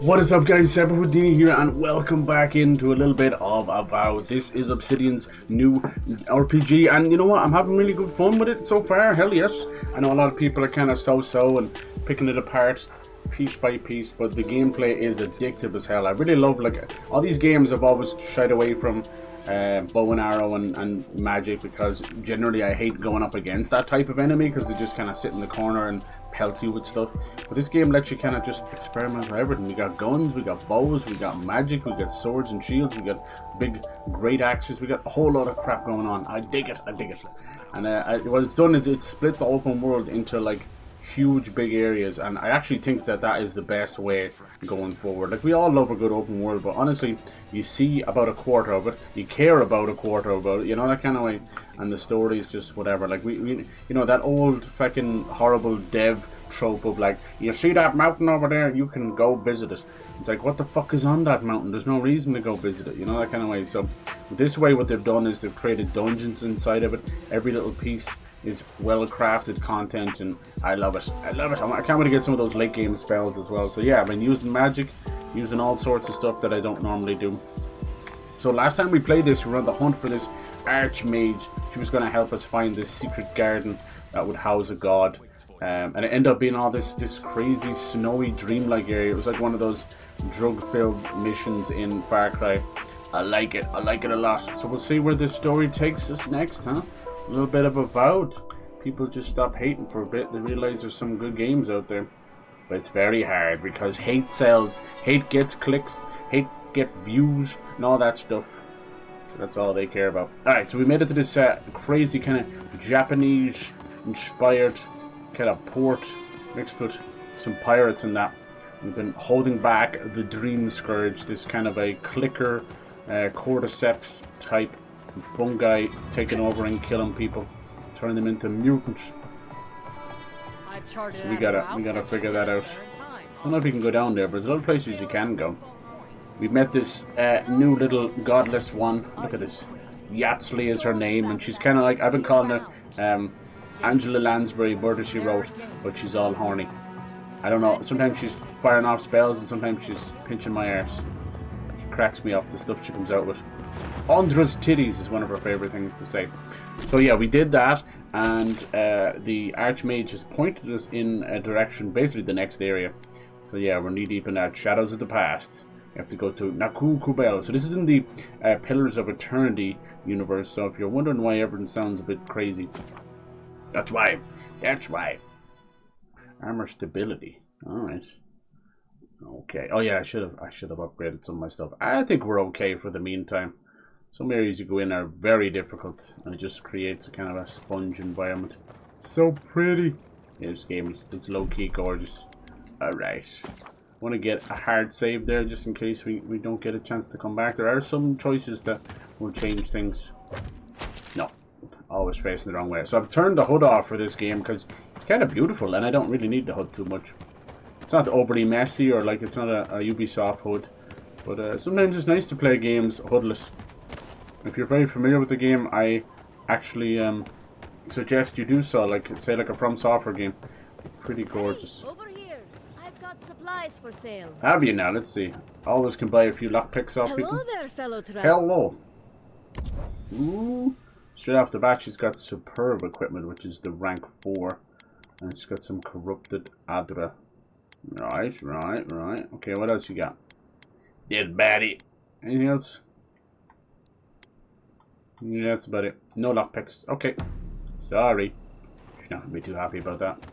What is up, guys? Seba Houdini here, and welcome back into a little bit of Avowed. This is Obsidian's new RPG, and you know what? I'm having really good fun with it so far. Hell yes. I know a lot of people are kind of so-so and picking it apart piece by piece, but the gameplay is addictive as hell. I really love, like, all these games I've always shied away from bow and arrow and magic, because generally I hate going up against that type of enemy because they just kind of sit in the corner and pelt you with stuff. But this game lets you kind of just experiment with everything. We got guns, we got bows, we got magic, we got swords and shields, we got big great axes, we got a whole lot of crap going on. I dig it, I dig it. And what it's done is it's split the open world into like huge big areas, and I actually think that that is the best way going forward. Like, we all love a good open world, but honestly, you see about a quarter of it, you care about a quarter of it, you know, that kind of way, and the story is just whatever. Like, we you know, that old fucking horrible dev trope of like, you see that mountain over there, you can go visit it. It's like, what the fuck is on that mountain? There's no reason to go visit it, you know, that kind of way. So this way, what they've done is they've created dungeons inside of it. Every little piece is well crafted content, and I love it. I love it. I can't wait to get some of those late game spells as well. So yeah, I've been using magic, using all sorts of stuff that I don't normally do. So last time we played this, we were on the hunt for this archmage. She was going to help us find this secret garden that would house a god, and it ended up being all this crazy snowy dreamlike area. It was like one of those drug-filled missions in Far Cry. I like it a lot. So we'll see where this story takes us next, huh? A little bit of Avowed. People just stop hating for a bit. They realize there's some good games out there. But it's very hard because hate sells. Hate gets clicks. Hate gets views and all that stuff. So that's all they care about. Alright, so we made it to this crazy kind of Japanese inspired kind of port mixed with some pirates and that. We've been holding back the Dream Scourge, this kind of a clicker cordyceps type fungi taking over and killing people, turning them into mutants. So we gotta figure that out. I don't know if you can go down there, but there's a lot of places you can go. We've met this new little godless one. Look at this. Yatsley is her name, and she's kind of like, I've been calling her Angela Lansbury, Murder She Wrote, but she's all horny. I don't know, sometimes she's firing off spells and sometimes she's pinching my arse. She cracks me up, the stuff she comes out with. Andra's titties is one of her favourite things to say. So yeah, we did that, and the Archmage has pointed us in a direction, basically the next area. So yeah, we're knee deep in that Shadows of the Past. You have to go to Naku Kubel. So this is in the Pillars of Eternity universe, so if you're wondering why everything sounds a bit crazy, that's why. That's why. Armor stability. Alright. Okay. Oh yeah, I should have upgraded some of my stuff. I think we're okay for the meantime. Some areas you go in are very difficult, and it just creates a kind of a sponge environment. So pretty. Yeah, this game is low-key gorgeous. Alright. Want to get a hard save there just in case we don't get a chance to come back. There are some choices that will change things. No. Always facing the wrong way. So I've turned the HUD off for this game because it's kind of beautiful, and I don't really need the HUD too much. It's not overly messy, or like it's not a Ubisoft HUD. But sometimes it's nice to play games HUDless. If you're very familiar with the game, I actually suggest you do so. Like, say, like a From Software game. Pretty gorgeous. Hey, over here. I've got supplies for sale. Have you now? Let's see. Always can buy a few lockpicks off people. Hello there, fellow traveler. Hello. Ooh. Straight off the bat, she's got superb equipment, which is the rank 4. And she's got some corrupted Adra. Right. Okay, what else you got? Dead baddie. Anything else? Yeah, that's about it. No lockpicks. Okay. Sorry. She's not going to be too happy about that.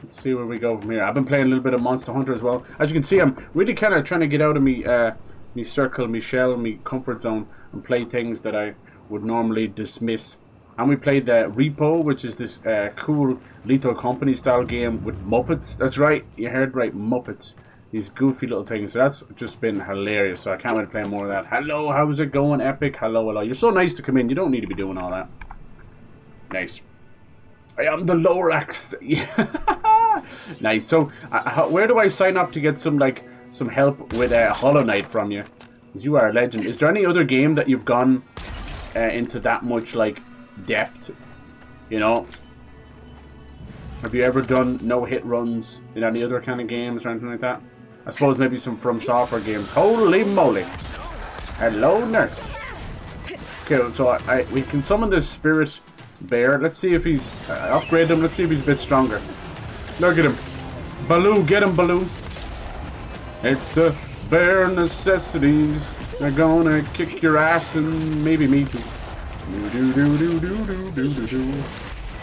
Let's see where we go from here. I've been playing a little bit of Monster Hunter as well. As you can see, I'm really kind of trying to get out of me circle, me shell, me comfort zone, and play things that I would normally dismiss. And we played the Repo, which is this cool Lethal Company style game with Muppets. That's right, you heard right, Muppets. These goofy little things. So that's just been hilarious. So I can't wait to play more of that. Hello, how's it going, Epic? Hello. You're so nice to come in. You don't need to be doing all that. Nice. I am the Lorax. Nice. So where do I sign up to get some help with Hollow Knight from you? Because you are a legend. Is there any other game that you've gone into that much like depth You know? Have you ever done no-hit runs in any other kind of games or anything like that? I suppose maybe some From Software games. Holy moly! Hello, nurse. Okay, so we can summon this spirit bear. Let's see if he's... upgrade him. Let's see if he's a bit stronger. Look at him. Baloo, get him, Baloo. It's the bare necessities. They're gonna kick your ass and maybe me too.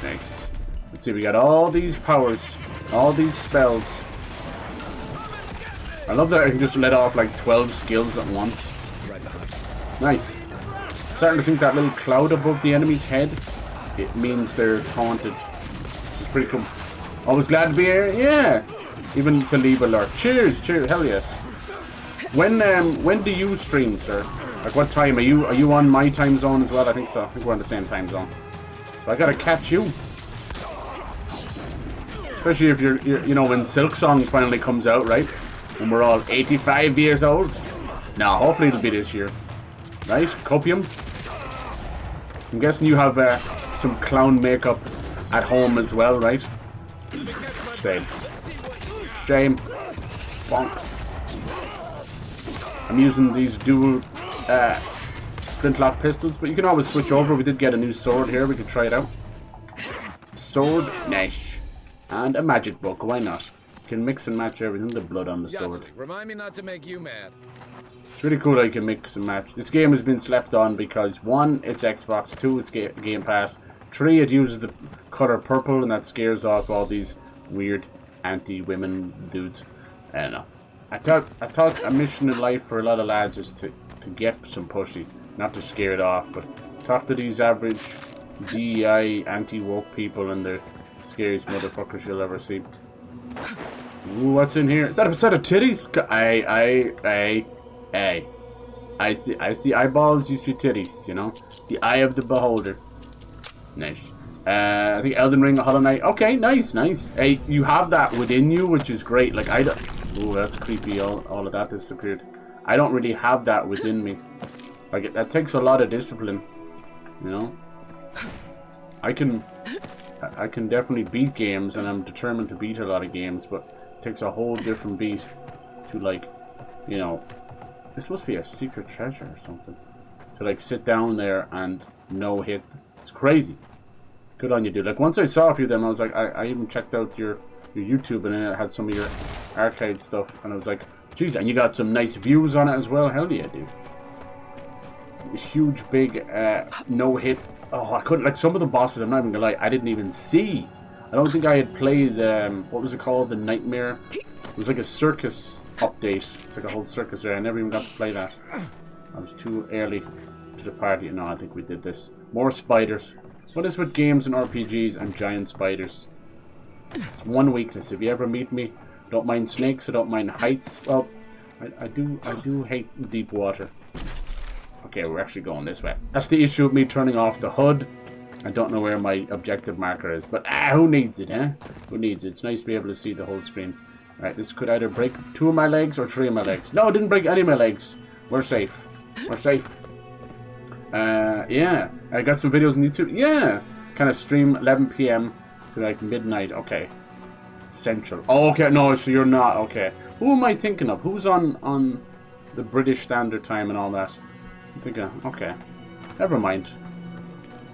Nice. Let's see, we got all these powers. All these spells. I love that I can just let off like 12 skills at once. Nice. Starting to think that little cloud above the enemy's head, it means they're taunted. Which is pretty cool. Always glad to be here. Yeah. Even to leave a lurk. Cheers, cheers. Hell yes. When do you stream, sir? Like what time? Are you on my time zone as well? I think so. I think we're on the same time zone. So I gotta catch you. Especially if you're you know, when Silk Song finally comes out, right? And we're all 85 years old. Now, hopefully it'll be this year. Right? Copium. I'm guessing you have some clown makeup at home as well, right? Shame. Shame. Bonk. I'm using these dual flintlock pistols, but you can always switch over. We did get a new sword here. We could try it out. Sword. Nice. And a magic book. Why not? You can mix and match everything. The blood on the sword. Remind me not to make you mad. It's really cool that you can mix and match. This game has been slept on because 1, it's Xbox, 2, it's Game Pass, 3, it uses the color purple and that scares off all these weird anti-women dudes. I don't know. I thought a mission in life for a lot of lads is to get some pussy, not to scare it off, but talk to these average DEI anti-woke people and they're the scariest motherfuckers you'll ever see. Ooh, what's in here? Is that a set of titties? Hey, I see eyeballs, you see titties, you know? The eye of the beholder. Nice. I think Elden Ring, Hollow Knight. Okay, nice, nice. Hey, you have that within you, which is great. Like, I don't... Ooh, that's creepy. All of that disappeared. I don't really have that within me. Like, that takes a lot of discipline, you know? I can definitely beat games, and I'm determined to beat a lot of games, but it takes a whole different beast to, like, you know... This must be a secret treasure or something. To like sit down there and no hit. It's crazy. Good on you, dude. Like once I saw a few of them, I was like, I even checked out your YouTube and it had some of your arcade stuff. And I was like, geez, and you got some nice views on it as well. Hell yeah, dude. A huge, big, no hit. Oh, I couldn't, like some of the bosses, I'm not even gonna lie, I didn't even see. I don't think I had played, what was it called? The Nightmare. It was like a circus update. It's like a whole circus there. I never even got to play that. I was too early to the party. No, I think we did this. More spiders. What is with games and RPGs and giant spiders? It's one weakness. If you ever meet me, I don't mind snakes. I don't mind heights. Well, I do hate deep water. Okay, we're actually going this way. That's the issue with me turning off the HUD. I don't know where my objective marker is, but who needs it, eh? Who needs it? It's nice to be able to see the whole screen. Right, this could either break 2 of my legs or 3 of my legs. No, it didn't break any of my legs. We're safe. We're safe. Yeah. I got some videos on YouTube. Yeah. Kind of stream 11 p.m. to like midnight. Okay. Central. Oh, okay. No, so you're not. Okay. Who am I thinking of? Who's on the British Standard Time and all that? I'm thinking, okay. Never mind.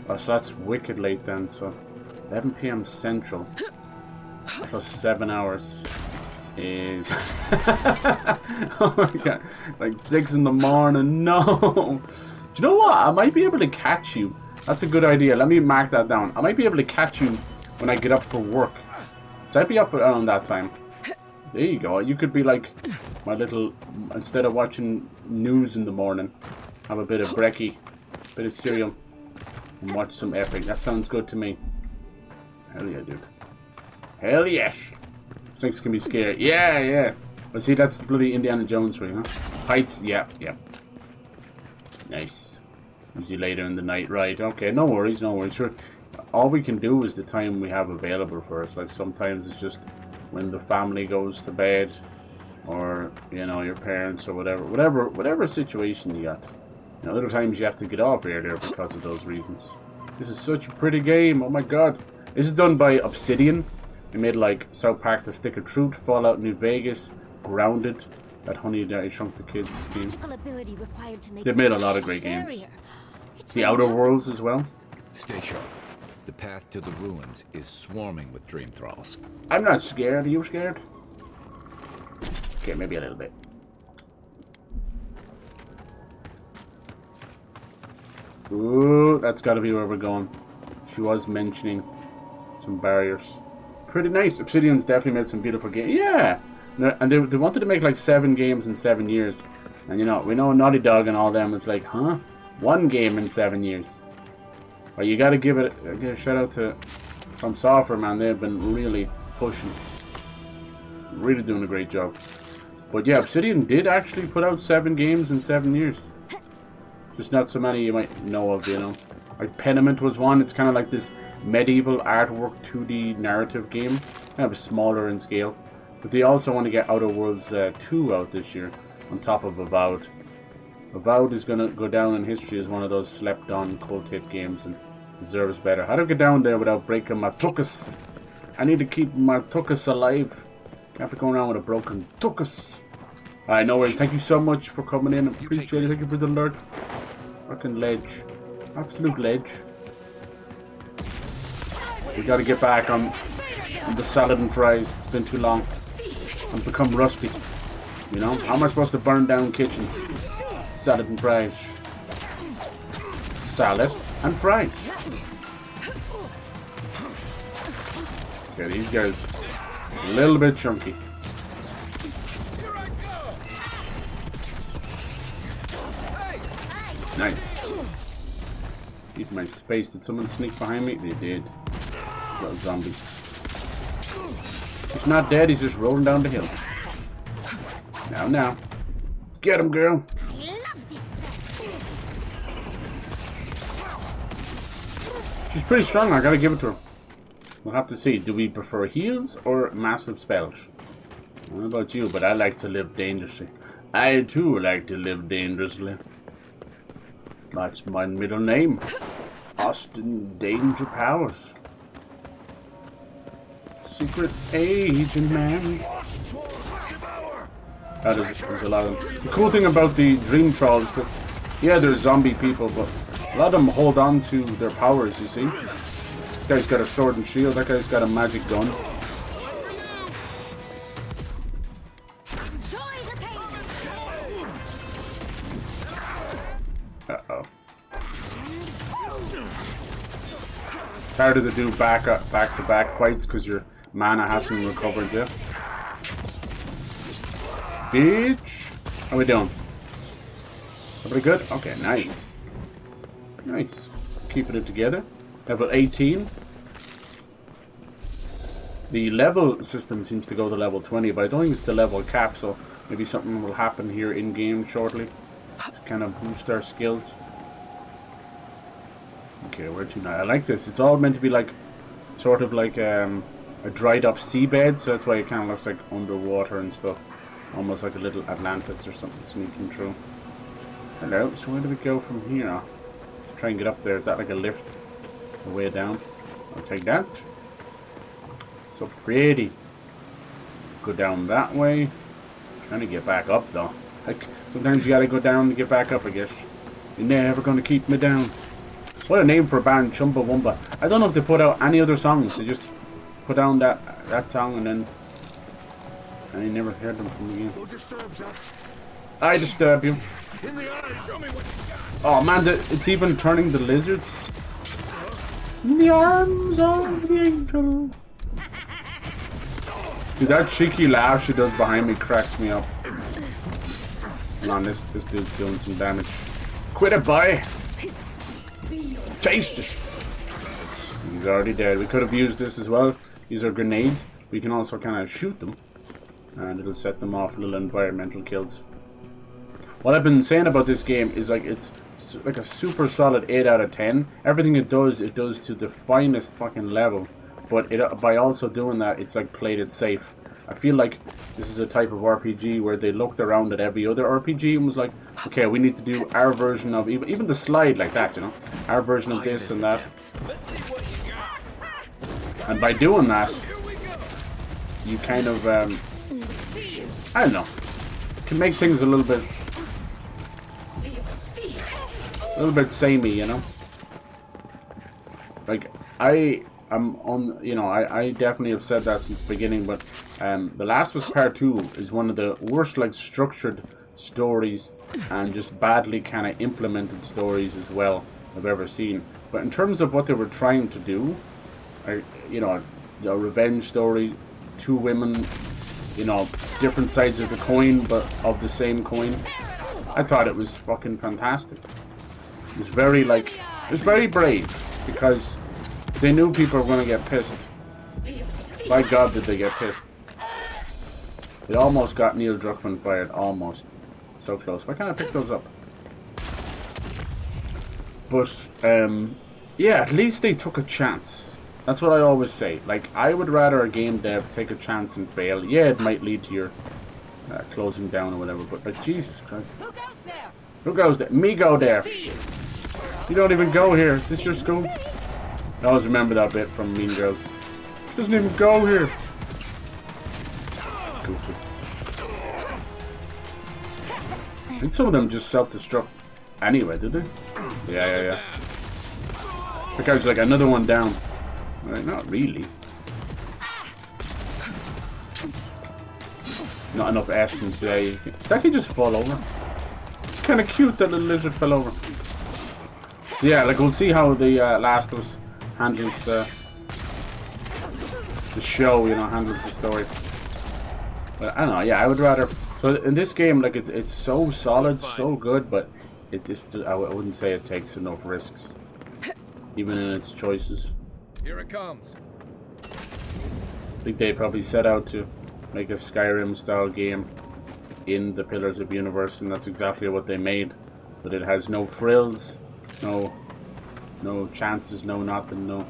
Oh, so that's wicked late then. So 11 p.m. Central. Plus 7 hours. Is oh my god, like 6 in the morning. No. Do you know what? I might be able to catch you. That's a good idea. Let me mark that down. I might be able to catch you when I get up for work. So I'd be up around that time. There you go. You could be like my little, instead of watching news in the morning, have a bit of brekkie, bit of cereal, and watch some epic. That sounds good to me. Hell yeah, dude. Hell yes. Snakes can be scary. Yeah, yeah. But see, that's the bloody Indiana Jones for you, huh? Heights, yeah, yeah. Nice. Usually later in the night, right? Okay, no worries, no worries. Sure. All we can do is the time we have available for us. Like sometimes it's just when the family goes to bed, or you know, your parents or whatever situation you got. You know, other times you have to get off earlier because of those reasons. This is such a pretty game. Oh my god. This is done by Obsidian. They made like South Park: The Stick of Truth, Fallout New Vegas, Grounded, that Honey I Shrunk the Kids game. They've made a lot of great games. The Outer Worlds as well. Stay sharp. The path to the ruins is swarming with dream thralls. I'm not scared. Are you scared? Okay, maybe a little bit. Ooh, that's got to be where we're going. She was mentioning some barriers. Pretty nice. Obsidian's definitely made some beautiful games. Yeah! And they wanted to make like 7 games in 7 years. And you know, we know Naughty Dog and all them is like, huh? 1 game in 7 years. But you gotta give a shout out to From Software, man. They've been really pushing. Really doing a great job. But yeah, Obsidian did actually put out 7 games in 7 years. Just not so many you might know of, you know. Like Pentiment was one. It's kind of like this medieval artwork 2D narrative game. Kind of smaller in scale. But they also want to get Outer Worlds 2 out this year. On top of Avowed. Avowed is going to go down in history as one of those slept-on cult-hit games and deserves better. How do I get down there without breaking my tuchus? I need to keep my tuchus alive. Can't be going around with a broken tuchus. Alright, no worries. Thank you so much for coming in. Appreciate it. Thank you for the alert. Fucking ledge. Absolute ledge. We gotta get back on the salad and fries. It's been too long. I've become rusty. You know? How am I supposed to burn down kitchens? Salad and fries. Salad and fries. Okay, these guys a little bit chunky. Nice. Keep my space. Did someone sneak behind me? They did. Little zombies. He's not dead, he's just rolling down the hill. Now. Get him, girl. She's pretty strong, I gotta give it to her. We'll have to see. Do we prefer heals or massive spells? I don't know about you, but I like to live dangerously. I too like to live dangerously. That's my middle name. Austin Danger Powers. Secret agent, man. There's a lot of them. The cool thing about the Dream Trolls is that, yeah, they're zombie people, but a lot of them hold on to their powers, you see. This guy's got a sword and shield, that guy's got a magic gun. Uh-oh. It's harder to do back-to-back fights because your mana hasn't recovered yet. Bitch! How we doing? Everybody good? Okay, nice. Nice. Keeping it together. Level 18. The level system seems to go to level 20, but I don't think it's the level cap, so maybe something will happen here in-game shortly to kind of boost our skills. Okay, where to now? I like this. It's all meant to be like, sort of like a dried up seabed, so that's why it kind of looks like underwater and stuff. Almost like a little Atlantis or something sneaking through. Hello, so where do we go from here? Let's try and get up there. Is that like a lift? A way down? I'll take that. So pretty. Go down that way. Trying to get back up though. Like, sometimes you gotta go down to get back up, I guess. You're never gonna keep me down. What a name for a band, Chumbawamba. I don't know if they put out any other songs. They just put down that song and then I never heard them from again. I disturb you. Oh man, it's even turning the lizards. In the arms of the angel. Dude, that cheeky laugh she does behind me cracks me up. Come on, this dude's doing some damage. Quit it, boy! Taste it! He's already dead. We could have used this as well. These are grenades. We can also kind of shoot them. And it'll set them off little environmental kills. What I've been saying about this game is like it's like a super solid 8 out of 10. Everything it does to the finest fucking level. But by also doing that, it's like played it safe. I feel like this is a type of RPG where they looked around at every other RPG and was like, okay, we need to do our version of even the slide like that, you know, our version of this and that. And by doing that, you kind of, I don't know, can make things a little bit samey, you know. Like I'm on, you know, I definitely have said that since the beginning, but The Last of Us Part 2 is one of the worst, like, structured stories and just badly kind of implemented stories as well I've ever seen. But in terms of what they were trying to do, you know, a revenge story, two women, you know, different sides of the coin, but of the same coin, I thought it was fucking fantastic. It was very, like, it was very brave, because they knew people were going to get pissed. By God, did they get pissed. They almost got Neil Druckmann fired. Almost. So close. Why can't I pick those up? But, yeah, at least they took a chance. That's what I always say. Like, I would rather a game dev take a chance and fail. Yeah, it might lead to your closing down or whatever, but, like, Jesus Christ. Who goes there? Me go there. You don't even go here. Is this your school? I always remember that bit from Mean Girls. Doesn't even go here. Goofy. And some of them just self-destruct anyway, did they? Yeah. The guy's like, another one down. Right, not really. Not enough essence there. That could just fall over. It's kind of cute that the lizard fell over. So yeah, like, we'll see how the Last of Us handles the show, you know, handles the story. But I don't know, yeah, I would rather. So in this game, like, it's so solid, so good, but it just, I wouldn't say it takes enough risks, even in its choices. Here it comes. I think they probably set out to make a Skyrim style game in the Pillars of Universe, and that's exactly what they made. But it has no frills, no chances, no nothing, no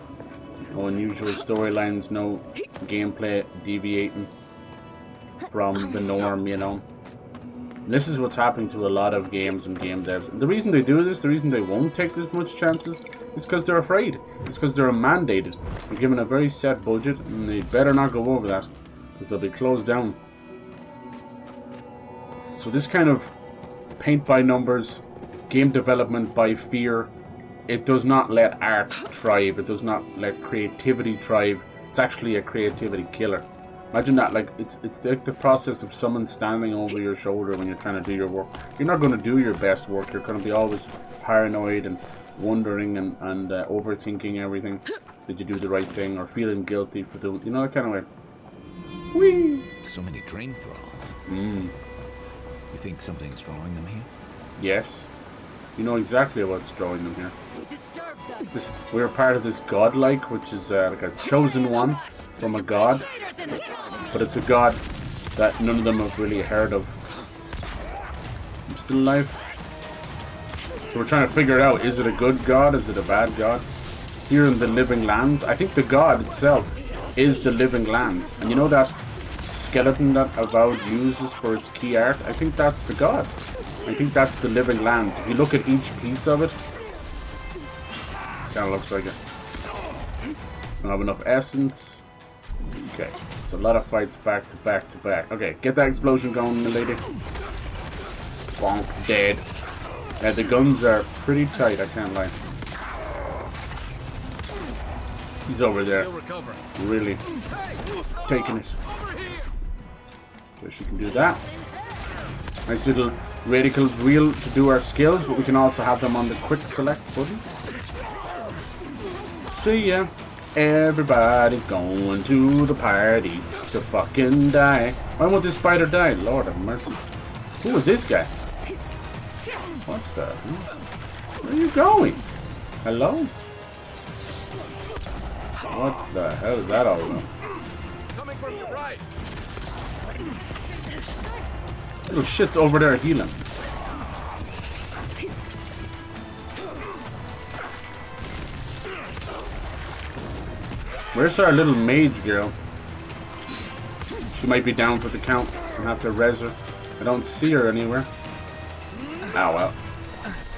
unusual storylines, no gameplay deviating from the norm, you know. And this is what's happening to a lot of games and game devs. And the reason they do this, the reason they won't take as much chances, is because they're afraid. It's because they're mandated. They're given a very set budget, and they better not go over that, because they'll be closed down. So this kind of paint by numbers, game development by fear, it does not let art thrive. It does not let creativity thrive. It's actually a creativity killer. Imagine that, like, it's like the process of someone standing over your shoulder when you're trying to do your work. You're not going to do your best work. You're going to be always paranoid and wondering and overthinking everything. Did you do the right thing? Or feeling guilty for doing, you know, that kind of way. Whee! So many dream thralls. Mm. You think something's drawing them here? Yes. You know exactly what's drawing them here. He disturbs us. We're part of this godlike, which is like a chosen one from a god. But it's a god that none of them have really heard of. I'm still alive. So we're trying to figure it out. Is it a good god? Is it a bad god? Here in the Living Lands, I think the god itself is the Living Lands. And you know that skeleton that Avowed uses for its key art? I think that's the god. I think that's the Living Lands. If you look at each piece of it, kind of looks like it. Don't have enough essence. Okay, so a lot of fights back to back to back. Okay, get that explosion going, milady. Bonk, dead. The guns are pretty tight, I can't lie. He's over there. Really taking it. So she can do that. Nice little radical wheel to do our skills, but we can also have them on the quick select button. See ya. Everybody's going to the party to fucking die. Why won't this spider die? Lord have mercy. Who is this guy? What the hell? Where are you going? Hello? What the hell is that all about? Coming from your right. Little shit's over there healing. Where's our little mage girl? She might be down for the count. I'll have to res her. I don't see her anywhere. Oh well.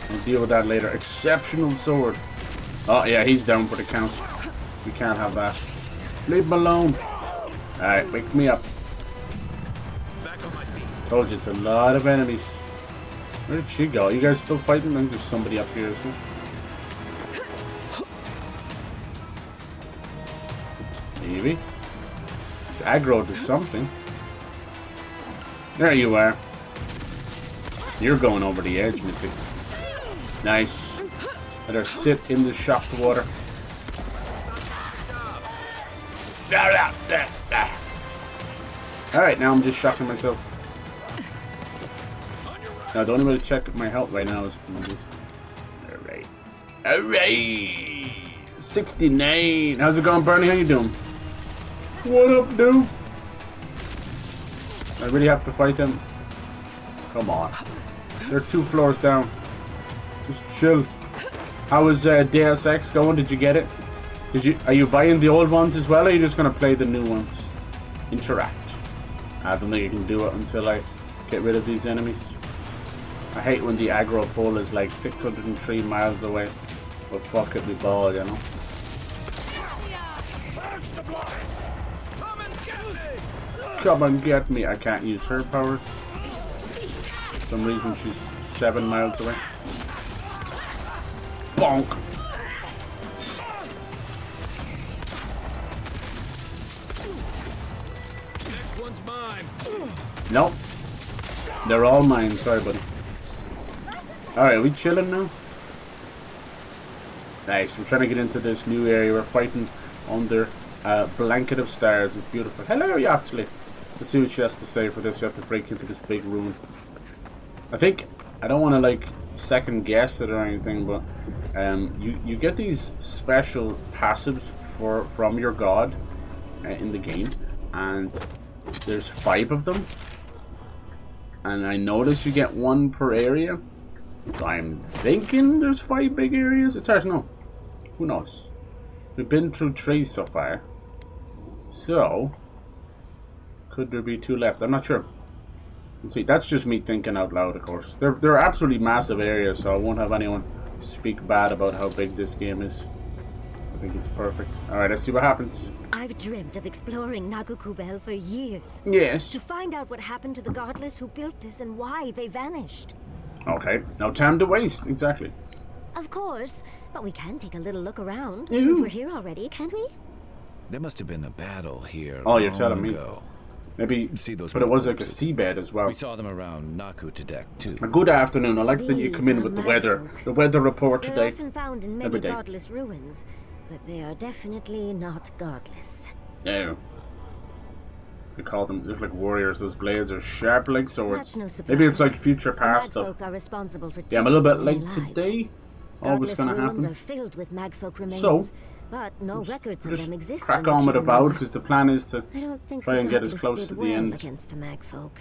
We'll deal with that later. Exceptional sword. Oh yeah, he's down for the count. We can't have that. Leave him alone. Alright, wake me up. Told you it's a lot of enemies. Where did she go? You guys still fighting? I think there's somebody up here, isn't there? Maybe. It's aggro to something. There you are. You're going over the edge, Missy. Nice. Let her sit in the shocked water. Alright, now I'm just shocking myself. Now, the only way to check my health right now is to do this. Alright. Alright! 69! How's it going, Bernie? How you doing? What up, dude? I really have to fight them? Come on. They're 2 floors down. Just chill. How is Deus Ex going? Did you get it? Are you buying the old ones as well, or are you just gonna play the new ones? Interact. I don't think you can do it until I get rid of these enemies. I hate when the aggro pole is like 603 miles away. But fuck it, we ball, you know. Come and get me. I can't use her powers. For some reason she's 7 miles away. Bonk. Next one's mine. Nope. They're all mine. Sorry, buddy. Alright, are we chilling now? Nice. We're trying to get into this new area. We're fighting under a blanket of stars. It's beautiful. Hello, Yaxley. Let's see what she has to say for this. We have to break into this big room. I think, I don't want to like second guess it or anything, but you get these special passives from your god in the game, and there's 5 of them, and I notice you get 1 per area, so I'm thinking there's 5 big areas. It's hard to know. Who knows? We've been through 3 so far, so could there be 2 left? I'm not sure. Let's see. That's just me thinking out loud, of course. They're absolutely massive areas, so I won't have anyone speak bad about how big this game is. I think it's perfect. Alright, let's see what happens. I've dreamt of exploring Nagukubel for years. Yes. To find out what happened to the godless who built this and why they vanished. Okay, no time to waste. Exactly. Of course, but we can take a little look around Ew. since we're here already, can't we? There must have been a battle here. Oh, you're telling me. Ago. Maybe, See those but it was like a corpses? seabed as well. We saw them around Naku Tedek too. A good afternoon. I like that you come in These with the are weather. magfolk. The weather report They're today. often found in Every many day. godless ruins, but they are definitely not godless. No. We call them, they're like warriors. Those blades are sharp like swords. That's no surprise. Maybe it's like future The past stuff. magfolk are responsible for Yeah, I'm a little bit taking late many lives. today. Always Godless gonna ruins happen. are filled with magfolk remains, So, but no records of just them exist. crack in the on with Kingdom. Avowed, because the plan is to I don't think try the and get as godless close did to the well end. against the magfolk.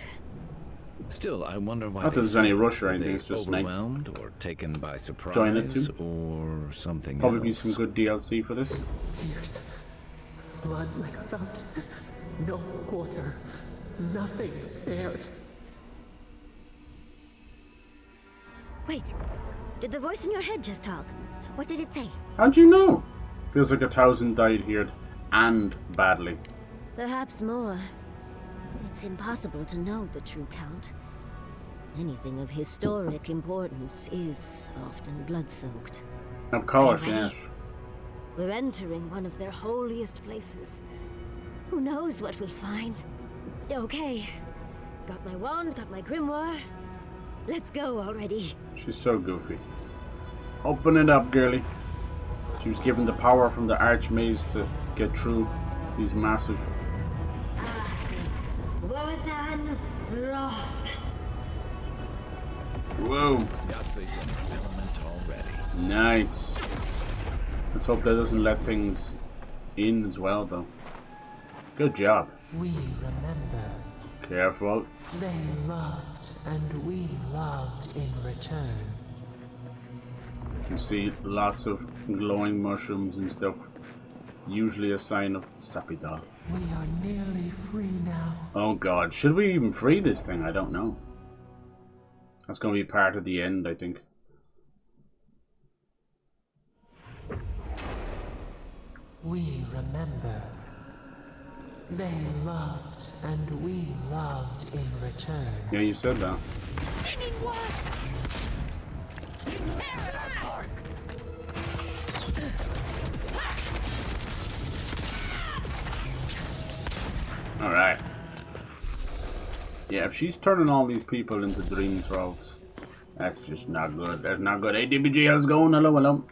Still, I wonder why. Not that they there's any failed. rush or Were anything, they it's just nice. overwhelmed or taken by surprise, Join it too. or something Probably else. be some good DLC for this. Fierce. Blood like a fountain. No quarter. Nothing spared. Wait, did the voice in your head just talk? What did it say? How'd you know? Feels like 1,000 died here, and badly. Perhaps more. It's impossible to know the true count. Anything of historic importance is often blood-soaked. Of course, Are you ready? yes. We're entering one of their holiest places. Who knows what we'll find? Okay. Got my wand, got my grimoire. Let's go already. She's so goofy. Open it up, girly. She was given the power from the archmaze to get through these massive... Wothan Roth. Whoa. Yahtzee in element already. Nice. Let's hope that doesn't let things in as well, though. Good job. We remember. Careful. They loved, and we loved in return. You can see lots of glowing mushrooms and stuff. Usually a sign of Sapida. We are nearly free now. Oh god, should we even free this thing? I don't know. That's going to be part of the end, I think. We remember. They loved, and we loved in return. Yeah, you said that. Stinging wasps! Alright. Yeah, if she's turning all these people into dream thralls, that's just not good. That's not good. Hey, DBG, how's it going? Hello, hello.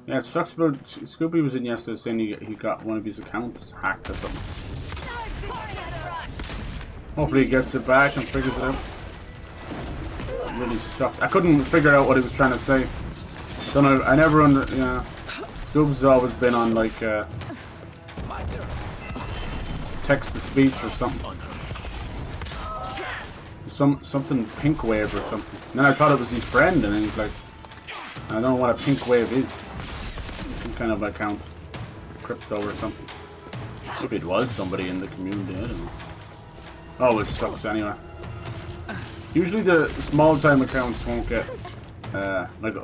Yeah, it sucks about... Scoopy was in yesterday saying he got one of his accounts hacked or something. Hopefully he gets it back and figures it out. It really sucks. I couldn't figure out what he was trying to say. Don't know. I never yeah. Scoops has always been on like text to speech or something. Something pink wave or something. And then I thought it was his friend, and then he's like, I don't know what a pink wave is. Some kind of account, crypto or something. Maybe it was somebody in the community. I don't know. Oh, it sucks anyway. Usually the small time accounts won't get like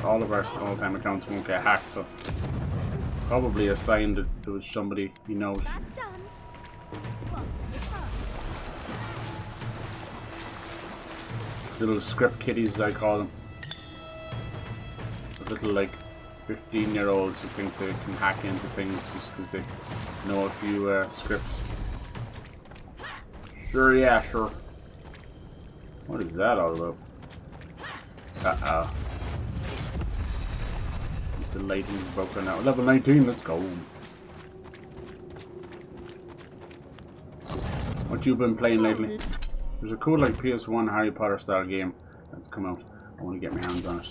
all of our small time accounts won't get hacked, so probably a sign that there was somebody he knows. Little script kiddies, I call them. Little like 15-year-olds who think they can hack into things just because they know a few scripts. Sure, yeah, sure. What is that all about? Uh-oh. The lighting's broken out. Level 19, let's go. What you been playing lately? There's a cool like PS1 Harry Potter style game that's come out. I want to get my hands on it.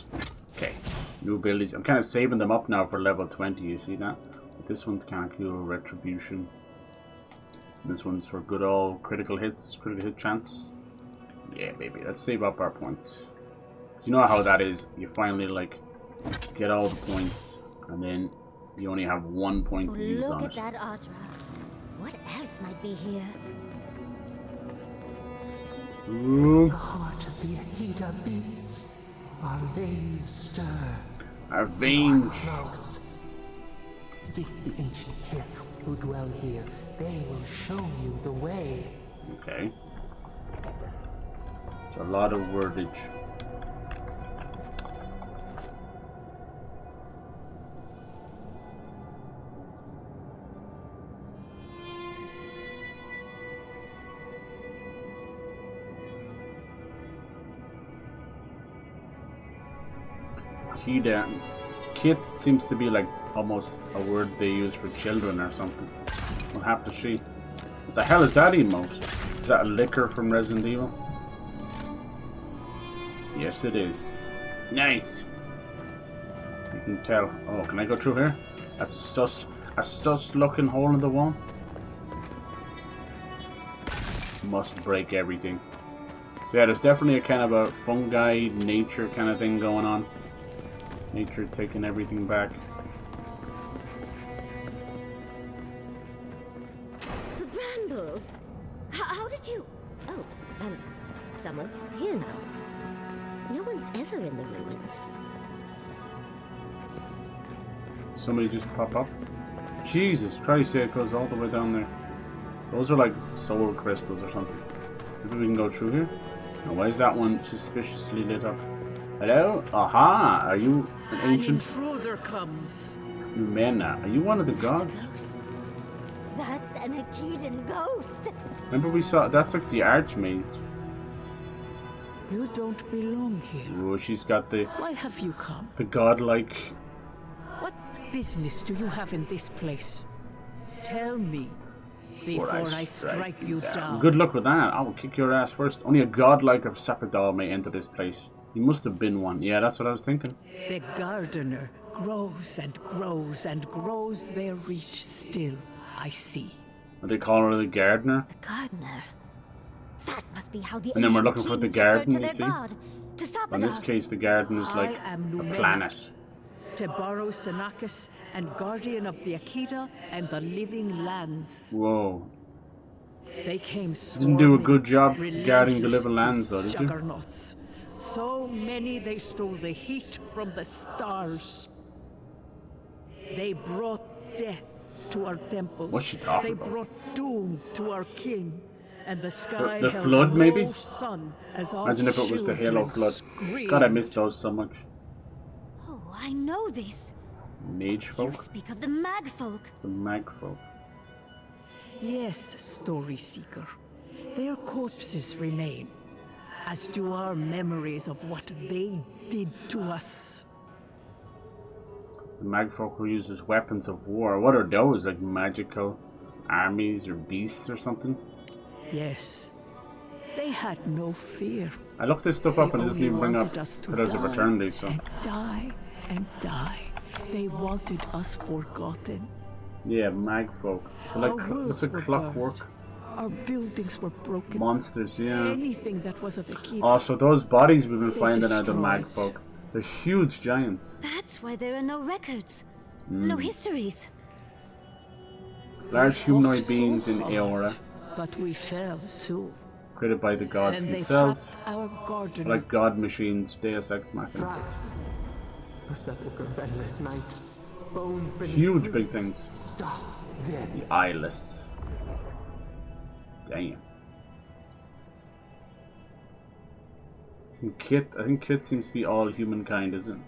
Okay. New abilities. I'm kind of saving them up now for level 20, you see that? But this one's kind of cool. Retribution. This one's for good old critical hits. Critical hit chance. Yeah, baby. Let's save up our points. You know how that is. You finally like get all the points, and then you only have 1 point to use on it. Look at that Audra. What else might be here? Ooh. The heart of the Akita beats. Our veins stir. Our veins. Close. Seek the ancient kith who dwell here. They will show you the way. Okay. It's a lot of wordage. Kith seems to be like almost a word they use for children or something. We'll have to see. What the hell is that emote? Is that a liquor from Resident Evil? Yes, it is. Nice. You can tell. Oh, can I go through here? That's a sus looking hole in the wall. Must break everything. So yeah, there's definitely a kind of a fungi nature kind of thing going on. Nature taking everything back. The brambles. How did you? Oh, someone's here now. No one's ever in the ruins. Somebody just pop up. Jesus Christ, yeah, it goes all the way down there. Those are like soul crystals or something. Maybe we can go through here. Now, why is that one suspiciously lit up? Hello? Aha! Are you an ancient? An intruder comes. Lumena. Are you one of the gods? That's an Akitan ghost. Remember we saw that's like the archmage. You don't belong here. Oh, she's got the Why have you come? godlike. What business do you have in this place? Tell me before I strike you down. Good luck with that. I will kick your ass first. Only a godlike of Sapidal may enter this place. He must have been one. Yeah, that's what I was thinking. The gardener grows and grows and grows their reach still. I see. What they call her, the gardener. The gardener. That must be how the And then we're ancient looking for the kings garden, referred to you see? their god, to stop In this case, the garden is like I am a Lumena. planet. Tebaro Senakis, and guardian of the Akita and the living lands. Whoa. They came Didn't do a swarming, good job guarding the relentless living lands, though, as did you? juggernauts. So many they stole the heat from the stars. They brought death to our temples. What's she talking They about? brought doom to our king. And the sky The held flood, no maybe? sun as our Imagine if it was the Halo children flood. God, I missed screamed. those so much. Oh, I know this. Mage You folk? speak of the mag folk. The mag folk. Yes, Story Seeker. Their corpses remain, as do our memories of what they did to us. The mag folk were used as weapons of war. What are those? Like magical armies or beasts or something? Yes, they had no fear. I looked this stuff They up and it doesn't only even bring up wanted us to Pillars of die Eternity, so. and die and die. They wanted us forgotten. Yeah, mag folk. So like, Our what's a worlds were clockwork? burned. Our buildings were broken. Monsters, yeah. Anything that was of Akita. Oh, so those bodies we've been They finding are the mag destroyed. folk. They're huge giants. That's why there are no records. No histories. Large We humanoid fought so beings in hard, Eora, But we fell too. created by the gods And they themselves. trapped our gardener. Like god machines, Deus Ex Machina. Right. A sepulchre of endless night. Bones beneath Huge big roots. things. Stop this. The eyeless. Damn. And Kit, I think Kit seems to be all humankind, isn't it?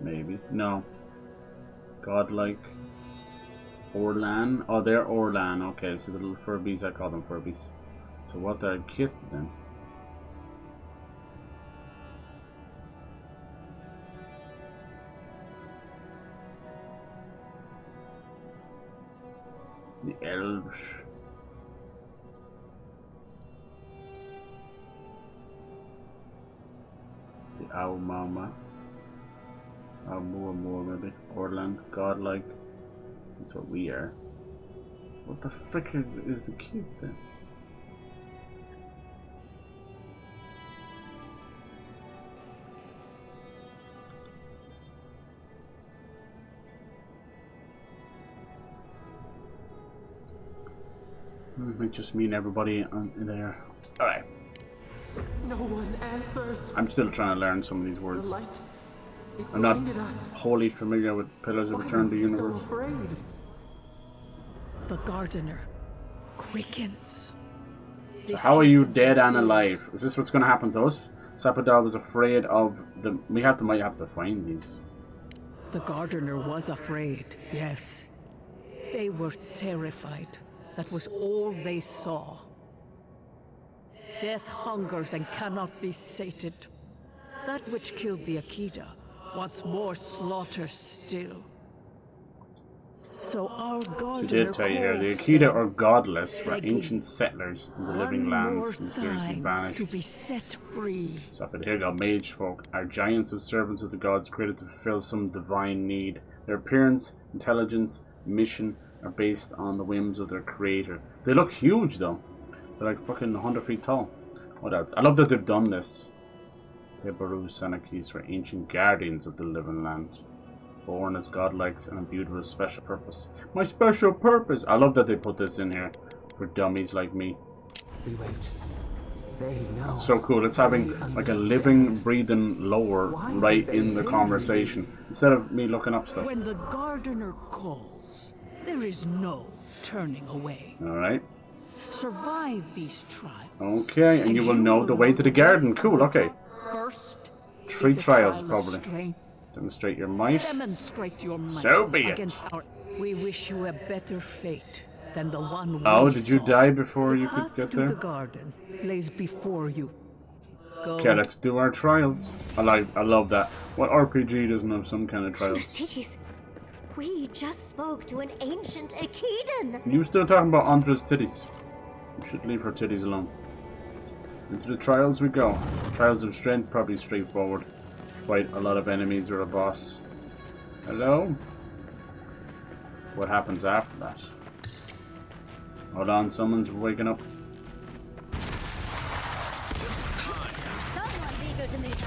Maybe. No. Godlike. Orlan. Oh, they're Orlan. Okay, so the little Furbies, I call them Furbies. So what are Kit then? The elves. The Aumama. Aumuamua maybe. Orland. Godlike. That's what we are. What the frick is the cube then? It might just mean everybody in there. Alright. No one answers. I'm still trying to learn some of these The words. light. It I'm not blinded us. wholly familiar with Pillars of Why Eternity are we so universe. afraid? The gardener quickens. So how are you dead and alive? Is this what's going to happen to us? Sapadar was afraid of the... We might have to find these. The gardener was afraid, yes. They were terrified. That was all they saw. Death hungers and cannot be sated. That which killed the Akita wants more slaughter still. So our She gardener did tell you here, the calls Akita them, are godless, were begging ancient settlers in the living one lands, more mysteriously time vanished. to be set free. So here go mage folk, are giants of servants of the gods created to fulfill some divine need. Their appearance, intelligence, mission are based on the whims of their creator. They look huge though. They're like fucking 100 feet tall. What else? I love that they've done this. Tebaru Sanakis were ancient guardians of the living land. Born as godlikes and imbued with a special purpose. My special purpose! I love that they put this in here for dummies like me. We wait. They know. So cool. It's having like a living, breathing lore right in the conversation. Instead of me looking up stuff. When the gardener calls, there is no turning away. Alright. Survive these trials. Okay, and you will know the way to the garden. Cool, okay. First, 3 is a trials trial of probably. strength. Demonstrate your might. Demonstrate your might So be it. against our. We wish you a better fate than the one we Oh, did you saw. die before you The could path get to there? the garden lays before you. Go. Okay, let's do our trials. I love that. What RPG doesn't have some kind of trials? Titties. We just spoke to an ancient Akidan. You still talking about Andra's titties? You should leave her titties alone. Into the trials we go. Trials of strength, probably straightforward. Fight a lot of enemies or a boss. Hello? What happens after that? Hold on, someone's waking up. Someone's eager to meet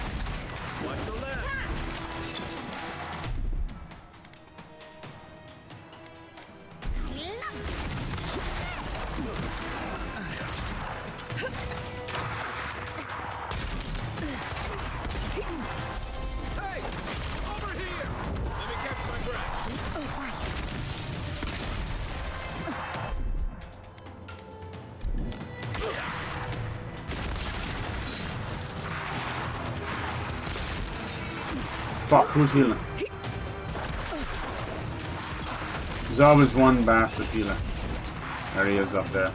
fuck, who's healing? There's always one bastard healer. There he is up there.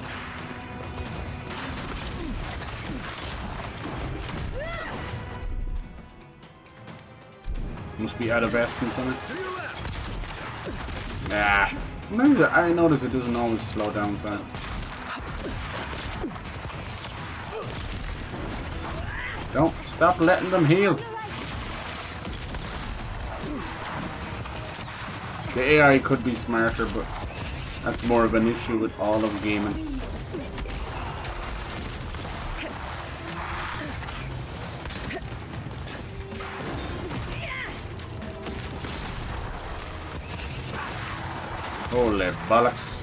Must be out of essence on it. Nah. Sometimes I notice it doesn't always slow down time. Don't stop letting them heal. The AI could be smarter, but that's more of an issue with all of gaming. Holy bollocks.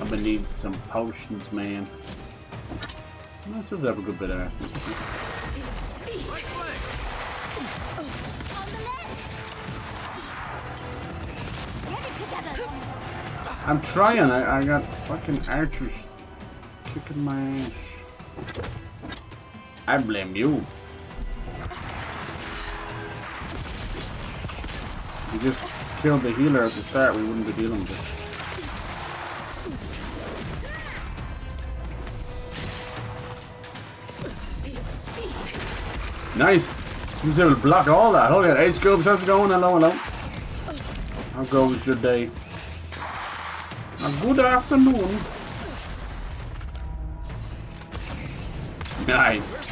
I'm gonna need some potions, man. That does have a good bit of essence. I'm trying. I got fucking archers kicking my ass. I blame you. If you just killed the healer at the start, we wouldn't be dealing with this. Nice! He was able to block all that. Hold on. Hey, Scoops, how's it going? Hello, hello. How goes your day? Good afternoon. Nice.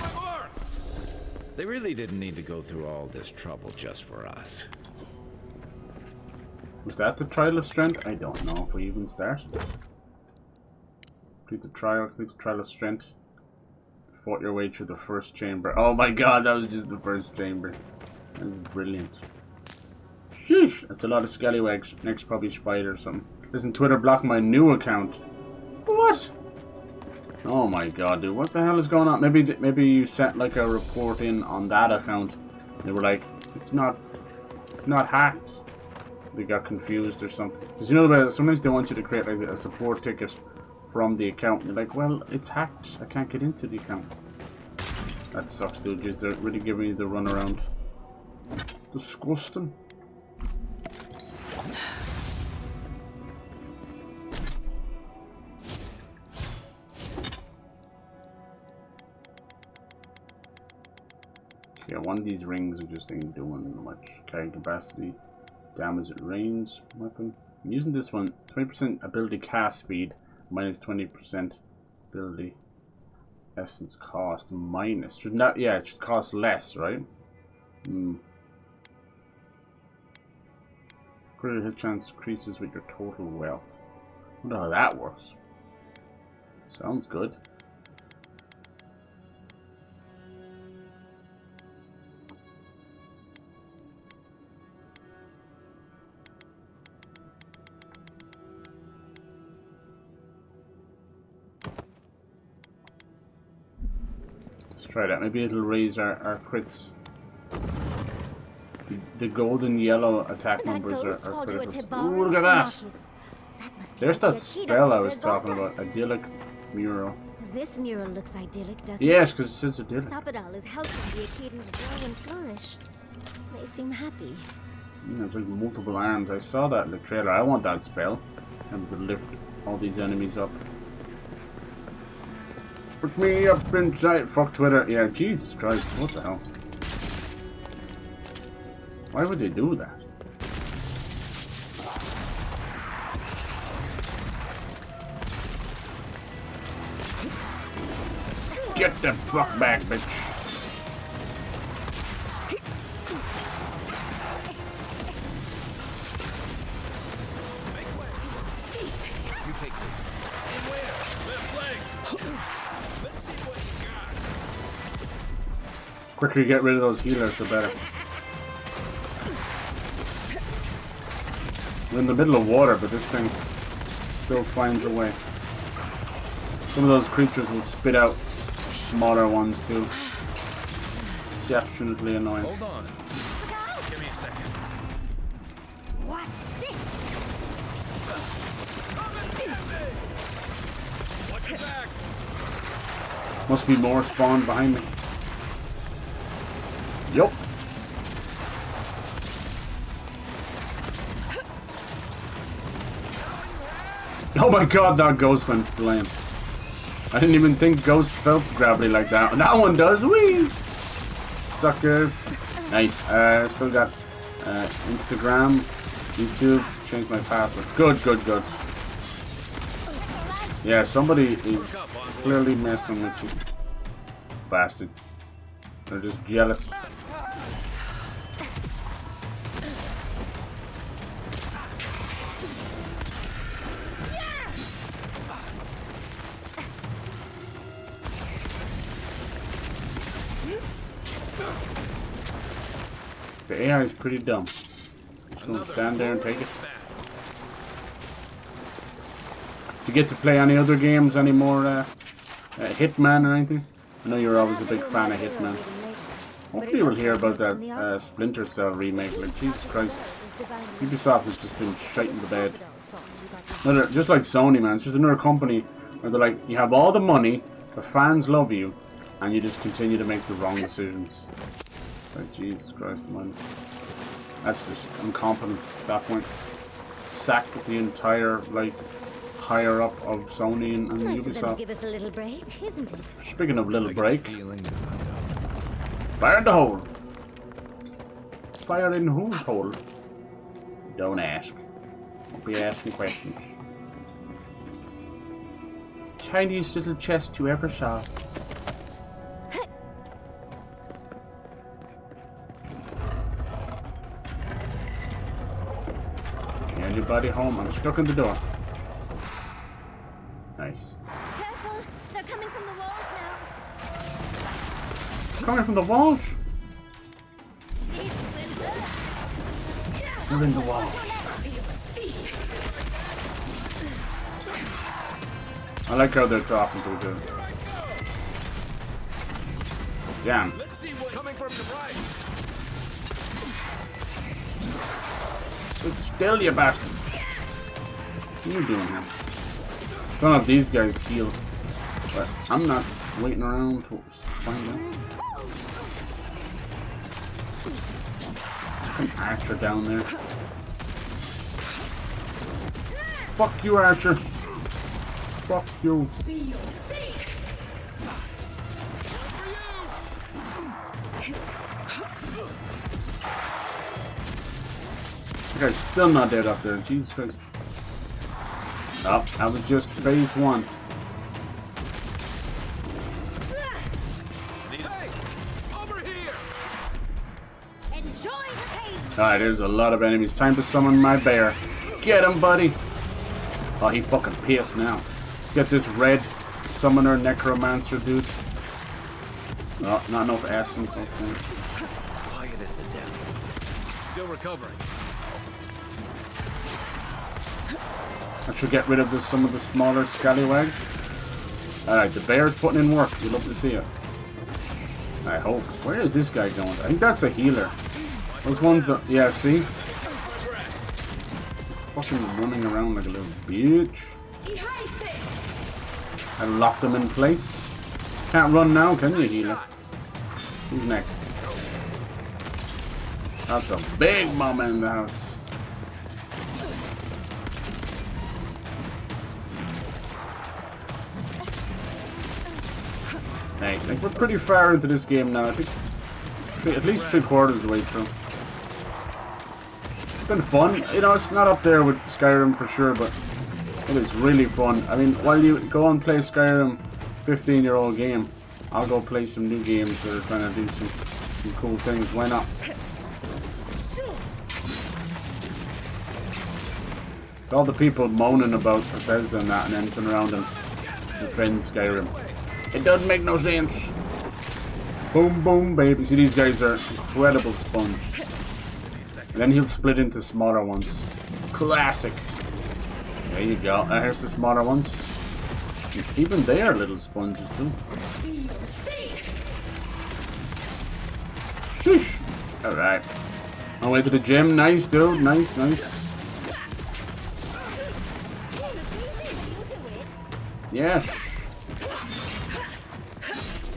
They really didn't need to go through all this trouble just for us. Was that the trial of strength? I don't know if we even started. Complete the trial of strength. Fought your way through the first chamber. Oh my god, that was just the first chamber. That was brilliant. Sheesh, that's a lot of scallywags. Next probably spider or something. Listen, Twitter blocked my new account. What? Oh my god, dude, what the hell is going on? Maybe you sent like a report in on that account. They were like, it's not hacked. They got confused or something. Because you know, sometimes they want you to create like a support ticket from the account. And they're like, well, it's hacked. I can't get into the account. That sucks, dude. Just they're really giving you the runaround. Disgusting. Yeah, one of these rings are just ain't doing much. Carrying capacity, damage at range, weapon. I'm using this one. 20% ability cast speed, minus 20% ability essence cost, minus. Should not, yeah, it should cost less, right? Critical hit chance increases with your total wealth. I wonder how that works. Sounds good. Try that. Maybe it'll raise our crits. The golden yellow attack numbers are critical. Ooh, look at that! There's that spell I was talking about. Idyllic mural. This mural looks idyllic, doesn't it? Yes, because it says idyllic. Sabadal is helping the Akidans grow and flourish. They seem happy. Yeah, it's like multiple arms. I saw that in the trailer. I want that spell. And to lift all these enemies up. Put me up inside. Fuck Twitter. Yeah, Jesus Christ. What the hell? Why would they do that? Get the fuck back, bitch. Quicker you get rid of those healers, the better. We're in the middle of water, but this thing still finds a way. Some of those creatures will spit out smaller ones too. Exceptionally annoying. Hold on. Give me a second. Watch this. Watch Must be more spawn behind me. Yup. Oh my god, that ghost went flame. I didn't even think ghost felt gravity like that. That one does. Whee! Sucker. Nice. Still got Instagram, YouTube. Changed my password. Good, good, good. Yeah, somebody is clearly messing with you. Bastards. They're just jealous. The AI is pretty dumb. Just gonna stand there and take it. Do you get to play any other games anymore? Hitman or anything? I know you're always a big fan of Hitman. Hopefully we'll hear about that Splinter Cell remake. Like, Jesus Christ. Ubisoft has just been straight in the bed. Another, just like Sony, man. It's just another company where they're like, you have all the money, the fans love you, and you just continue to make the wrong decisions. Like, Jesus Christ, man. That's just incompetence at that point. Sack the entire, like, higher up of Sony and Nice of them to Ubisoft. give us a little break, isn't it? Speaking of little I get the break, feeling they're not dogs. fire in the hole. Fire in whose hole? Don't ask. Don't be asking questions. Tiniest little chest you ever saw. Anybody home? I'm stuck in the door. Nice. Careful! They're coming from the walls now. Coming from the walls? We're in the walls. I like how they're talking to each other. Damn. Let's see what's coming from the right. Sit still, you bastard. What are you doing here? Don't know if these guys heal, but I'm not waiting around to find out. An Archer down there. Fuck you, Archer. Fuck you. That guy's still not dead up there. Jesus Christ. Oh, that was just phase one. Hey, over here. Enjoy the pain! Alright, there's a lot of enemies. Time to summon my bear. Get him, buddy. Oh, he fucking pissed now. Let's get this red summoner necromancer dude. Oh, not enough essence. Okay. Quiet as the depths. Still recovering. I should get rid of some of the smaller scallywags. Alright, the bear's putting in work. You'd love to see it. I hope. Where is this guy going? I think that's a healer. Those ones that... Yeah, see? Fucking running around like a little bitch. I locked them in place. Can't run now, can you, healer? Who's next? That's a big mama in the house. Nice. I think we're pretty far into this game now. I think at least 3/4 of the way through. It's been fun. You know, it's not up there with Skyrim for sure, but it is really fun. I mean, while you go and play Skyrim, 15-year-old game, I'll go play some new games that are trying to do some cool things. Why not? It's all the people moaning about Bethesda and that, and then turn around and defend Skyrim. It doesn't make no sense. Boom, boom, baby. See, these guys are incredible sponges. And then he'll split into smaller ones. Classic. There you go. Here's the smaller ones. Even they are little sponges too. Sheesh. Alright. On the way to the gym. Nice, dude. Nice, nice. Yes.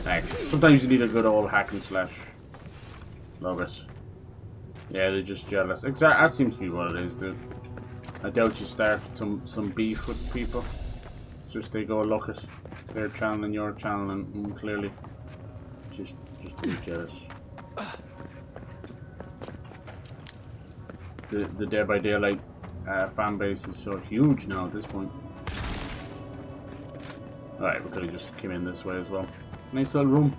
Nice. Sometimes you need a good old hack and slash. Love it. Yeah, they're just jealous. Exactly. That seems to be what it is, dude. I doubt you start some beef with people. It's just they go look at their channel and your channel and clearly just be jealous. The Dead by Daylight fan base is so huge now at this point. Alright, we could have just came in this way as well. Nice little room.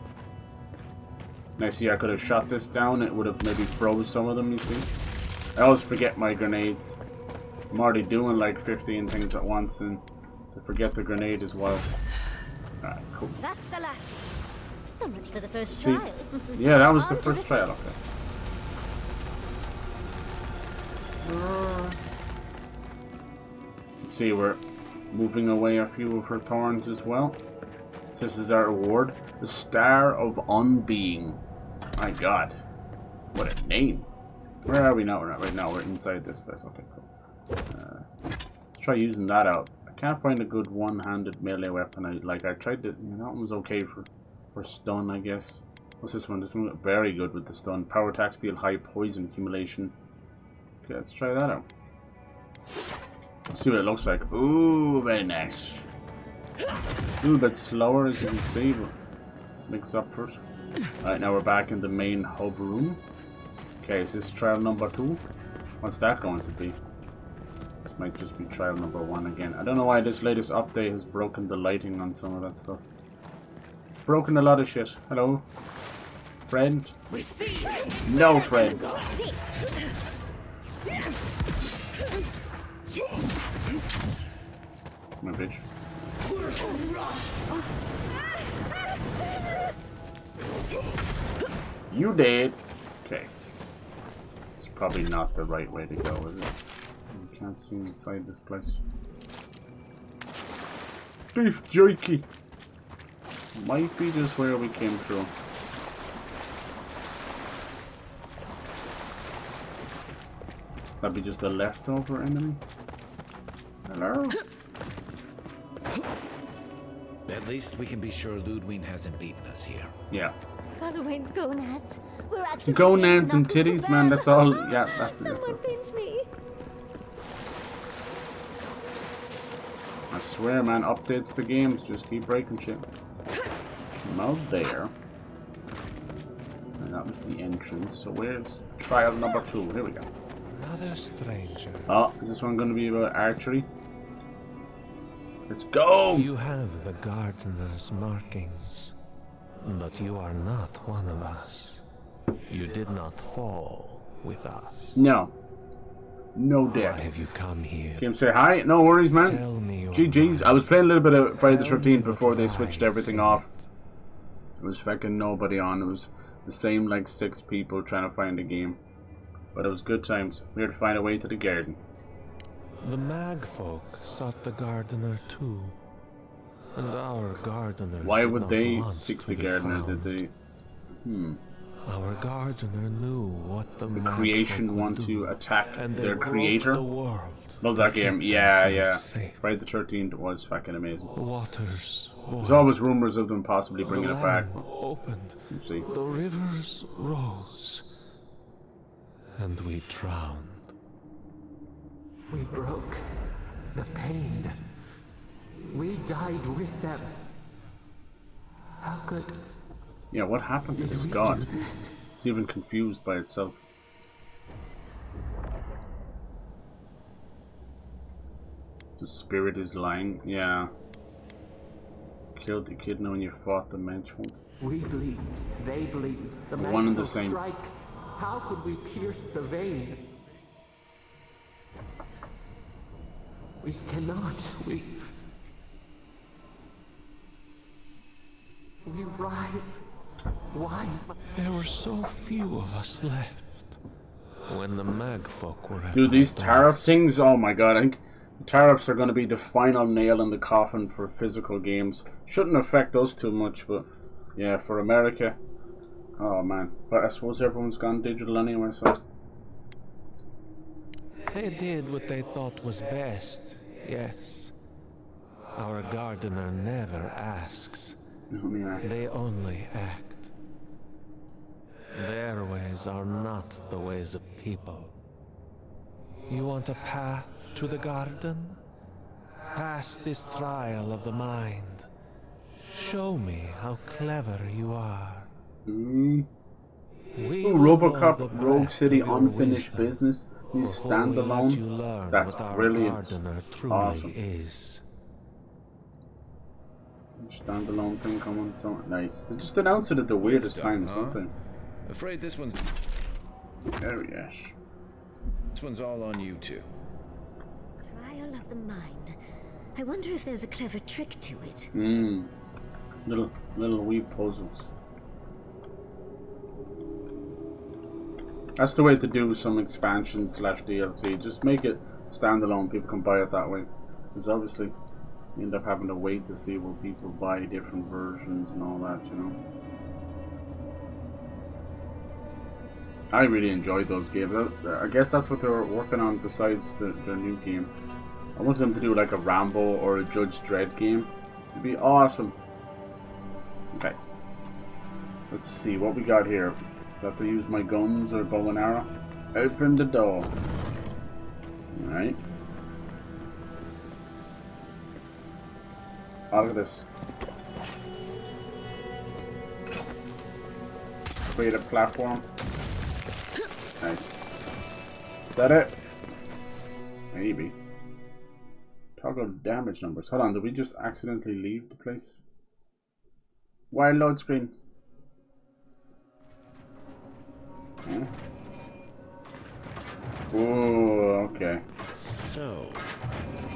Now see, I could have shot this down. It would have maybe froze some of them, you see. I always forget my grenades. I'm already doing like 15 things at once, and to forget the grenade as well. Alright, cool. That's the last. So much for the first See, trial. yeah, that was the first trial. Okay. See, we're moving away a few of her thorns as well. This is our reward, the Star of Unbeing. My God, what a name! Where are we now? We're not right now. We're inside this place. Okay, cool. Let's try using that out. I can't find a good one-handed melee weapon. I tried to. That one was okay for stun, I guess. What's this one? This one very good with the stun. Power attack, deal high poison accumulation. Okay, let's try that out. Let's see what it looks like. Ooh, very nice. A little bit slower, as you can see, but makes up for it. Alright, now we're back in the main hub room. Okay, is this trial number 2? What's that going to be? This might just be trial number 1 again. I don't know why this latest update has broken the lighting on some of that stuff. Broken a lot of shit. Hello? Friend? No friend. My bitch. You did. Okay. It's probably not the right way to go, is it? You can't see inside this place. Beef jerky. Might be just where we came through. That'd be just a leftover enemy. Hello? At least we can be sure Ludwyn hasn't beaten us here. Yeah. LODWYN'S gonads. We're actually Gonads and titties, man, that's all. Yeah, that's Someone pinch me. I swear, man, updates the games, just keep breaking shit. Come out there. And that was the entrance. So where's trial number 2? Here we go. Another stranger. Oh, is this one going to be about archery? Let's go! You have the gardener's markings, but you are not one of us. You did not fall with us. No. No Why death. have you come here? Came say hi? No worries, man. Tell me your GG's. I was playing a little bit of Friday the 13th before they switched everything off. It was fucking nobody on. It was the same like 6 people trying to find a game. But it was good times. We had to find a way to the garden. The magfolk sought the gardener too. And our gardener. Why did would not they want seek to the be gardener? found. Did they? Our gardener knew what the Creation magfolk want would to do, attack and they their broke creator? The world Love that to game. keep Yeah, themselves yeah. safe. Friday the 13th was fucking amazing. The waters There's always rumors of them possibly bringing the it back. land opened. You see. The rivers rose, and we drowned. We broke the pain. We died with them. How could Yeah, what happened to this we god? do this? It's even confused by itself. The spirit is lying. Yeah. Killed the kid knowing you fought the mentioned. We bleed. They bleed. The One and the magfolk same. strike. How could we pierce the vein? We cannot. We writhe. Why? There were so few of us left when the magfolk were at Dude, these our tariff doors. things, oh my god, I think the tariffs are going to be the final nail in the coffin for physical games. Shouldn't affect us too much, but yeah, for America, oh man. But I suppose everyone's gone digital anyway, so. They did what they thought was best, yes. Our gardener never asks. Only They only act. Their ways are not the ways of people. You want a path to the garden? Pass this trial of the mind. Show me how clever you are. Ooh, We Robocop Rogue City Unfinished Business. He's standalone. That's brilliant. Awesome. Is. Standalone thing coming. So nice. They just announced it at the weirdest times, don't they? Afraid this one's... There he is. This one's all on you two. Trial of the mind. I wonder if there's a clever trick to it. Little wee puzzles. That's the way to do some expansion / DLC. Just make it standalone. People can buy it that way. Because obviously, you end up having to wait to see will people buy different versions and all that, you know. I really enjoyed those games. I guess that's what they're working on besides their new game. I want them to do like a Rambo or a Judge Dredd game. It'd be awesome. Okay. Let's see what we got here. Do I have to use my guns or bow and arrow? Open the door. Alright. Oh, look at this. Create a platform. Nice. Is that it? Maybe. Toggle damage numbers. Hold on, did we just accidentally leave the place? Why load screen? Huh? Oh, okay. So,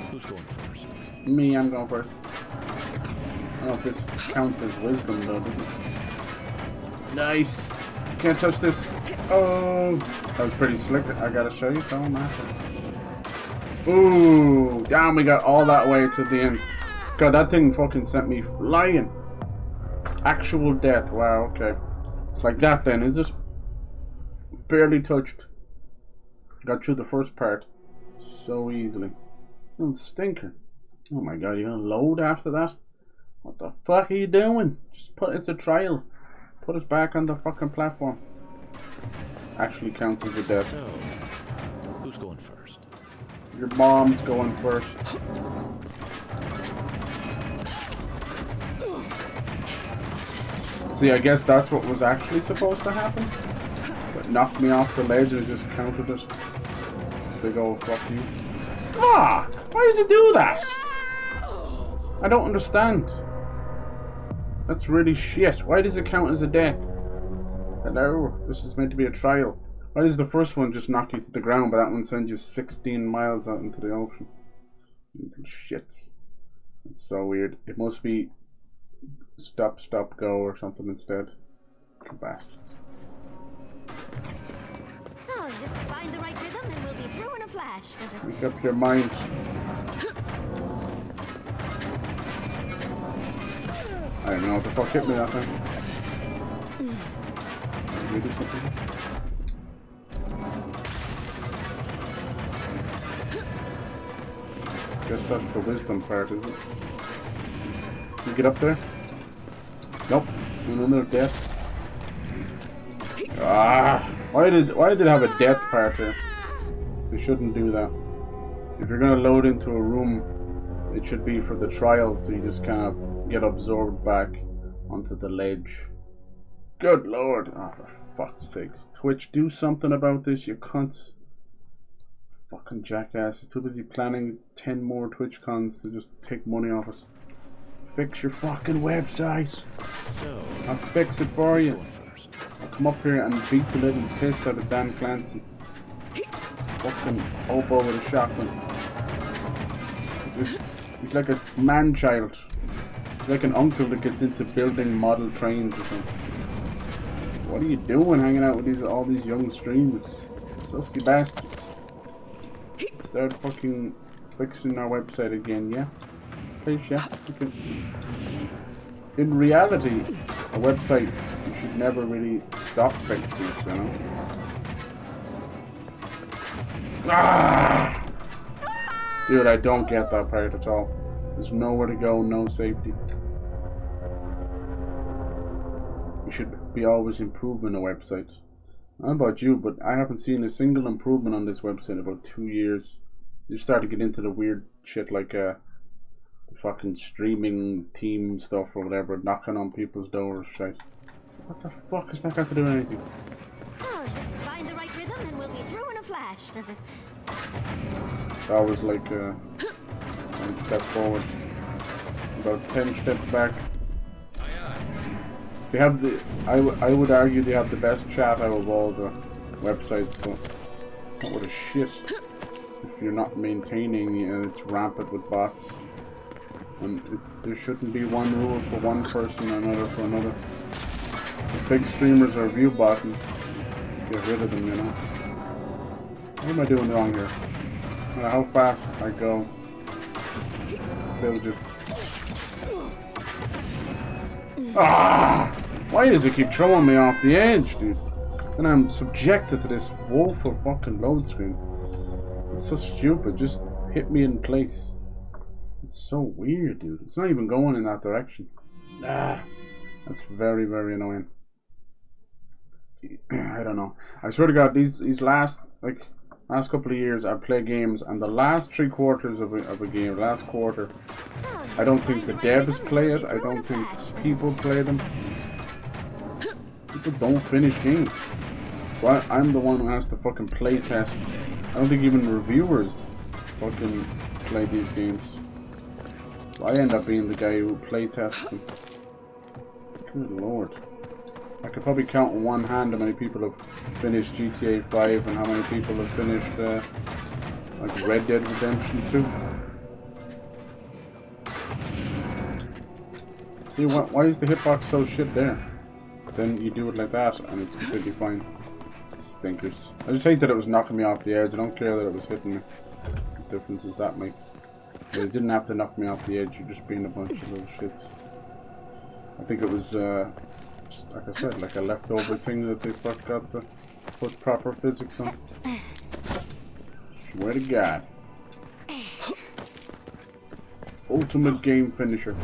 who's going first? Me, I'm going first. I don't know if this counts as wisdom though, does it? Nice! Can't touch this. Oh! That was pretty slick. I gotta show you. Don't matter. Ooh! Damn, we got all that way to the end. God, that thing fucking sent me flying. Actual death. Wow, okay. It's like that then, is it? Barely touched. Got through the first part so easily. Little stinker. Oh my god, you gonna load after that? What the fuck are you doing? Just put, it's a trial. Put us back on the fucking platform. Actually counts as a death. So, who's going first? Your mom's going first. See, I guess that's what was actually supposed to happen. But knocked me off the ledge and just counted it. This big old fuck you. Fuck! Why does it do that? I don't understand. That's really shit. Why does it count as a death? Hello? This is meant to be a trial. Why does the first one just knock you to the ground, but that one sends you 16 miles out into the ocean? Little shits. It's so weird. It must be stop, stop, go or something instead. You bastards. Oh, just find the right rhythm and we'll be through in a flash. Make up your mind. I don't know what the fuck hit me that time. Can we do something? Guess that's the wisdom part, is it? Can you get up there? Nope. Another death. Ah! Why did it have a death part here? They shouldn't do that. If you're gonna load into a room, it should be for the trial, so you just kind of get absorbed back onto the ledge. Good lord. Oh, for fuck's sake. Twitch, do something about this, you cunts. Fucking jackass. Too busy planning 10 more Twitch cons to just take money off us. Fix your fucking website. So, I'll fix it for who's you. going first? I'll come up here and beat the little piss out of Dan Clancy. Fucking hobo with a shotgun. He's like a man-child. He's like an uncle that gets into building model trains or something. What are you doing hanging out with all these young streamers? Sussy bastards. Start fucking fixing our website again, yeah? Please, yeah? Okay. In reality, a website, you should never really stop fixing it, you know? Ah! Dude, I don't get that part at all. There's nowhere to go, no safety. should be always improving a website. I don't know about you, but I haven't seen a single improvement on this website in about 2 years. You start to get into the weird shit like fucking streaming team stuff or whatever, knocking on people's doors, shit. What the fuck has that got to do with anything? Oh, just find the right rhythm and we'll be through in a flash. That was like 1 step forward, about 10 steps back. They have the, I would argue they have the best chat out of all the websites, but it's not what a shit if you're not maintaining and it's rampant with bots. And there shouldn't be one rule for one person and another for another. If big streamers are view botting, get rid of them, you know. What am I doing wrong here? No matter how fast I go, still just... Ah! Why does it keep throwing me off the edge, dude? And I'm subjected to this woeful fucking load screen. It's so stupid. Just hit me in place. It's so weird, dude. It's not even going in that direction. Ah, that's very, very annoying. I don't know. I swear to God, these last couple of years, I play games, and the last 3 quarters of a game, last quarter, I don't think the devs play it. I don't think people play them. People don't finish games. So I'm the one who has to fucking play test. I don't think even reviewers fucking play these games. So I end up being the guy who play tests them. Good lord. I could probably count on one hand how many people have finished GTA 5 and how many people have finished like Red Dead Redemption 2. See, why is the hitbox so shit there? Then you do it like that and it's completely fine. Stinkers. I just hate that it was knocking me off the edge. I don't care that it was hitting me. What difference does that make? But it didn't have to knock me off the edge. You're just being a bunch of little shits. I think it was, just like I said, like a leftover thing that they forgot to put proper physics on. Swear to God. Ultimate game finisher.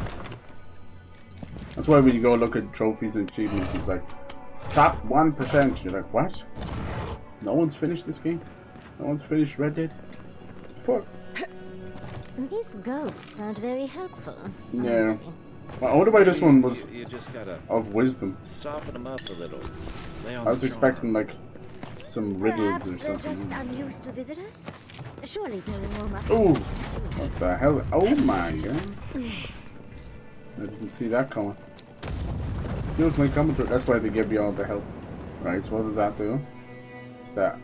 That's why when you go look at trophies and achievements, it's like top 1%. You're like, what? No one's finished this game? No one's finished Red Dead? Fuck. These ghosts aren't very helpful. Yeah. Well, I wonder why this one was You just gotta of wisdom. soften them up a little. Lay on I was the expecting like some riddles Perhaps or they're something. just unused to visitors. Surely they'll warm up. Ooh! What the hell? Oh my god. I didn't see that coming. Feels like coming through. That's why they give you all the health. Right, so what does that do? Is that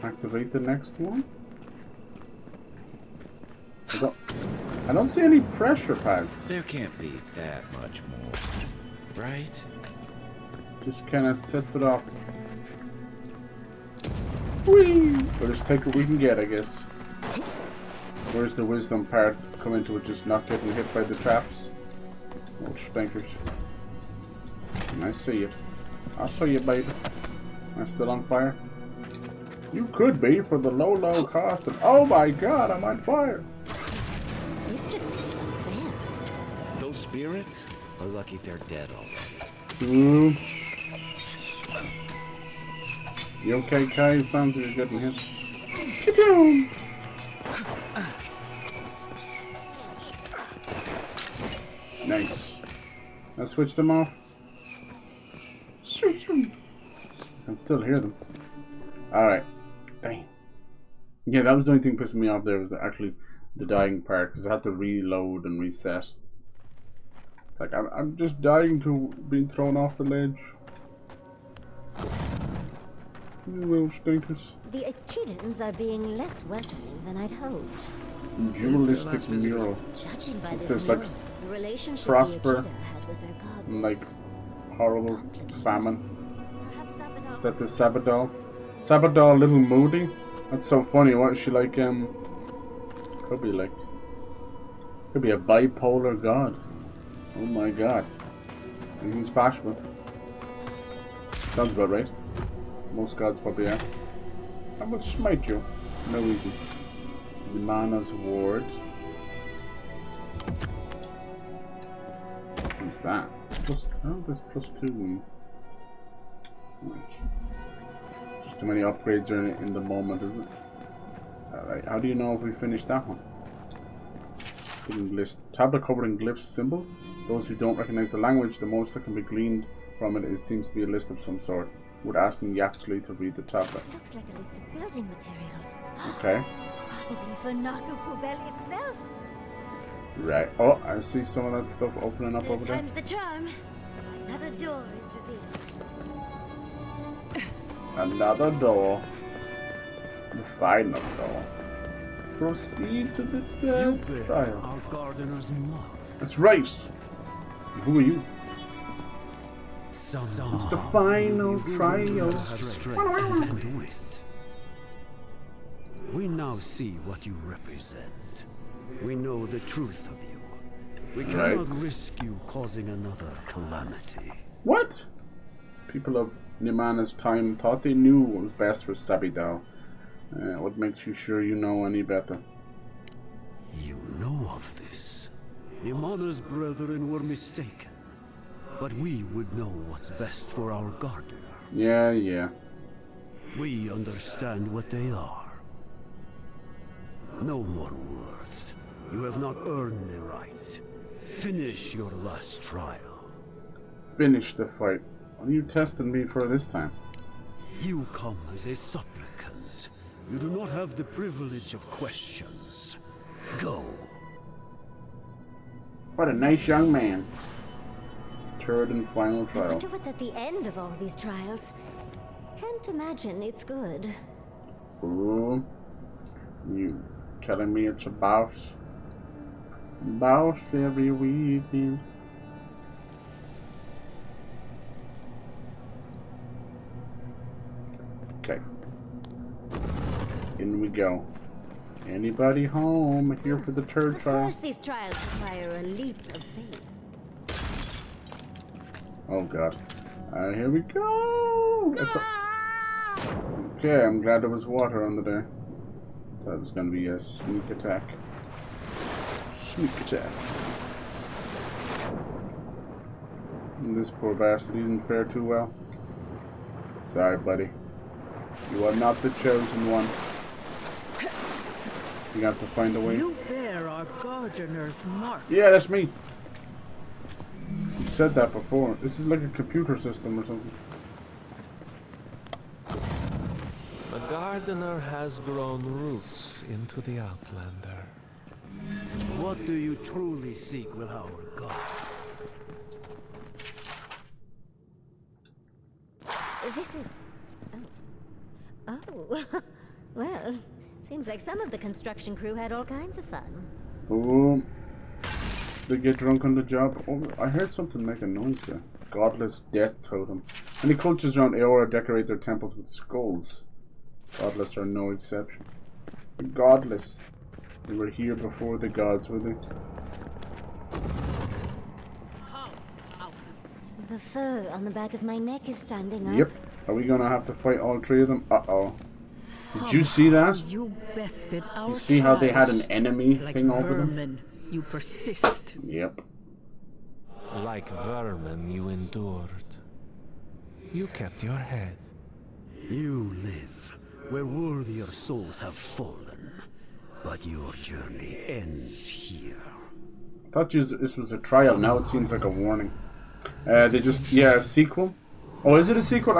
activate the next one? I don't see any pressure pads. There can't be that much more, right? Just kind of sets it off. Whee! We'll just take what we can get, I guess. Where's the wisdom part come into it? Just not getting hit by the traps? Oh, stinkers. I see it. I see you, baby. Am I still on fire? You could be for the low cost of... Oh my god, I'm on fire! This just seems unfair. Those spirits are lucky they're dead already. Ooh. You okay, Kai? Sounds like you're getting hit. Kaboom! Nice. I switched them off. I can still hear them. Alright. Dang. Yeah, that was the only thing pissing me off there was actually the dying part, because I had to reload and reset. It's like, I'm just dying to being thrown off the ledge. You little stinkers. The Echidans are being less welcoming than I'd hoped. Dualistic mural. Judging by It this says like mural, the relationship prosper the Echida had with their god and like was horrible complicated. famine. Perhaps Is that the Sabadell? Sabadell, little moody? That's so funny. What is she like? Could be like. Could be a bipolar god. Oh my god. Anything's possible. Sounds about right. Most gods probably are. I will smite you. No reason. The Mana's ward. that? Plus, oh, there's +2 wounds. Just too many upgrades are in the moment, is it? Alright, how do you know if we finished that one? Hidden list. Tablet covered in glyphs, symbols. Those who don't recognize the language, the most that can be gleaned from it seems to be a list of some sort. Would ask him Yatsli to read the tablet. Looks like a list of building materials. Okay. Probably for Naku Kubeli itself. Right. Oh, I see some of that stuff opening up Third over there. time's the charm. Another door is revealed. Another door. The final door. Proceed to the third trial. Our gardener's mark. That's right. Who are you? Somehow It's the final trial. have strength and wit. We now see what you represent. We know the truth of you. We cannot risk you causing another calamity. What? People of Nimana's time thought they knew what was best for Sabidal. What makes you sure you know any better? You know of this. Nimana's brethren were mistaken. But we would know what's best for our gardener. Yeah. We understand what they are. No more words. You have not earned the right. Finish your last trial. Finish the fight. What are you testing me for this time? You come as a supplicant. You do not have the privilege of questions. Go. What a nice young man. Third and final I trial. wonder what's at the end of all these trials. Can't imagine it's good. Ooh. You telling me it's a boss? Boss every weekend. Okay. In we go. Anybody home here for the third Of trial? course these trials require a leap of faith. Oh god. Here we go! Okay, I'm glad there was water under there. That was gonna be a sneak attack. Sneak attack. And this poor bastard, he didn't fare too well. Sorry, buddy. You are not the chosen one. You have to find a way. You bear our gardener's mark. Yeah, that's me. You said that before. This is like a computer system or something. The gardener has grown roots into the Outlander. What do you truly seek with our God? This is... Oh. Well, seems like some of the construction crew had all kinds of fun. Oh. They get drunk on the job. Oh, I heard something make a noise there. Godless death totem. Many cultures around Eora decorate their temples with skulls. Godless are no exception. The godless. They were here before the gods, were they? The fur on the back of my neck is standing up. Yep. Are we gonna have to fight all three of them? Uh-oh. Did you see that? You bested our You see how they had an trials. enemy Like thing over them? vermin, you persist. Yep. Like vermin, you endured. You kept your head. You live where worthier souls have fallen, but your journey ends here. I thought this was a trial. Now it seems like a warning. They just, yeah, a sequel. Oh, is it a sequel?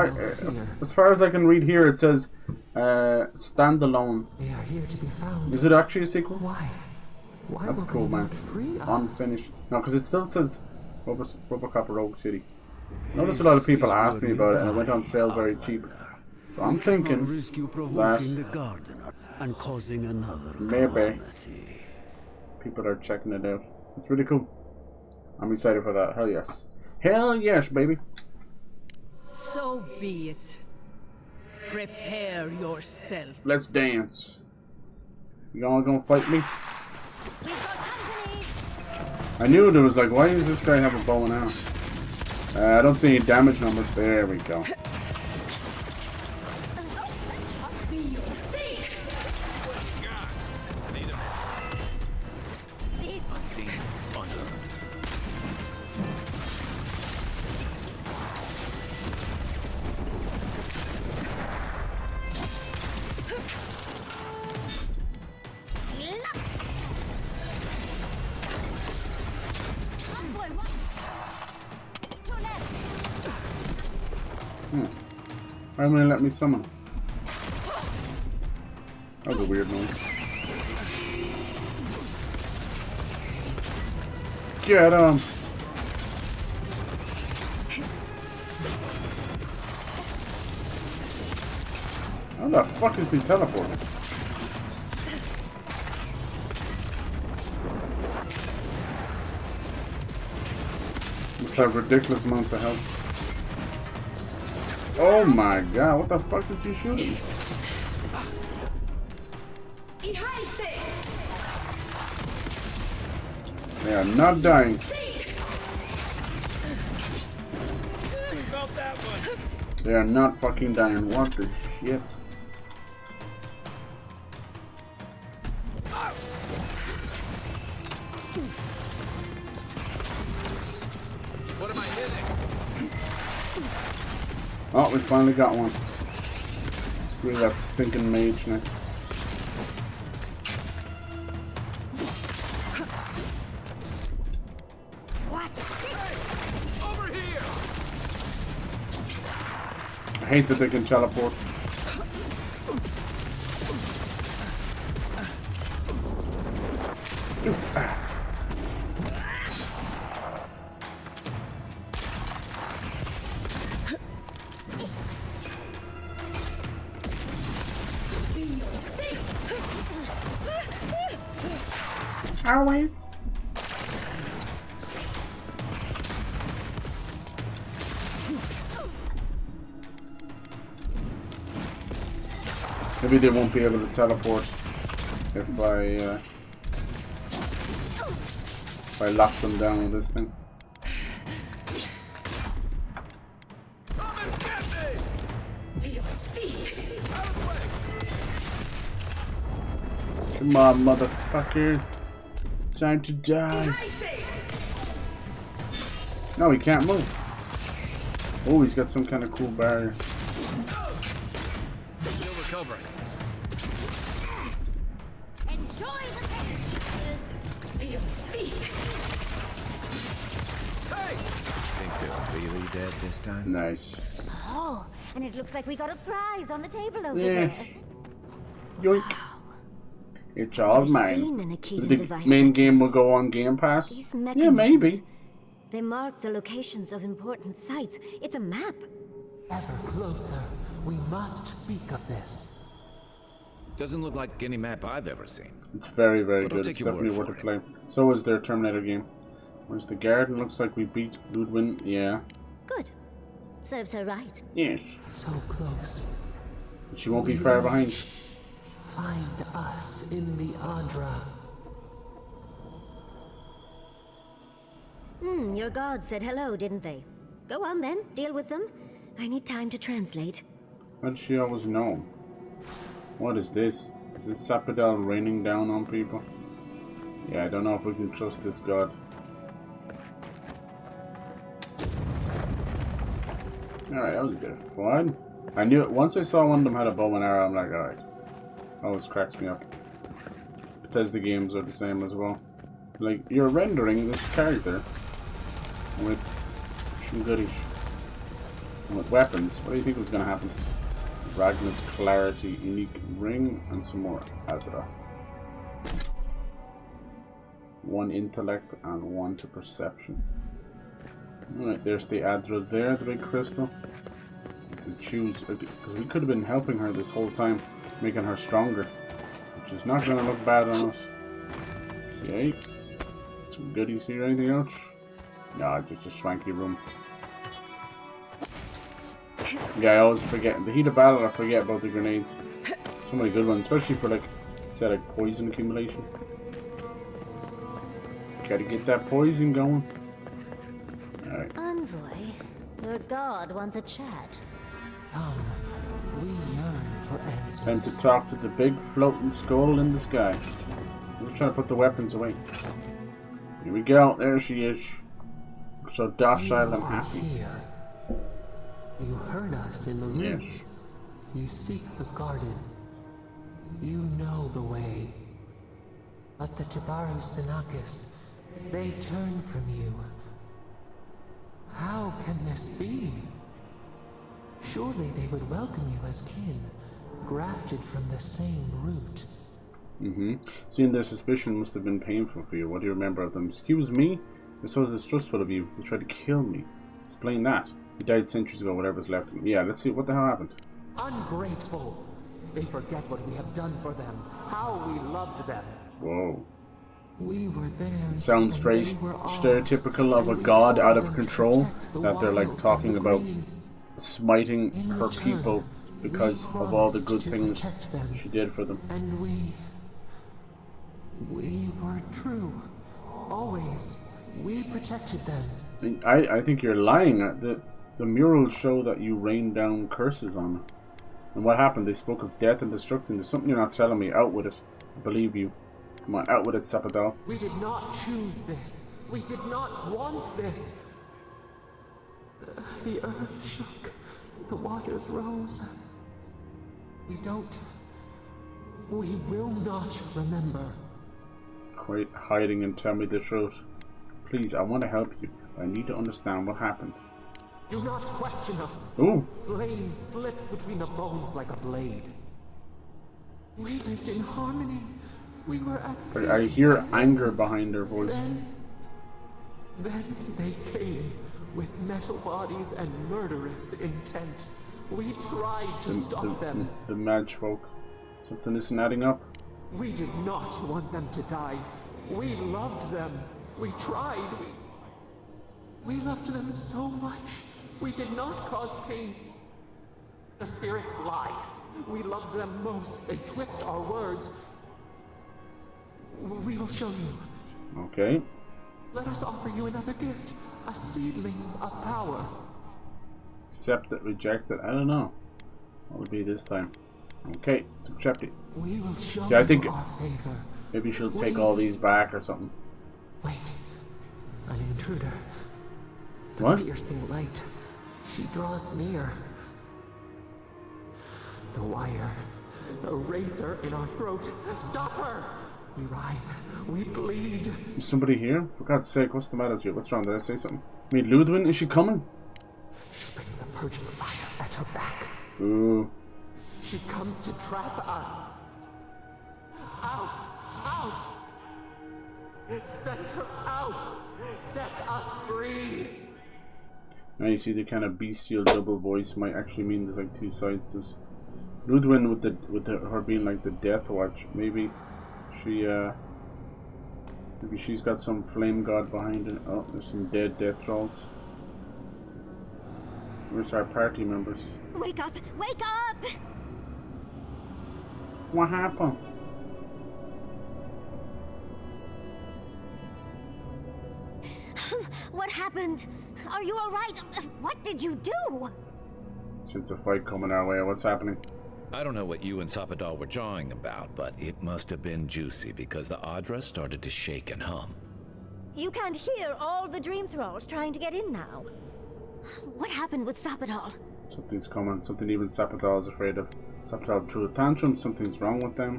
As far as I can read here, it says standalone. They are here to be found. Is it actually a sequel? Why? Why That's will cool, they man. not free us? Unfinished. No, because it still says Robocop Rogue City. I noticed a lot of people asked me about it, and it went on sale very cheap. So I'm thinking risk you that provoking the gardener and causing another maybe calamity. people are checking it out. It's really cool. I'm excited for that. Hell yes. Hell yes, baby. So be it. Prepare yourself. Let's dance. You all gonna fight me? We've got company! I knew there was like, why does this guy have a bow and arrow? I don't see any damage numbers. There we go. Why won't it let me summon? That was a weird noise. Get him! How the fuck is he teleporting? Must have ridiculous amounts of health. Oh my god, what the fuck did you shoot him? They are not dying. They are not fucking dying. What the shit? What am I hitting? Oh, we finally got one. Screw that stinking mage next. I hate that they can teleport. Owie. Maybe they won't be able to teleport if I lock them down with this thing. Come on, motherfucker. Time to die. No, he can't move. Oh, he's got some kind of cool barrier. Still recovering. Enjoy the Hey! Think they're really dead this time? Nice. Oh, and it looks like we got a prize on the table over Yes. there. Yoink. It's all I've mine. seen an Akita The device main like game this. will go on Game Pass. These Yeah, maybe. mechanisms, they mark the locations of important sites. It's a map. Ever closer. We must speak of this. Doesn't look like any map I've ever seen. It's very, very But I'll good. take It's your definitely word worth a for play. So is their Terminator game. Where's the garden? Looks like we beat LODWYN. Yeah. Good. Serves her right. Yes. So close. She won't be far behind. Find us in the Adra. Your gods said hello, didn't they? Go on then, deal with them. I need time to translate. How does she always know? What is this? Is this Sapodal raining down on people? Yeah, I don't know if we can trust this god. Alright, that was a bit of fun. I knew it. Once I saw one of them had a bow and arrow, I'm like, alright. Always cracks me up. Bethesda games are the same as well. Like, you're rendering this character with some goodies. And with weapons. What do you think was going to happen? Ragnar's Clarity, Unique Ring, and some more Adra. 1 intellect and 1 to perception. Alright, there's the Adra there, the big crystal. To choose, because we could have been helping her this whole time, making her stronger, which is not going to look bad on us. Okay, some goodies here. Anything else? No, just a swanky room. Yeah, I always forget. In the heat of battle, I forget about the grenades. So many good ones, especially for like, say, like poison accumulation. Gotta get that poison going. Alright. Envoy, your god wants a chat. Come, we yearn for answers. Time to talk to the big floating skull in the sky. I'm just trying to put the weapons away. Here we go. There she is. So docile and happy. Here. You heard us in the roots. Yes. You seek the garden. You know the way. But the Jabaru Sinakis, they turn from you. How can this be? Surely they would welcome you as kin, grafted from the same root. Seeing their suspicion must have been painful for you. What do you remember of them? Excuse me? They're so distrustful of you. They tried to kill me. Explain that. He died centuries ago, whatever's left of him. Yeah, let's see. What the hell happened? Ungrateful! They forget what we have done for them, how we loved them. Whoa. We were theirs. Sounds very stereotypical of a god out of control. That they're like talking about smiting her people because of all the good things she did for them. And we were true. Always. We protected them. I think you're lying. The murals show that you rained down curses on them. And what happened? They spoke of death and destruction. There's something you're not telling me. Out with it. I believe you. Come on, out with it, Sappadal. We did not choose this. We did not want this. The earth shook. The waters rose. We will not remember. Quite hiding and tell me the truth. Please, I want to help you. I need to understand what happened. Do not question us. Ooh. Blade slips between the bones like a blade. We lived in harmony. We were at peace. I hear anger behind her voice. Then they came with metal bodies and murderous intent. We tried to stop them. The mage folk. Something isn't adding up. We did not want them to die. We loved them. We tried. We loved them so much. We did not cause pain. The spirits lie. We love them most. They twist our words. We will show you. Okay. Let us offer you another gift. A seedling of power. Accept it, reject it. I don't know. What will be this time? Okay, let's accept it. We will show See, I think you our favor. maybe she'll take all these back or something. Wait. An intruder. The What? piercing light. She draws near. The wire. A razor in our throat. Stop her! We writhe. We bleed. Is somebody here? For God's sake, what's the matter with you? What's wrong? Did I say something? Meet LODWYN? Is she coming? She brings the purging fire at her back. Ooh. She comes to trap us. Out! Out! Set her out! Set us free! Now you see the kind of bestial double voice might actually mean there's like two sides to this. LODWYN with her being like the Death Watch. Maybe she's got some flame god behind it. Oh, there's some dead death trolls. Where's our party members? Wake up! Wake up! What happened? What happened? Are you alright? What did you do? Since a fight coming our way, what's happening? I don't know what you and Sappadal were jawing about, but it must have been juicy because the Adra started to shake and hum. You can't hear all the dream thralls trying to get in now. What happened with Sappadal? Something's coming. Something even Sappadal is afraid of. Sappadal threw a tantrum. Something's wrong with them.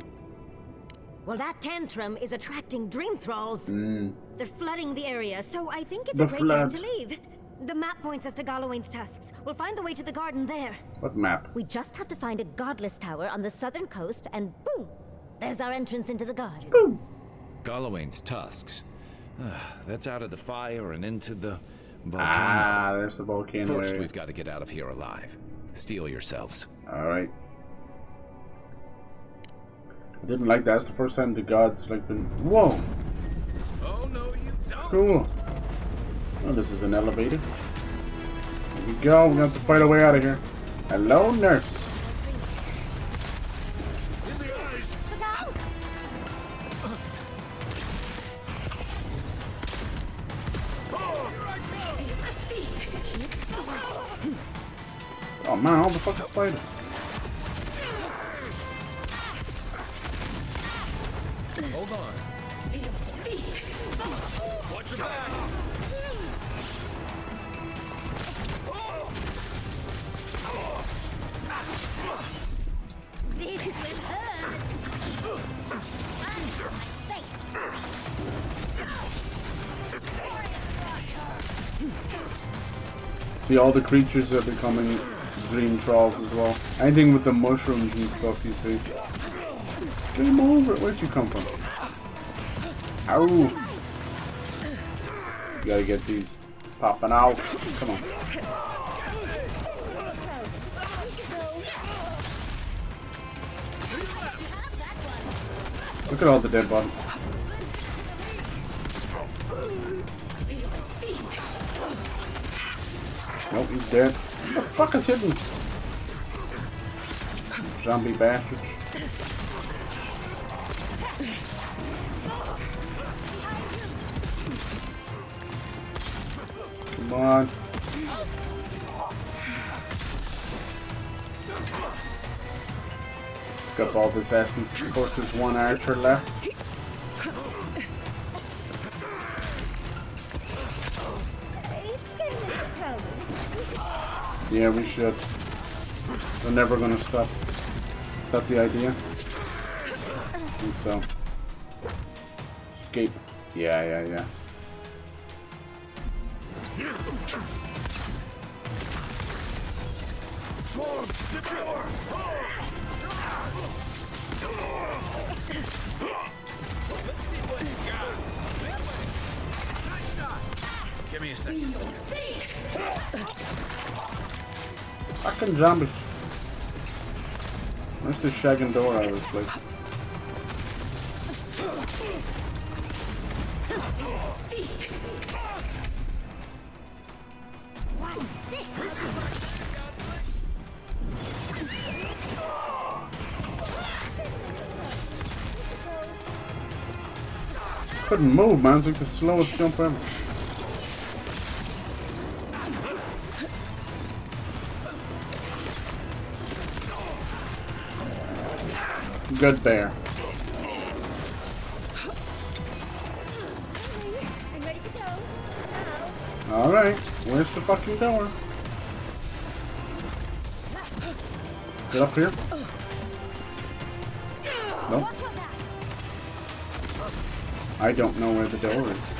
Well, that tantrum is attracting dream thralls. They're flooding the area, so I think it's The a great time flood. to leave. The map points us to LODWYN'S tusks. We'll find the way to the garden there. What map? We just have to find a godless tower on the southern coast, and boom! There's our entrance into the garden. Boom! LODWYN'S tusks. That's out of the fire and into the volcano. Ah, there's the volcano First, area. we've got to get out of here alive. Steel yourselves. Alright. I didn't like that. That's the first time the gods like been. Whoa! Oh no, you don't! Cool. Oh, this is an elevator. Here we go. We're gonna have to fight our way out of here. Hello, nurse. Look out! Oh man, all the fucking spiders. Hold on. Watch your back! This will hurt! Run, my face! See, all the creatures are becoming green trolls as well. Anything with the mushrooms and stuff, you see. Game over. Where'd you come from? Ow! You gotta get these popping out. Come on. Look at all the dead bodies. Nope, he's dead. What the fuck is hitting? Zombie bastards. Come on. Got all this essence. Of course, there's one archer left. Yeah, we should. We're never gonna stop. Is that the idea? I think so. Escape. Yeah. Give me a second. Fucking zombies. Where's the shagging door out of this place? Couldn't move, man. It's like the slowest jump ever. Good bear. I'm ready to go. Now. Alright, where's the fucking door? Get up here. Nope. I don't know where the door is.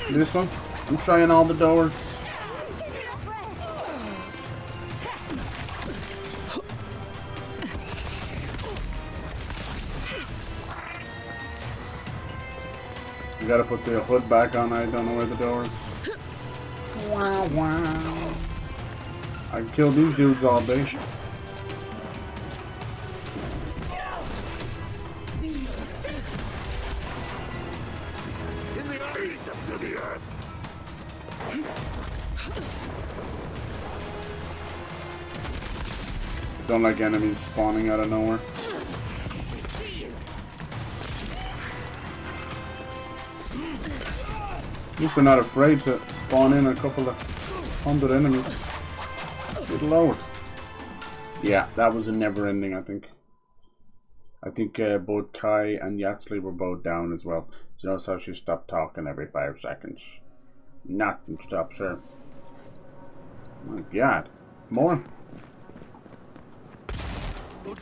This one? I'm trying all the doors. You gotta put the hood back on. I don't know where the door is. Wow. I can kill these dudes all day. Don't like enemies spawning out of nowhere. At least they're not afraid to spawn in a couple of 100 enemies. Good lord. Yeah, that was a never ending, I think. I think both Kai and Yatsley were both down as well. So notice how she stopped talking every 5 seconds. Nothing stops her. Oh my god. More. In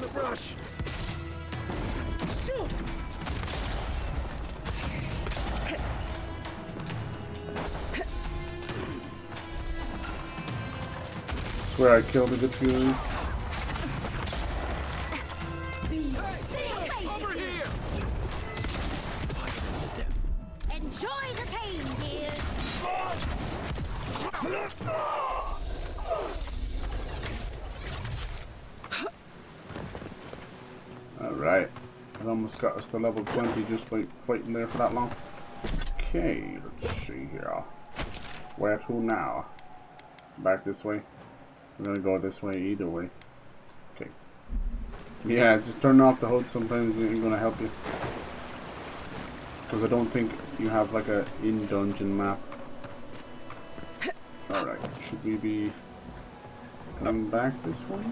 the brush. Shoot! Swear I killed a good few of these. Over here. Enjoy the pain, dear. Alright. It almost got us to level 20 just by fighting there for that long. Okay, let's see here. Where to now? Back this way? We're gonna go this way either way. Okay. Yeah, just turn off the HUD sometimes ain't gonna help you. Because I don't think you have like a in-dungeon map. Alright, should we be coming back this way?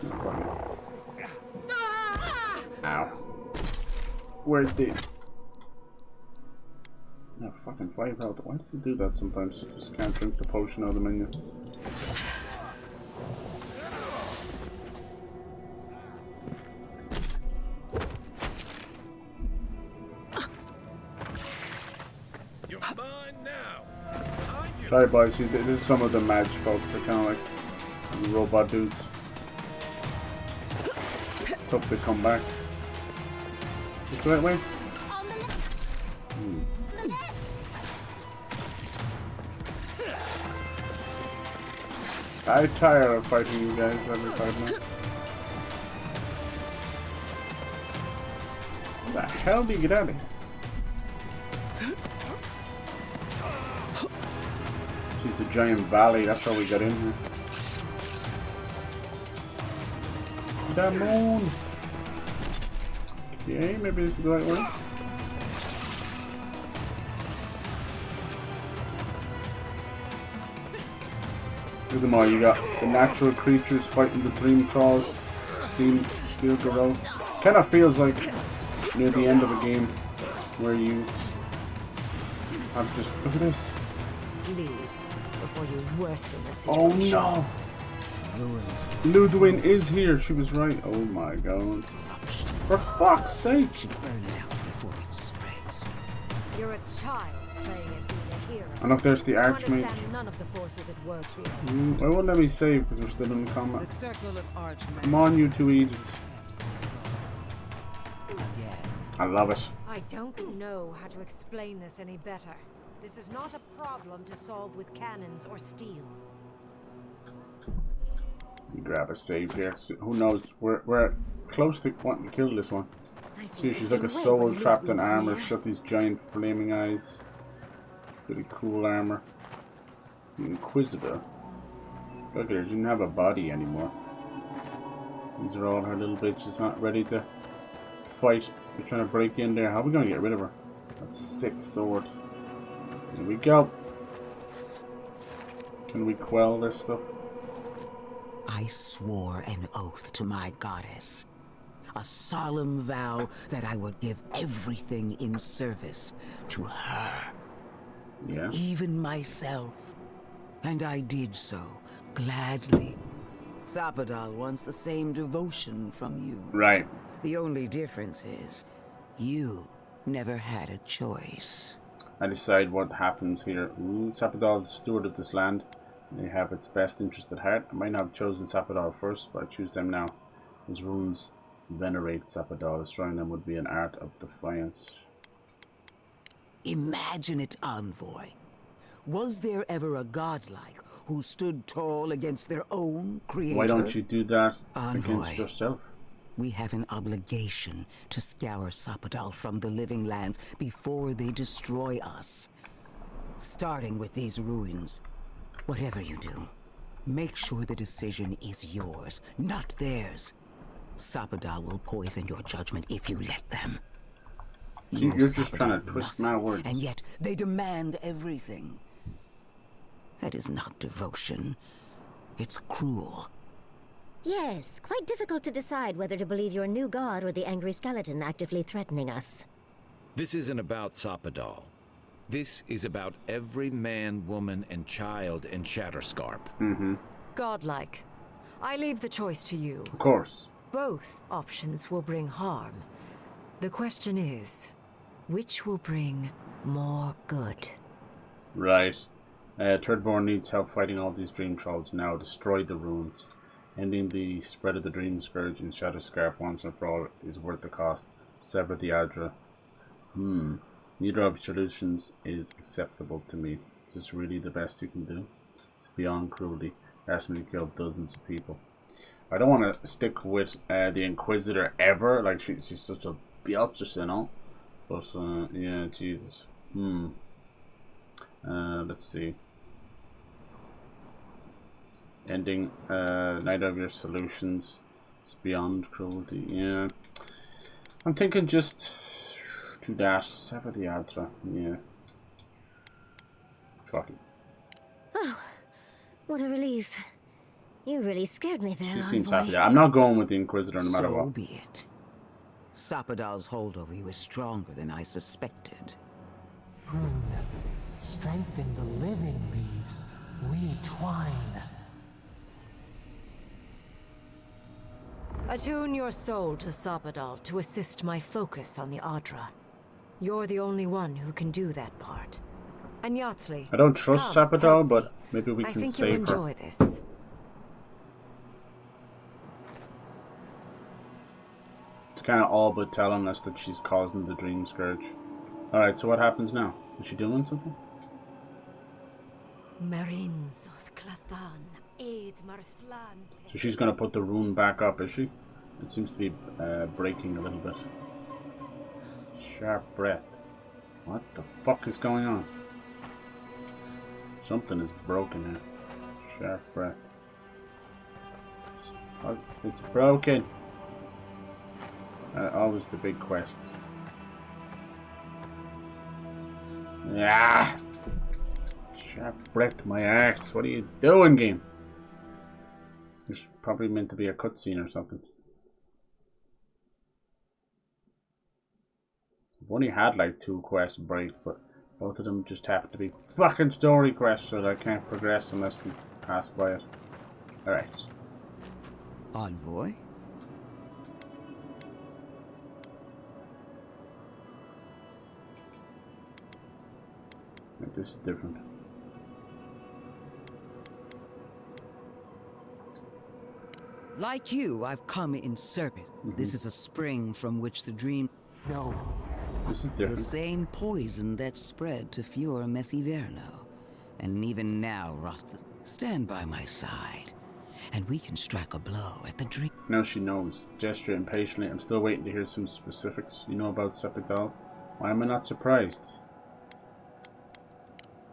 No, probably. Ow. Where'd the... Oh, fucking 5 health. Why does it do that sometimes? Just can't drink the potion out of the menu. Try it, boys. See, this is some of the match folks. They're kind of like robot dudes. Let's hope they come back. Just the right way? I'm tired of fighting you guys every 5 minutes. How the hell do you get out of here? See, it's a giant valley, that's how we got in here. That moon! Okay, maybe this is the right way. Look at them all, you got the natural creatures fighting the dream trolls, steel gorilla. Kind of feels like near the end of a game where you have just, look at this. Leave before you worsen the situation. Oh no! LODWYN is here, she was right. Oh my god. For fuck's sake! Burn it out before it spreads. You're a child playing at being a hero. And look, there's the You Archmage. understand none of the forces at work here. It won't let me save because we're still in the combat. The circle of Archmage. Come on, you two agents. I love it. I don't know how to explain this any better. This is not a problem to solve with cannons or steel. You grab a save here. So who knows? We're close to wanting to kill this one. See, she's like a soul trapped in armor. She's got these giant flaming eyes. Pretty cool armor. The Inquisitor. Look at her, she didn't have a body anymore. These are all her little bitches not ready to fight. They're trying to break in there. How are we going to get rid of her? That sick sword. Here we go. Can we quell this stuff? I swore an oath to my goddess. A solemn vow that I would give everything in service to her. Yeah. Even myself. And I did so, gladly. Sapadal wants the same devotion from you. Right. The only difference is, you never had a choice. I decide what happens here. Ooh, Sapadal is the steward of this land. They have its best interest at heart. I might not have chosen Sapadal first, but I choose them now. His runes venerate Sapadal. Destroying them would be an art of defiance. Imagine it, envoy. Was there ever a godlike who stood tall against their own creator? Why don't you do that Envoy, against yourself? We have an obligation to scour Sapadal from the living lands before they destroy us. Starting with these ruins. Whatever you do, make sure the decision is yours, not theirs. Sapadal will poison your judgment if you let them. See, you're just trying to twist my words. And yet they demand everything. That is not devotion. It's cruel. Yes, quite difficult to decide whether to believe your new god or the angry skeleton actively threatening us. This isn't about Sapadal. This is about every man, woman, and child in Shatterscarp. Mm-hmm. Godlike. I leave the choice to you. Of course. Both options will bring harm. The question is, which will bring more good? Right. Thirdborn needs help fighting all these dream trolls now. Destroy the ruins. Ending the spread of the dream scourge in Shatterscarp once and for all is worth the cost. Sever the Adra. Neither of solutions is acceptable to me. Is this really the best you can do? It's beyond cruelty. Ask me to kill dozens of people. I don't want to stick with the Inquisitor ever. Like, she's such a biatch, you know. But, yeah, Jesus. Let's see. Ending neither of your solutions is beyond cruelty. Yeah. I'm thinking just do that. Sever the Adra. Yeah. Fuck it. Oh, what a relief. You really scared me there, She seems envoy. happy. I'm not going with the Inquisitor no matter So what. be it. Sapadal's hold over you is stronger than I suspected. Rune, strengthen the living leaves. We twine. Attune your soul to Sapadal to assist my focus on the Adra. You're the only one who can do that part. And Yardsley. I don't trust Come, Sapodal, help me. but maybe we I can think you'll save her. enjoy this. It's kind of all but telling us that she's causing the dream scourge. Alright, so what happens now? Is she doing something? So she's going to put the rune back up, is she? It seems to be breaking a little bit. Sharp breath. What the fuck is going on? Something is broken here. Sharp breath. Oh, it's broken. Always the big quests. Yeah. Sharp breath, my arse. What are you doing, game? There's probably meant to be a cutscene or something. I've only had like 2 quest breaks, but both of them just happen to be fucking story quests, so that I can't progress unless they pass by it. Alright. Envoy? This is different. Like you, I've come in service. This is a spring from which the dream... No. This is different. The same poison that spread to Fiora Messiverno. And even now, Roth, stand by my side, and we can strike a blow at the dream. Now she knows. Gesture impatiently. I'm still waiting to hear some specifics. You know about Sapodal? Why am I not surprised?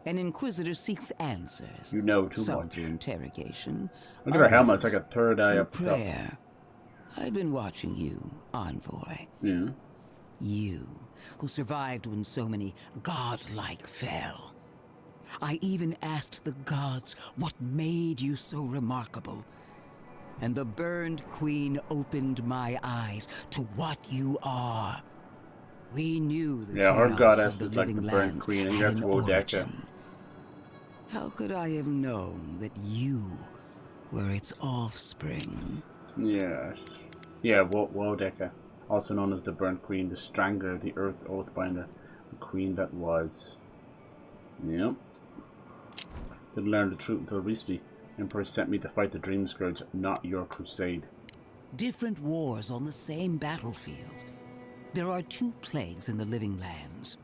An Inquisitor seeks answers. You know too Some much. through interrogation. Look at her helmet. It's like a third eye up top. Prayer. I've been watching you, Envoy. Yeah. You, who survived when so many godlike fell. I even asked the gods what made you so remarkable. And the burned queen opened my eyes to what you are. We knew the her chaos goddess of is the like the living burnt lands queen, and had that's an Wodeka. origin. How could I have known that you were its offspring? Yes. Yeah, Wodeka. Also known as the Burnt Queen, the Strangler, the Earth Oathbinder, the queen that was. Yep. Didn't learn the truth until recently. Emperor sent me to fight the Dream Scourge, not your crusade. Different wars on the same battlefield. There are 2 plagues in the living lands.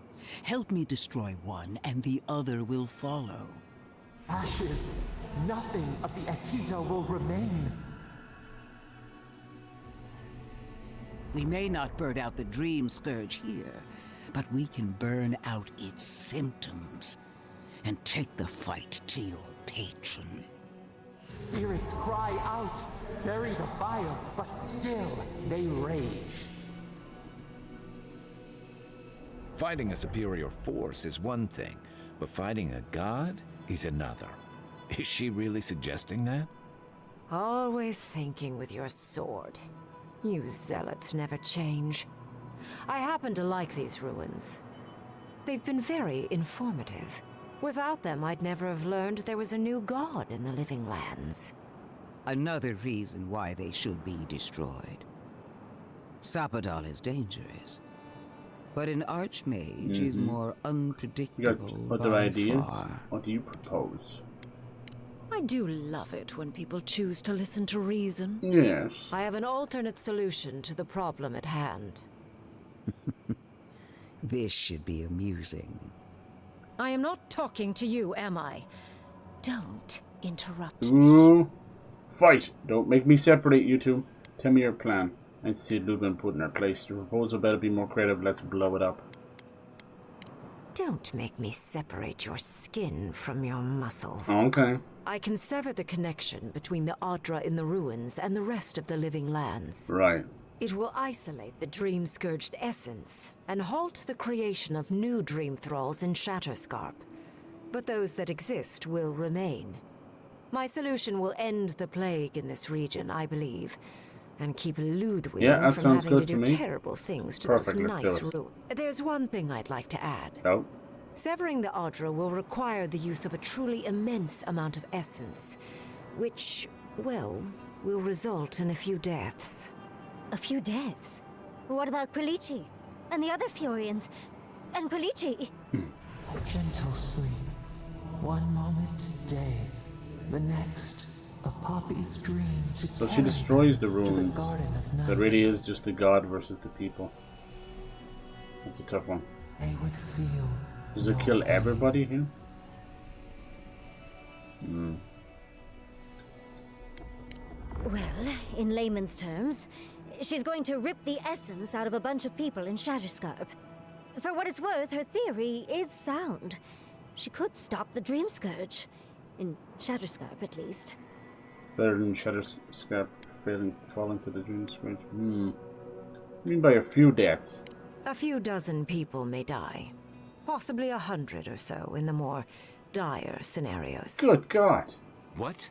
Help me destroy one, and the other will follow. Ashes. Nothing of the Akita will remain. We may not burn out the Dream Scourge here, but we can burn out its symptoms and take the fight to your patron. Spirits cry out, bury the fire, but still they rage. Fighting a superior force is one thing, but fighting a god is another. Is she really suggesting that? Always thinking with your sword. You zealots never change. I happen to like these ruins. They've been very informative. Without them, I'd never have learned there was a new god in the living lands. Another reason why they should be destroyed. Sapodal is dangerous, but an archmage is more unpredictable. You got other by ideas? far. What do you propose? I do love it when people choose to listen to reason. Yes. I have an alternate solution to the problem at hand. This should be amusing. I am not talking to you, am I? Don't interrupt me. Ooh. Fight! Don't make me separate you two. Tell me your plan. And see LODWYN put in her place. The proposal better be more creative. Let's blow it up. Don't make me separate your skin from your muscle. Okay. I can sever the connection between the Adra in the ruins and the rest of the living lands. Right. It will isolate the dream-scourged essence and halt the creation of new dream thralls in Shatterscarp. But those that exist will remain. My solution will end the plague in this region, I believe, and keep LODWYN from having to do terrible things to those nice ruins. There's one thing I'd like to add. Oh. Severing the Adra will require the use of a truly immense amount of essence, which, well, will result in a few deaths. A few deaths? What about Quilichi? And the other Fiorians? And Quilichi? Gentle sleep. One moment day, the next a poppy's dream. So she destroys the ruins. So it really is just the god versus the people. That's a tough one. They would feel. Does it kill everybody here? Well, in layman's terms, she's going to rip the essence out of a bunch of people in Shatterscarp. For what it's worth, her theory is sound. She could stop the Dream Scourge. In Shatterscarp, at least. Better than Shatterscarp falling to the Dream Scourge. I mean by a few deaths. A few dozen people may die. Possibly 100 or so in the more dire scenarios. Good God. What?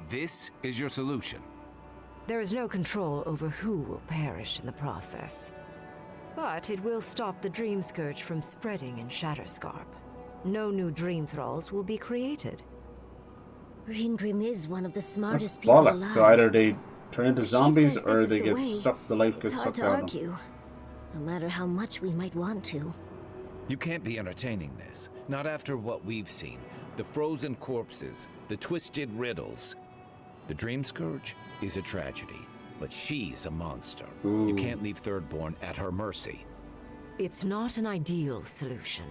This is your solution? There is no control over who will perish in the process. But it will stop the Dream Scourge from spreading in Shatterscarp. No new Dream Thralls will be created. Reingrim is one of the smartest That's people bollocks. alive. So either they turn into zombies She says or this they is get the way. sucked, the life gets It's hard sucked to out of them. argue, no matter how much we might want to. You can't be entertaining this. Not after what we've seen. The frozen corpses, the twisted riddles. The Dream Scourge is a tragedy, but she's a monster. Ooh. You can't leave Thirdborn at her mercy. It's not an ideal solution.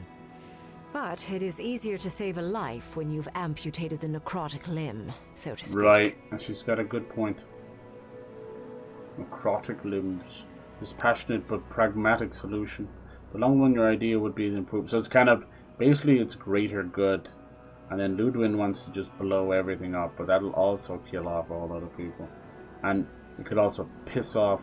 But it is easier to save a life when you've amputated the necrotic limb, so to speak. Right, and she's got a good point. Necrotic limbs. Dispassionate but pragmatic solution. The long run, your idea would be to improve. So it's kind of, basically it's greater good. And then LODWYN wants to just blow everything up, but that'll also kill off all other people. And it could also piss off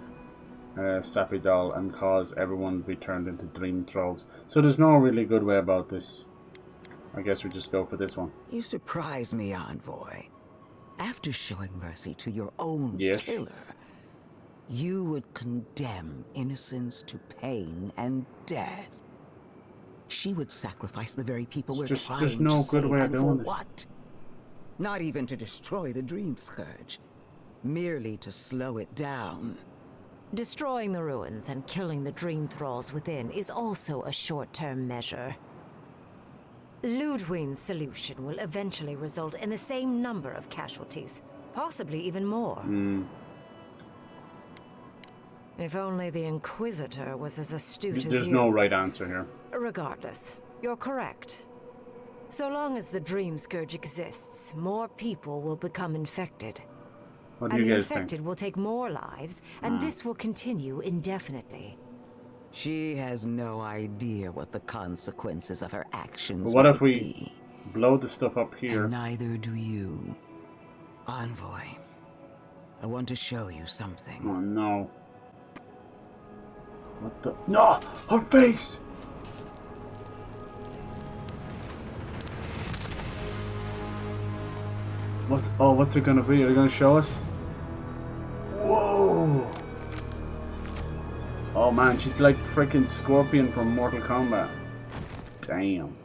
Sapidal and cause everyone to be turned into Dream Thralls. So there's no really good way about this. I guess we just go for this one. You surprise me, Envoy. After showing mercy to your own Yes. killer, you would condemn innocence to pain and death. She would sacrifice the very people we're There's trying no to good save, way of and for doing this. what? Not even to destroy the Dream Scourge, merely to slow it down. Destroying the ruins and killing the Dream Thralls within is also a short-term measure. LODWYN'S solution will eventually result in the same number of casualties, possibly even more. If only the Inquisitor was as astute as you. There's no right answer here. Regardless, you're correct. So long as the Dream Scourge exists, more people will become infected. What do And you the guys think? infected will take more lives, and this will continue indefinitely. She has no idea what the consequences of her actions But what will if we be. blow the stuff up here? And neither do you. Envoy, I want to show you something. Oh no. What the? No! Her face! What's it gonna be? Are you gonna show us? Whoa! Oh man, she's like freaking Scorpion from Mortal Kombat. Damn.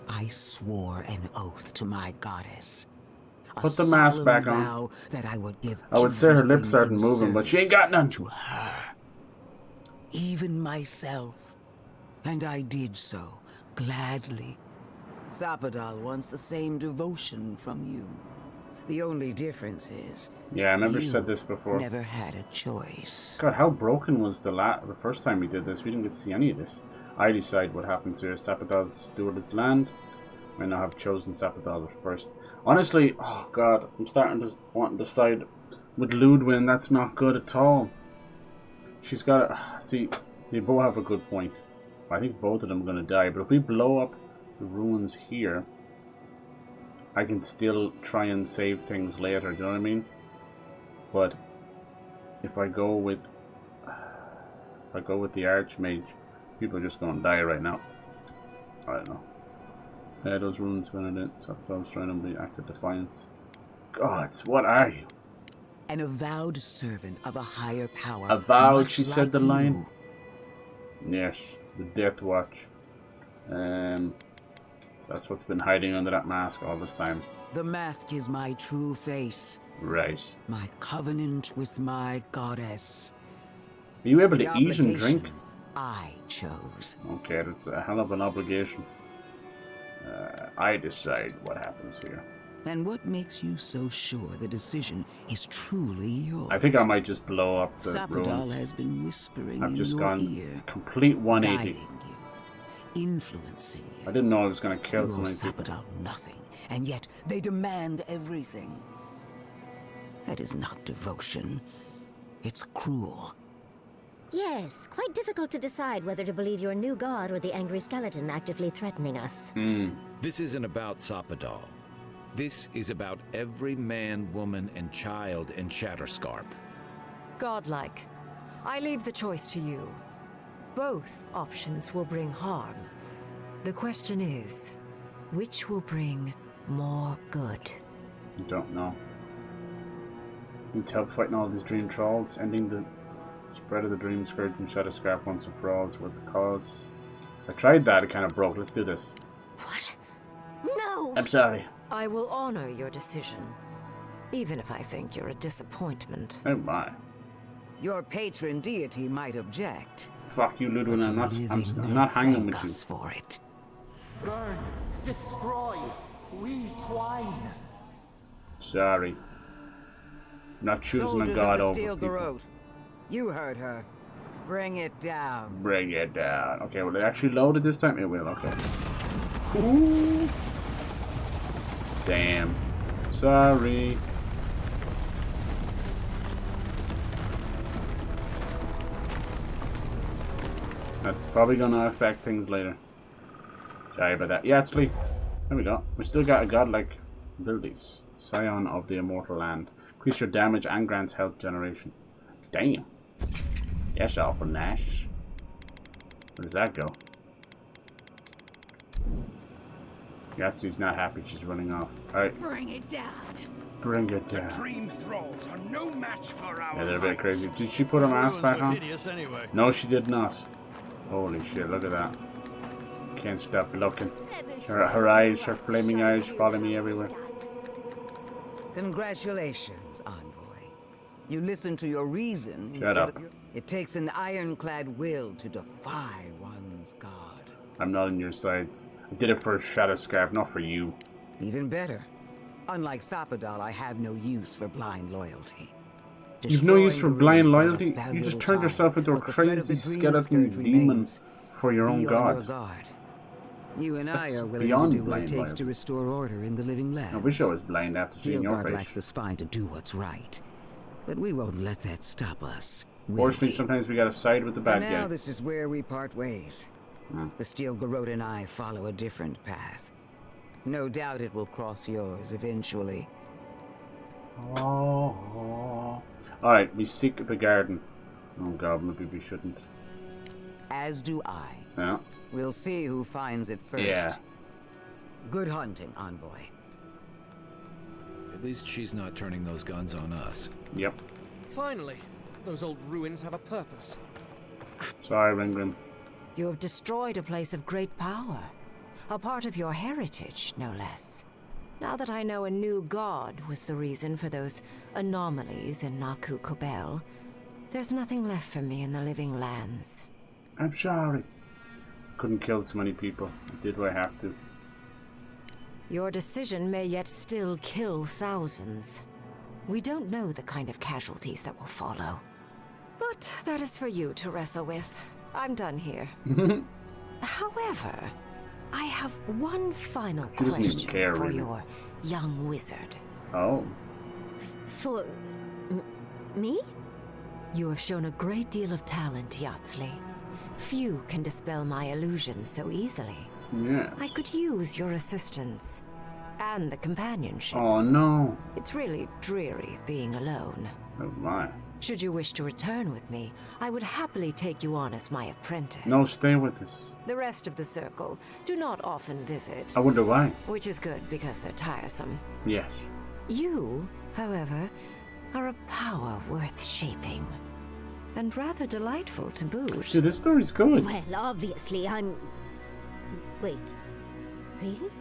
I swore an oath to my goddess. Put the mask back on. That I would give I would say her lips everything started in moving, but she ain't service got none. to her. Even myself. And I did so, gladly. Sapidal wants the same devotion from you. The only difference is... Yeah, I remember you she said this before. Never had a choice. God, how broken was the first time we did this? We didn't get to see any of this. I decide what happens here. Sapidal steward its land. I now have chosen Sapidal first. Honestly, oh god, I'm starting to want to decide with LODWYN. That's not good at all. She's got to see. They both have a good point. I think both of them are going to die. But if we blow up the ruins here, I can still try and save things later. Do you know what I mean? But if I go with the Archmage, people are just going to die right now. I don't know. Those runes going to do. Sapidal's trying to react to defiance. Gods, what are you? An avowed servant of a higher power. Avowed, much she said like the line. you. Yes, the Death Watch. So that's what's been hiding under that mask all this time. The mask is my true face. Right. My covenant with my goddess. Are you able The to eat and obligation drink? I chose. Okay, that's a hell of an obligation. I decide what happens here. And what makes you so sure the decision is truly yours? I think I might just blow up the Sapadal ruins. has been whispering I've in just your gone ear, complete 180. guiding you, influencing you. I didn't know I was going to kill You so owe many people. Sapadal nothing, and yet they demand everything. That is not devotion. It's cruel. Yes, quite difficult to decide whether to believe your new god or the angry skeleton actively threatening us. This isn't about Sapadal. This is about every man, woman, and child in Shatterscarp. Godlike. I leave the choice to you. Both options will bring harm. The question is, which will bring more good? I don't know. Need help fighting all these dream trolls, ending the spread of the dream scourge from Shatterscarp once and for all is worth the cause. I tried that, it kind of broke. Let's do this. What? No! I'm sorry. I will honor your decision, even if I think you're a disappointment. Oh my. Your patron deity might object. Fuck you, Ludwyn. I'm not hanging with you. For it. Burn, destroy, we twine. Sorry. Not choosing Soldiers a god of the over Steel people. Garrote. You heard her. Bring it down. Bring it down. Okay, will it actually load it this time? It will, okay. Ooh. Damn. Sorry. That's probably gonna affect things later. Sorry about that. Yeah, actually, there we go. We still got a godlike abilities. Scion of the Immortal Land. Increase your damage and grants health generation. Damn. That's awful nice. Where does that go? Yatsi's not happy, she's running off. Alright. Bring it down. Bring it down. Dream thralls are no match for our Yeah, they're a bit crazy. Did she put her mask back on? Anyway. No, she did not. Holy shit, look at that. Can't stop looking. Her eyes, her flaming eyes follow me everywhere. Congratulations, envoy. You listen to your reason Shut up. It takes an ironclad will to defy one's god. I'm not on your sides. I did it for Shatterscarp, not for you. Even better. Unlike Sapadal, I have no use for blind loyalty. You've no use Destroying for the blind ruins loyalty? brought us You just valuable turned time, yourself into a but the threat of crazy the dream skeleton scourge demon remains. for your own Be on your god. guard. You and That's I are willing beyond to do what it blind takes loyalty. to restore order in the living lands. I wish I was blind after seeing your Guard lacks face. the spine to do what's right. But we won't let that stop us. will Fortunately, we? sometimes we gotta side with the For bad now, guy. this is where we part ways. The Steel Garrote and I follow a different path. No doubt it will cross yours eventually. Oh. Alright, we seek the garden. Oh god, maybe we shouldn't. As do I. Yeah. We'll see who finds it first. Yeah. Good hunting, envoy. At least she's not turning those guns on us. Yep. Finally, those old ruins have a purpose. Sorry, Ringrim. You have destroyed a place of great power. A part of your heritage, no less. Now that I know a new god was the reason for those anomalies in Naku Kobel, there's nothing left for me in the living lands. I'm sorry. Couldn't kill so many people. I did what I have to. Your decision may yet still kill thousands. We don't know the kind of casualties that will follow. But that is for you to wrestle with. I'm done here. However, I have one final He doesn't even question care, for really. your young wizard. Oh. For... me? You have shown a great deal of talent, Yatsley. Few can dispel my illusions so easily. Yeah. I could use your assistance. And the companionship. Oh no. It's really dreary being alone. Oh my. Should you wish to return with me, I would happily take you on as my apprentice. No, stay with us. The rest of the circle do not often visit. I wonder why. Which is good because they're tiresome. Yes. You, however, are a power worth shaping. And rather delightful to boot. Dude, this story's good. Well, obviously, I'm... Wait. Really?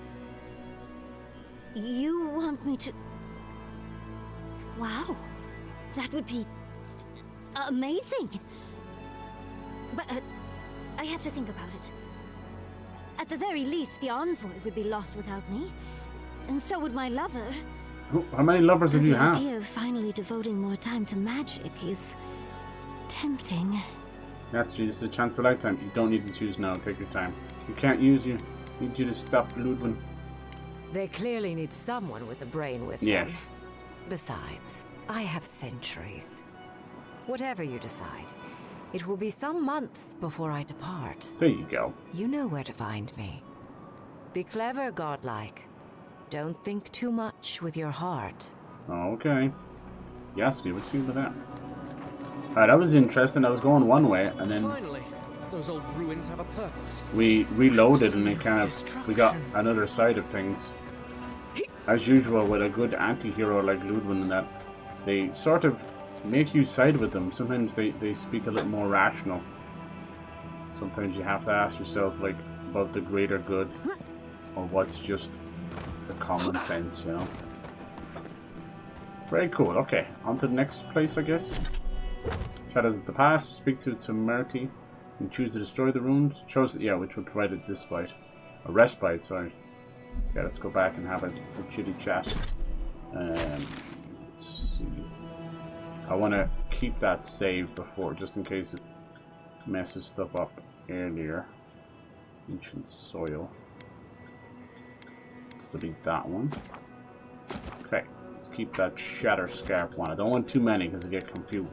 You want me to... Wow. That would be... amazing. But, I have to think about it. At the very least, the envoy would be lost without me. And so would my lover. How many lovers have you The had? idea of finally devoting more time to magic is tempting. That's just a chance of a lifetime. You don't need to choose now. Take your time. You can't use you. Need you to stop Ludwyn. They clearly need someone with a brain with Yes. them. Besides, I have centuries. Whatever you decide, it will be some months before I depart. There you go. You know where to find me. Be clever, godlike. Don't think too much with your heart. Okay. Yes, we would see with that. Alright, that was interesting. I was going one way, and then Finally, those old ruins have a purpose. we reloaded, and it kind of we got another side of things. As usual, with a good anti-hero like Ludwyn, and that they sort of make you side with them. Sometimes they speak a little more rational. Sometimes you have to ask yourself, like, about the greater good, or what's just the common sense, you know. Very cool. Okay, on to the next place, I guess. Shadows of the past. Speak to Temerity and choose to destroy the runes. Which would provide a despite, a respite. Sorry. Okay, let's go back and have a chitty chat. Let's see. I want to keep that saved before, just in case it messes stuff up earlier. Ancient soil. Let's delete that one. Okay, let's keep that Shatter Scarp one. I don't want too many because I get confused.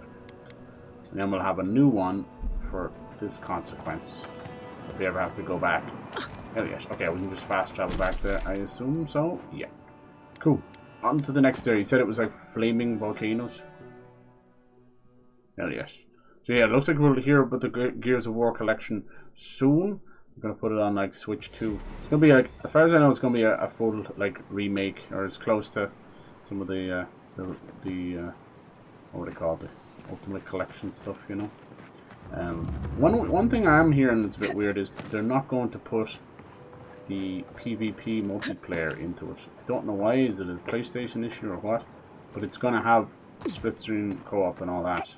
And then we'll have a new one for this consequence. If we ever have to go back. Oh yes, okay, we can just fast travel back there, I assume so? Yeah. Cool. On to the next area. He said it was like flaming volcanoes. Oh yes. So yeah, it looks like we'll hear about the Gears of War collection soon. I'm gonna put it on like Switch 2. It's gonna be like, as far as I know, it's gonna be a full like remake, or as close to some of the what would they call it, the Ultimate Collection stuff, you know. One thing I am hearing that's a bit weird is they're not going to put the PvP multiplayer into it. I don't know why. Is it a PlayStation issue or what? But it's gonna have split screen co-op and all that.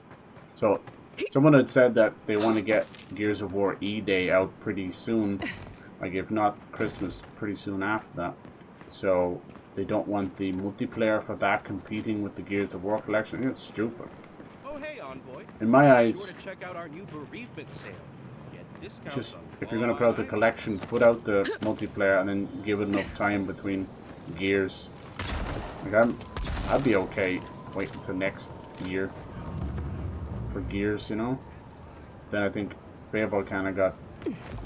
So someone had said that they want to get Gears of War E-Day out pretty soon, like if not Christmas, pretty soon after that. So they don't want the multiplayer for that competing with the Gears of War collection. I think it's stupid. Oh, hey, Envoy. In my eyes, Sure to check out our new bereavement sale. Get discounts just on if you're going to put out the collection, put out the multiplayer and then give it enough time between Gears. Like I'd be okay waiting until next year for Gears, you know. Then I think Fable kind of got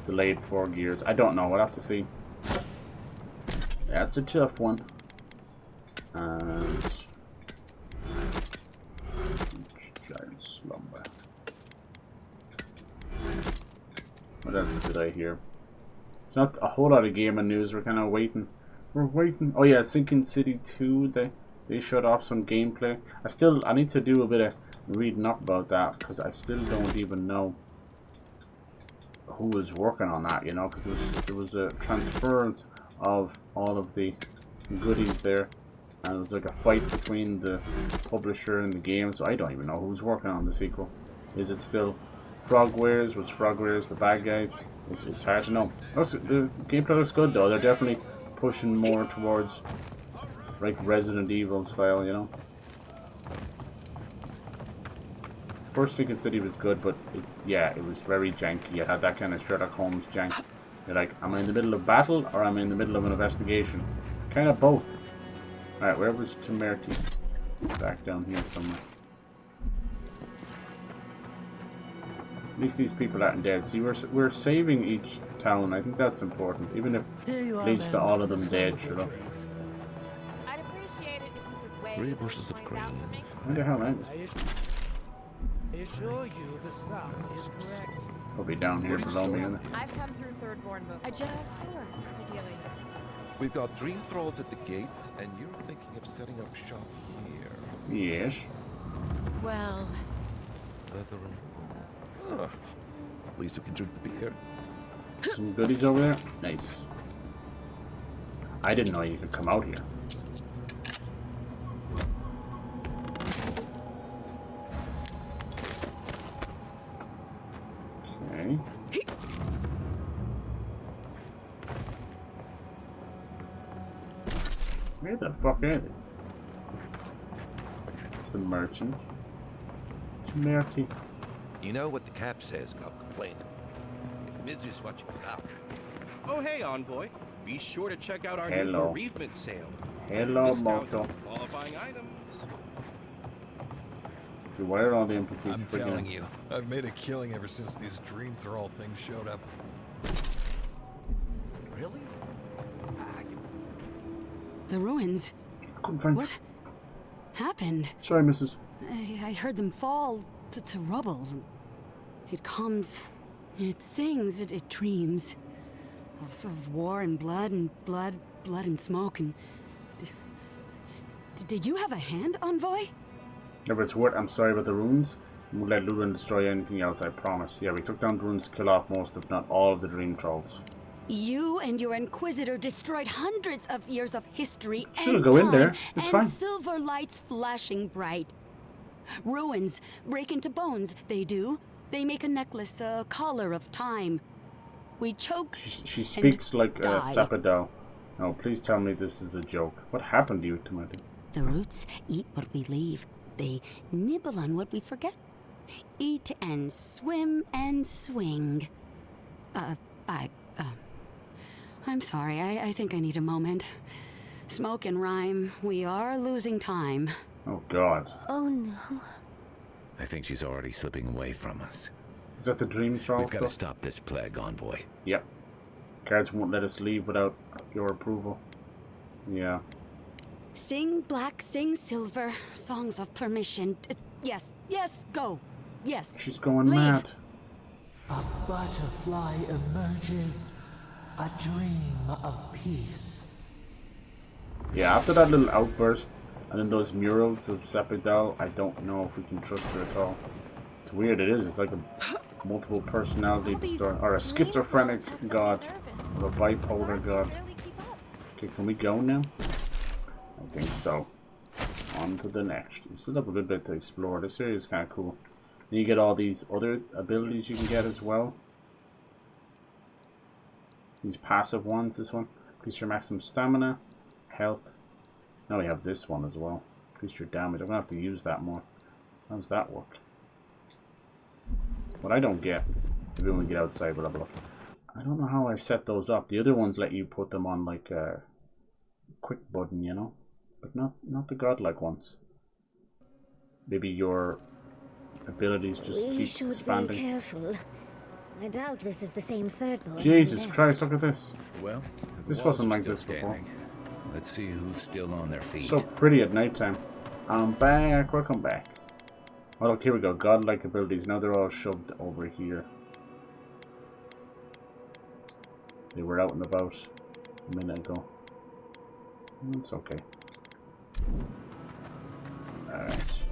delayed for Gears. I don't know. We'll have to see. That's a tough one. And giant slumber. What else did I hear? There's not a whole lot of gaming news. We're kind of waiting. We're waiting. Oh yeah, Sinking City 2. They showed off some gameplay. I need to do a bit of reading up about that because I still don't even know who was working on that, you know, because there was a transference of all of the goodies there, and it was like a fight between the publisher and the game, so I don't even know who's working on the sequel. Is it still Frogwares? Was Frogwares the bad guys? It's hard to know. The gameplay looks good though. They're definitely pushing more towards like Resident Evil style, you know. First Sinking City was good, but it was very janky. It had that kind of Sherlock Holmes jank. You're like, am I in the middle of battle or am I in the middle of an investigation? Kind of both. Alright, where was Temerity? Back down here somewhere. At least these people aren't dead. See, we're saving each town. I think that's important. Even if it leads to all of them dead, you know. I'd appreciate it if you could wait. 3 bushels of grain. Where the hell am I assure you the sum is correct. Probably down here below me, isn't it? I've come through Thirdborn Moon. A general store, ideally. We've got dream thralls at the gates, and you're thinking of setting up shop here. Yes. Well, Brethren. Huh. At least you can drink the beer. Some goodies over there? Nice. I didn't know you could come out here. Okay. Where the fuck are they? It's the merchant. It's Merty. You know what the cap says about complaining. If misery's what you got. Oh, hey, Envoy. Be sure to check out our new Hello. bereavement sale. Hello, Discounts Moto. on qualifying items. Why are all the NPCs I'm freaking telling out? you, I've made a killing ever since these dream thrall things showed up. Really? The ruins. What happened? Sorry, Mrs. I heard them fall to rubble. It comes, it sings, it dreams of war and blood and smoke. And did you have a hand, Envoy? Yeah, but it's what I'm sorry about the runes. We'll let LODWYN destroy anything else, I promise. Yeah, we took down the runes to kill off most, if not all, of the dream trolls. You and your Inquisitor destroyed hundreds of years of history She'll and go time, in there. It's and fine. silver lights flashing bright. Ruins break into bones, they do. They make a necklace, a collar of time. We choke. She speaks like die. Sapado. No, please tell me this is a joke. What happened to you, Timothy? The roots eat what we leave. They nibble on what we forget. Eat and swim and swing. I'm sorry. I think I need a moment. Smoke and rhyme. We are losing time. Oh, God. Oh, no. I think she's already slipping away from us. Is that the dream troll We've got to stuff? stop this plague, Envoy. Yep. Guards won't let us leave without your approval. Yeah. Sing black, sing silver. Songs of permission. Yes, yes, go. Yes. She's going Leave. mad. A butterfly emerges, a dream of peace. Yeah, after that little outburst, and then those murals of Sapidal, I don't know if we can trust her at all. It's weird, it is. It's like a multiple personality disorder, or a schizophrenic god, or a bipolar god. Okay, can we go now? I think so. On to the next. We still have a good bit to explore. This area is kind of cool. And you get all these other abilities you can get as well. These passive ones, this one. Increase your maximum stamina, health. Now we have this one as well. Increase your damage. I'm going to have to use that more. How does that work? What I don't get, maybe when we get outside, we'll have a look. I don't know how I set those up. The other ones let you put them on like a quick button, you know? But not the godlike ones. Maybe your abilities just We keep should expanding. be careful. I doubt this is the same third boy. Jesus Christ, look at this. Well, This the wasn't walls are like still this before. standing. Let's see who's still on their feet. So pretty at nighttime. I'm back. Welcome back. Oh, look, here we go. Godlike abilities. Now they're all shoved over here. They were out and about a minute ago. It's okay. Alright.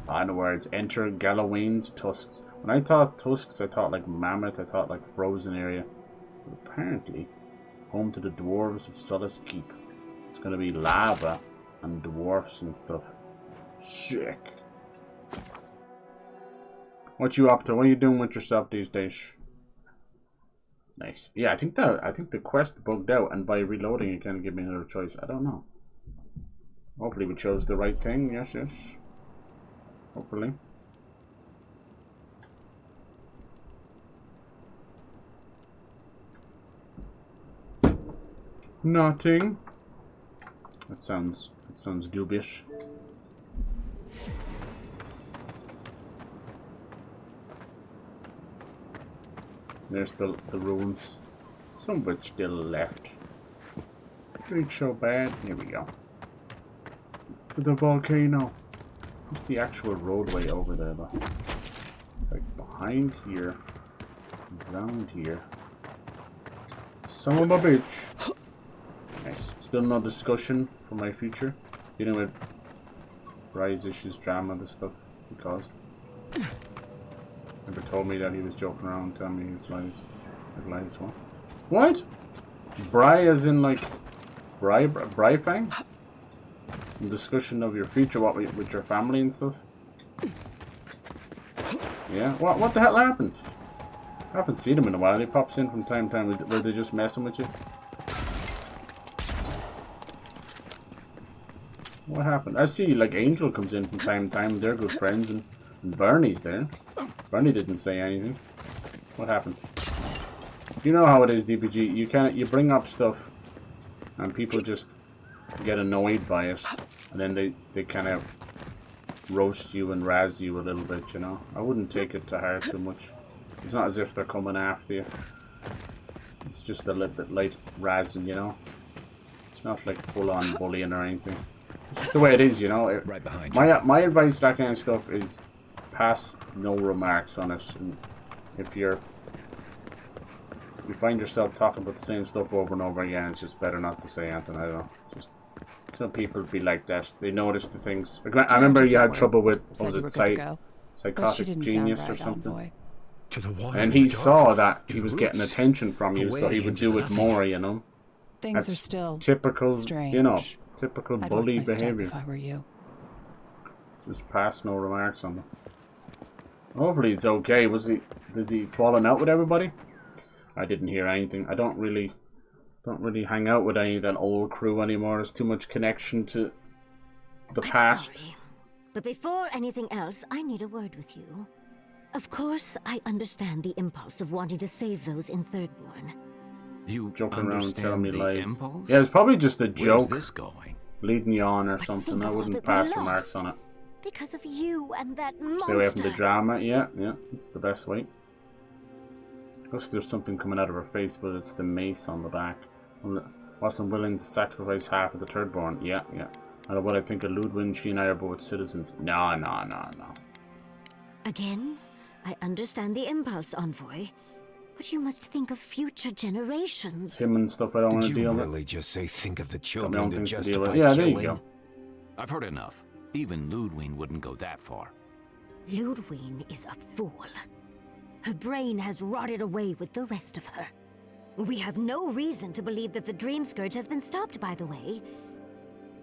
Onwards. Enter LODWYN'S tusks. When I thought tusks, I thought like mammoth. I thought like frozen area. But apparently, home to the dwarves of Solace Keep. It's gonna be lava and dwarfs and stuff. Sick. What you up to? What are you doing with yourself these days? Nice. Yeah, I think the quest bugged out, and by reloading it kind of gave me another choice. I don't know. Hopefully we chose the right thing. Yes, yes. Hopefully. Nothing. That sounds dubious. There's the ruins. Some of it's still left. Ain't so bad. Here we go. To the volcano. What's the actual roadway over there though? It's like behind here. Around here. Son of a bitch. Nice. Still no discussion for my future. Dealing with rise issues, drama, this stuff he caused. Never told me that he was joking around, telling me his lies. His lies, what? What? Bry as in like Bry Fang? Discussion of your future, what with your family and stuff? Yeah? What the hell happened? I haven't seen him in a while. He pops in from time to time. Were they just messing with you? What happened? I see, like, Angel comes in from time to time. They're good friends, and Bernie's there. Bernie didn't say anything. What happened? You know how it is, DPG. You bring up stuff, and people just get annoyed by it, and then they kind of roast you and razz you a little bit, you know. I wouldn't take it to heart too much. It's not as if they're coming after you. It's just a little bit light razzing, you know. It's not like full-on bullying or anything. It's just the way it is, you know. Right behind you. My advice to that kind of stuff is pass no remarks on it. And if you find yourself talking about the same stuff over and over again, it's just better not to say anything. I don't know. Just some people be like that. They notice the things. I remember you had trouble with, what was it, psychotic genius or something. To the one and he saw that he was getting attention from you, so he would do it more, you know. Things are still typical, strange. you know, typical I'd bully watch my step behavior. if I were you. Just pass no remarks on them. Hopefully it's okay. Is he falling out with everybody? I didn't hear anything. I don't really hang out with any of that old crew anymore. There's too much connection to the past. Sorry, but before anything else, I need a word with you. Of course, I understand the impulse of wanting to save those in Thirdborn. You joking around and telling me lies. Impulse? Yeah, it's probably just a joke. Where's this going? Leading you on or something. I wouldn't pass remarks on it. Because of you and that monster. Stay away from the drama. Yeah, it's the best way. Looks like there's something coming out of her face, but it's the mace on the back. Wasn't willing to sacrifice half of the Thirdborn. Yeah. I don't know what I think of LODWYN. She and I are both citizens. No. Again, I understand the impulse, Envoy. But you must think of future generations. Him and stuff I don't want to deal with. Did you really just say think of the children to justify yeah, killing? there you go. I've heard enough. Even LODWYN wouldn't go that far. LODWYN is a fool. Her brain has rotted away with the rest of her. We have no reason to believe that the Dream Scourge has been stopped, by the way.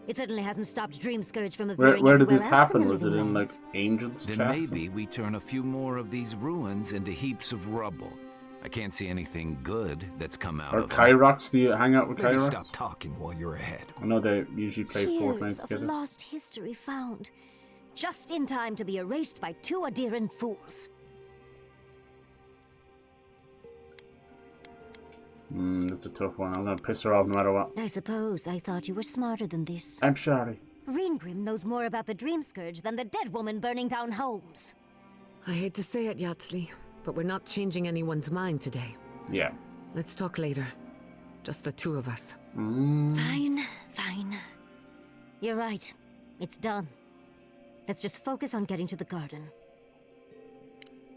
It certainly hasn't stopped Dream Scourge from appearing Where did this everywhere else happen? in the Was it Living in, like, Lands. Angel's Then chat? maybe we turn a few more of these ruins into heaps of rubble. I can't see anything good that's come out of them. Kyrox? Do you hang out with Maybe Kyrox? stop talking while you're ahead. I know they usually play Fortnite Years of together. lost history found, just in time to be erased by two Adiran fools. This is a tough one. I'm gonna piss her off no matter what. I suppose I thought you were smarter than this. I'm sorry. Reengrim knows more about the Dream Scourge than the dead woman burning down homes. I hate to say it, Yatsley, but we're not changing anyone's mind today. Yeah. Let's talk later. Just the two of us. Fine. You're right. It's done. Let's just focus on getting to the garden.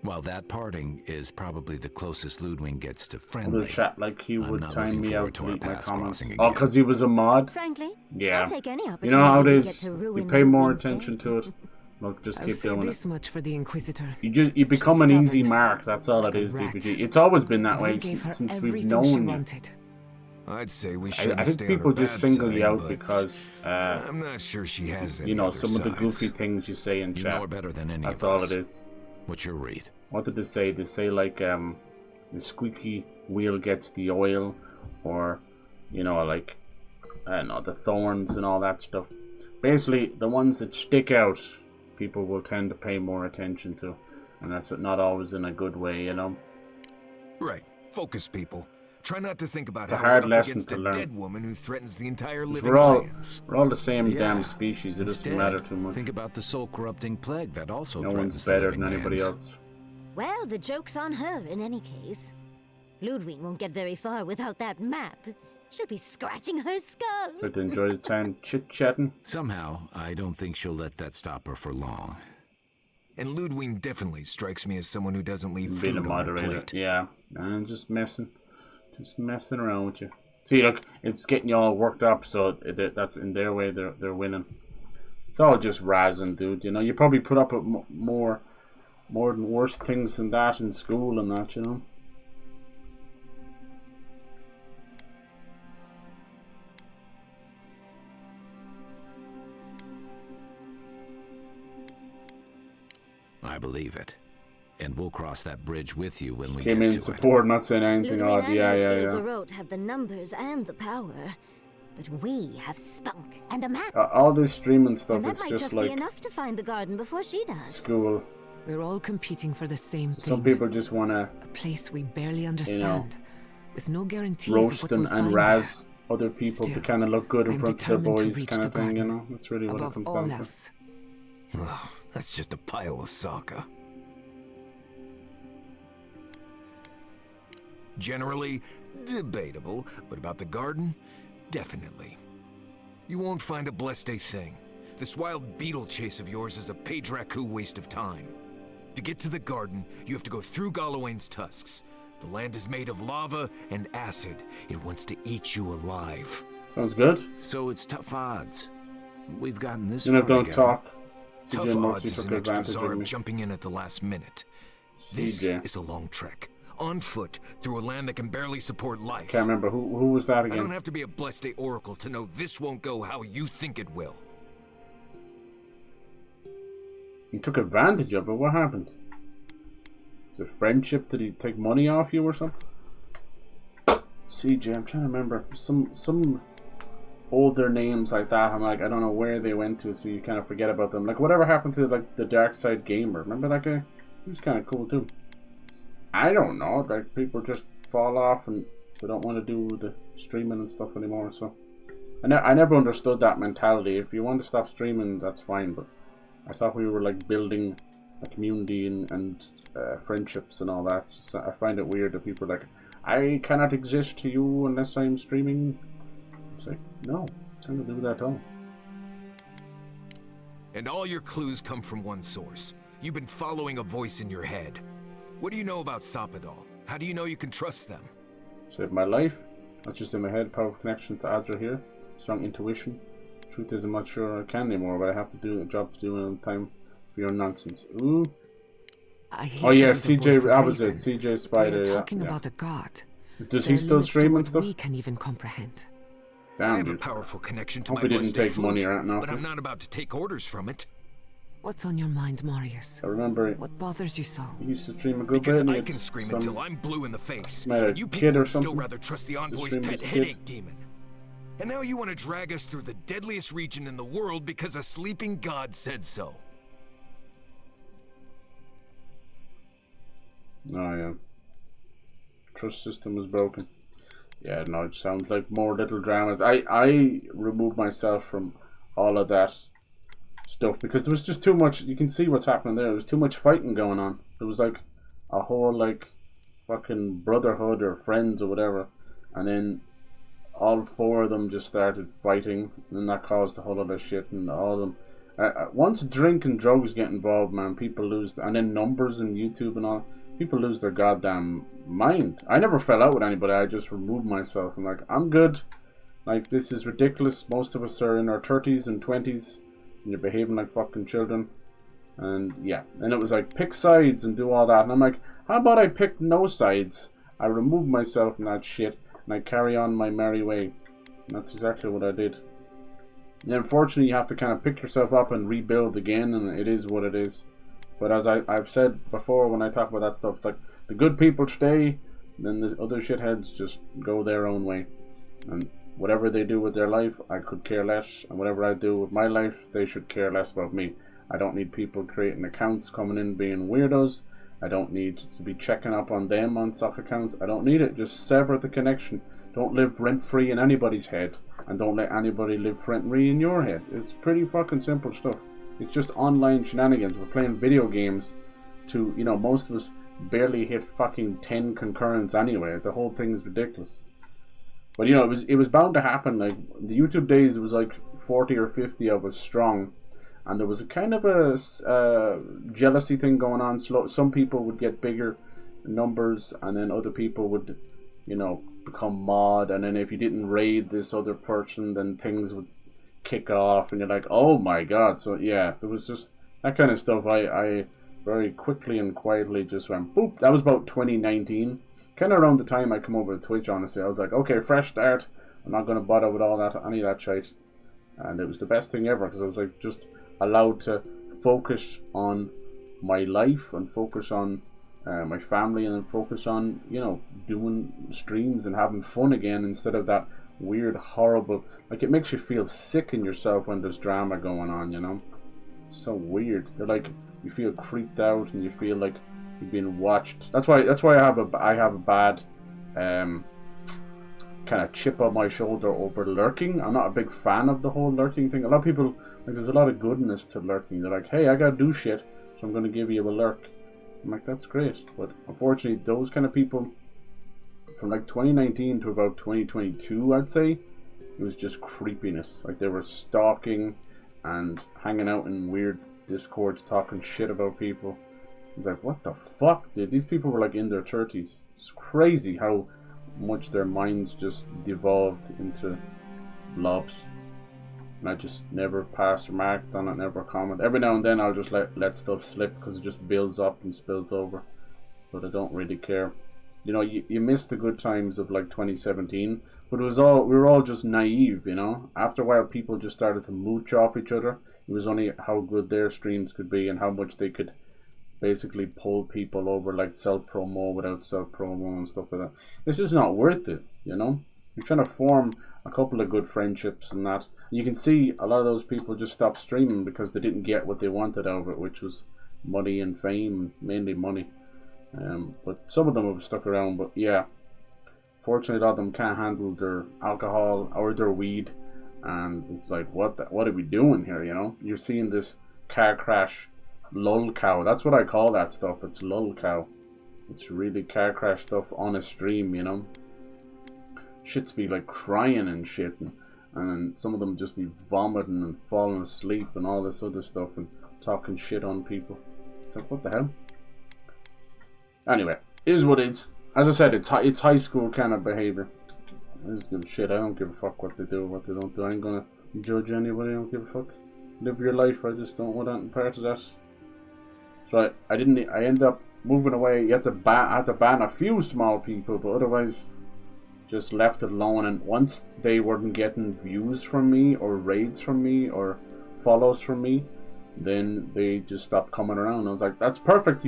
While that parting is probably the closest LODWYN gets to I'm friendly. gonna chat like he would not time looking me forward out to to our read my paths comments. crossing Oh, again. because he was a mod? Frankly, Yeah. I'll take any You opportunity know how it to is. get to You ruin pay more LODWYN'S attention day. to it. Look, just I'll keep say doing this it. much for the Inquisitor. You become an easy Stubborn. mark. That's all it is, Like a rat. DPG. It's always been that We way gave her since we've everything she known you. wanted. I'd say we shouldn't I think stay on people her just bad single you side, out but because I'm not sure she has any you know, other some of the sides. goofy things you say in You chat. know her better than any That's of all us. it is. What's your read? What did they say? They say like the squeaky wheel gets the oil, or you know, like I don't know, the thorns and all that stuff. Basically, the ones that stick out, people will tend to pay more attention to, and that's not always in a good way, you know. Right. Focus, people. Try not to think about It's a how hard we're up lesson against to a learn. dead woman who threatens the entire 'Cause living we're all the same Yeah. damn species. It doesn't Instead, matter too much. Think about the soul-corrupting plague that also No threatens one's the better living than anybody lands. else. Well, the joke's on her in any case. LODWYN won't get very far without that map. She'll be scratching her skull. Try to enjoy the time chit-chatting. Somehow, I don't think she'll let that stop her for long. And LODWYN definitely strikes me as someone who doesn't leave Being food a on her moderator, plate. yeah. I'm just messing around with you. See, look, it's getting you all worked up, so that's in their way. They're winning. It's all just razzing, dude. You know, you probably put up with more than worse things than that in school and that. You know. I believe it. And we'll cross that bridge with you when we Came get in to it. support, not saying anything LODWYN odd. Yeah. and Garrote have the numbers and the power. But we have spunk and a map. All this streaming stuff And that is might just be like enough to find the garden before she does. school. We're all competing for the same thing. Some people just want to, a place we barely understand, with no guarantees roast of what we'll and find razz other people Still, to kind of look good in I'm front of their determined to boys, reach kind of the thing. You garden. know, that's really what it Above comes all down else. Ugh, that's just a pile of soccer. Generally, debatable, but about the garden, definitely. You won't find a blessed a thing. This wild beetle chase of yours is a page-raku waste of time. To get to the garden, you have to go through LODWYN'S tusks. The land is made of lava and acid. It wants to eat you alive. Sounds good. So it's tough odds. We've gotten this You know, far don't together. talk. Tough CJ odds mostly is took an extra advantage of Zarb me. jumping in at the last minute. This CJ. is a long trek. On foot, through a land that can barely support life. Can't remember who was that I again. don't have to be a blessed oracle to know this won't go how you think it will. He took advantage of it. What happened? Is it friendship? Did he take money off you or something? CJ, I'm trying to remember some older names like that. I'm like, I don't know where they went to, so you kind of forget about them. Like whatever happened to like the Dark Side Gamer? Remember that guy? He was kind of cool too. I don't know. Like people just fall off and they don't want to do the streaming and stuff anymore. So I never understood that mentality. If you want to stop streaming, that's fine. But I thought we were like building a community and friendships and all that. So I find it weird that people are like, I cannot exist to you unless I'm streaming. It's like, no, it's nothing to do with that at all. And all your clues come from one source. You've been following a voice in your head. What do you know about Sapadal? How do you know you can trust them? Saved my life. That's just in my head. Powerful connection to Adra here. Strong intuition. Truth is, I'm not sure I can anymore, but I have to do a job to do in time for your nonsense. Ooh. Oh yeah, CJ opposite. CJ Spider. We're talking yeah. about a god. Does he still stream and stuff? We can even comprehend. Damn, I have dude. a powerful connection to Hope my he didn't blessed take flute, money or anything off but it. I'm not about to take orders from it. What's on your mind, Marius? I remember What bothers you so? he used to stream a good Because bit. I can scream until I'm blue in the face, met a and you kid people or would still something. rather trust the Just Envoy's streamed pet as a kid. headache demon. And now you want to drag us through the deadliest region in the world because a sleeping god said so. Oh yeah. Trust system is broken. Yeah, no, it sounds like more little dramas. I removed myself from all of that stuff because there was just too much. You can see what's happening there. There was too much fighting going on. There was like a whole like fucking brotherhood or friends or whatever, and then all four of them just started fighting, and then that caused a whole lot of shit. And all of them, once drink and drugs get involved, man, people lose. And then numbers and YouTube and all, people lose their goddamn mind. I never fell out with anybody. I just removed myself. I'm like, I'm good. Like, this is ridiculous. Most of us are in our 30s and 20s, and you're behaving like fucking children. And yeah, and it was like, pick sides and do all that. And I'm like, how about I pick no sides? I remove myself from that shit, and I carry on my merry way. And that's exactly what I did. And unfortunately, you have to kind of pick yourself up and rebuild again, and it is what it is. But as I've said before when I talk about that stuff, it's like, the good people stay, then the other shitheads just go their own way. And whatever they do with their life, I could care less. And whatever I do with my life, they should care less about me. I don't need people creating accounts, coming in being weirdos. I don't need to be checking up on them on stuff accounts. I don't need it. Just sever the connection. Don't live rent-free in anybody's head. And don't let anybody live rent-free in your head. It's pretty fucking simple stuff. It's just online shenanigans. We're playing video games to, you know, most of us barely hit fucking 10 concurrents anyway. The whole thing is ridiculous. But, you know, it was bound to happen. Like, the YouTube days, there was like 40 or 50 of us strong. And there was a kind of a jealousy thing going on. Some people would get bigger numbers, and then other people would, you know, become mod. And then if you didn't raid this other person, then things would kick off, and you're like, oh my god. So yeah, there was just that kind of stuff. I very quickly and quietly just went boop. That was about 2019, kind of around the time I come over to Twitch. Honestly, I was like, okay, fresh start. I'm not going to bother with all that, any of that shit. And it was the best thing ever, because I was like just allowed to focus on my life and focus on my family, and then focus on, you know, doing streams and having fun again, instead of that weird, horrible, like it makes you feel sick in yourself when there's drama going on, you know? It's so weird. They're like, you feel creeped out and you feel like you're being watched. That's why I have a bad kind of chip on my shoulder over lurking. I'm not a big fan of the whole lurking thing. A lot of people, like, there's a lot of goodness to lurking. They're like, hey, I gotta do shit, so I'm gonna give you a lurk. I'm like, that's great. But unfortunately, those kind of people, from like 2019 to about 2022, I'd say, it was just creepiness. Like, they were stalking and hanging out in weird discords, talking shit about people. It's like, what the fuck, dude? These people were like in their 30s. It's crazy how much their minds just devolved into blobs. And I just never passed remarked on it, never comment. Every now and then I'll just let stuff slip because it just builds up and spills over. But I don't really care. You know, you miss the good times of like 2017, but we were all just naive, you know. After a while, people just started to mooch off each other. It was only how good their streams could be and how much they could basically pull people over, like self-promo without self-promo and stuff like that. It's just not worth it, you know. You're trying to form a couple of good friendships and that. You can see a lot of those people just stopped streaming because they didn't get what they wanted out of it, which was money and fame, mainly money. But some of them have stuck around. But yeah, fortunately, a lot of them can't handle their alcohol or their weed, and it's like, what are we doing here? You know, you're seeing this car crash, lull cow. That's what I call that stuff. It's lull cow. It's really car crash stuff on a stream. You know, shit's be like crying and shit, and some of them just be vomiting and falling asleep and all this other stuff and talking shit on people. It's like, what the hell? Anyway, it is what it is. As I said, it's high school kind of behavior. I just give a shit. I don't give a fuck what they do, what they don't do. I ain't gonna judge anybody. I don't give a fuck. Live your life. I just don't want any part of that. So I ended up moving away. I had to ban a few small people, but otherwise just left it alone. And once they weren't getting views from me or raids from me or follows from me, then they just stopped coming around. I was like, that's perfect.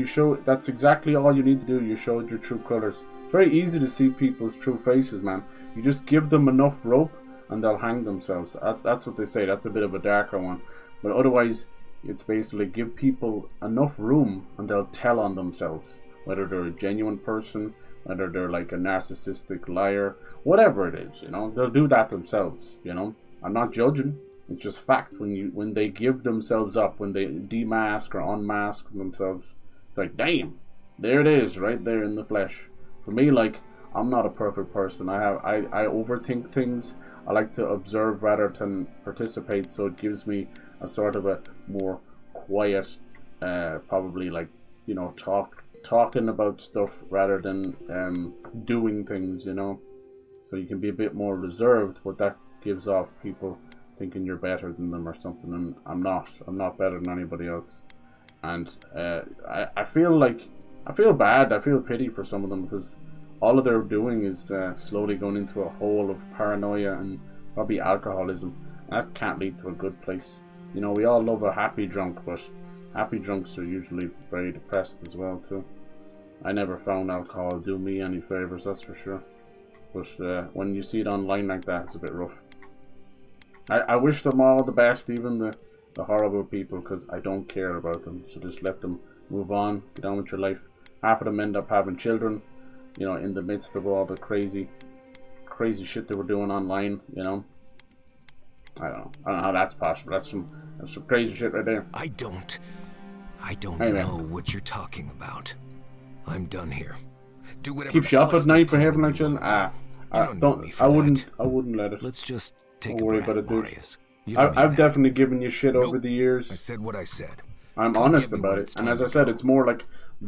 That's exactly all you need to do. You showed your true colors. It's very easy to see people's true faces, man. You just give them enough rope and they'll hang themselves. That's what they say. That's a bit of a darker one. But otherwise, it's basically give people enough room and they'll tell on themselves. Whether they're a genuine person, whether they're like a narcissistic liar, whatever it is, you know, they'll do that themselves, you know. I'm not judging. It's just fact. When they give themselves up, when they demask or unmask themselves, it's like, damn, there it is, right there in the flesh. For me, like, I'm not a perfect person. I overthink things. I like to observe rather than participate, so it gives me a sort of a more quiet, probably like, you know, talking about stuff rather than doing things, you know. So you can be a bit more reserved, but that gives off people thinking you're better than them or something, and I'm not better than anybody else. And I feel bad, I feel pity for some of them, because all they're doing is slowly going into a hole of paranoia and probably alcoholism. That can't lead to a good place. You know, we all love a happy drunk, but happy drunks are usually very depressed as well too. I never found alcohol do me any favors, that's for sure. But when you see it online like that, it's a bit rough. I wish them all the best, even the horrible people, because I don't care about them. So just let them move on, get on with your life. Half of them end up having children, you know, in the midst of all the crazy shit they were doing online, you know. I don't know how that's possible. That's some crazy shit right there. I don't anyway. know what you're talking about. I'm done here. Do whatever. Keep you up at night for having like children? I wouldn't let it. Let's just take don't worry a breath, about it, dude. Marius. I've definitely given you shit over the years. I said what I said. I'm honest about it. And as I said, it's more like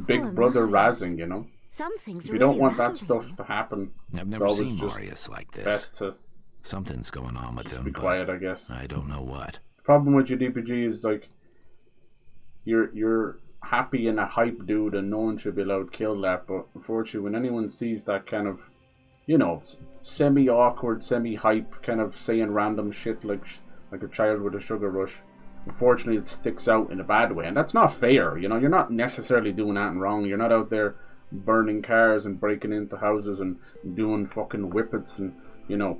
Big Brother razzing, you know. If you don't want that stuff to happen, I've never it's seen always just Marius like this. best to Something's going on with him. be quiet, I guess. I don't know what. The problem with your DPG is like you're happy and a hype dude, and no one should be allowed to kill that. But unfortunately, when anyone sees that kind of, you know, semi-awkward, semi-hype, kind of saying random shit like a child with a sugar rush, unfortunately it sticks out in a bad way, and that's not fair. You know, you're not necessarily doing anything wrong. You're not out there burning cars and breaking into houses and doing fucking whippets and, you know,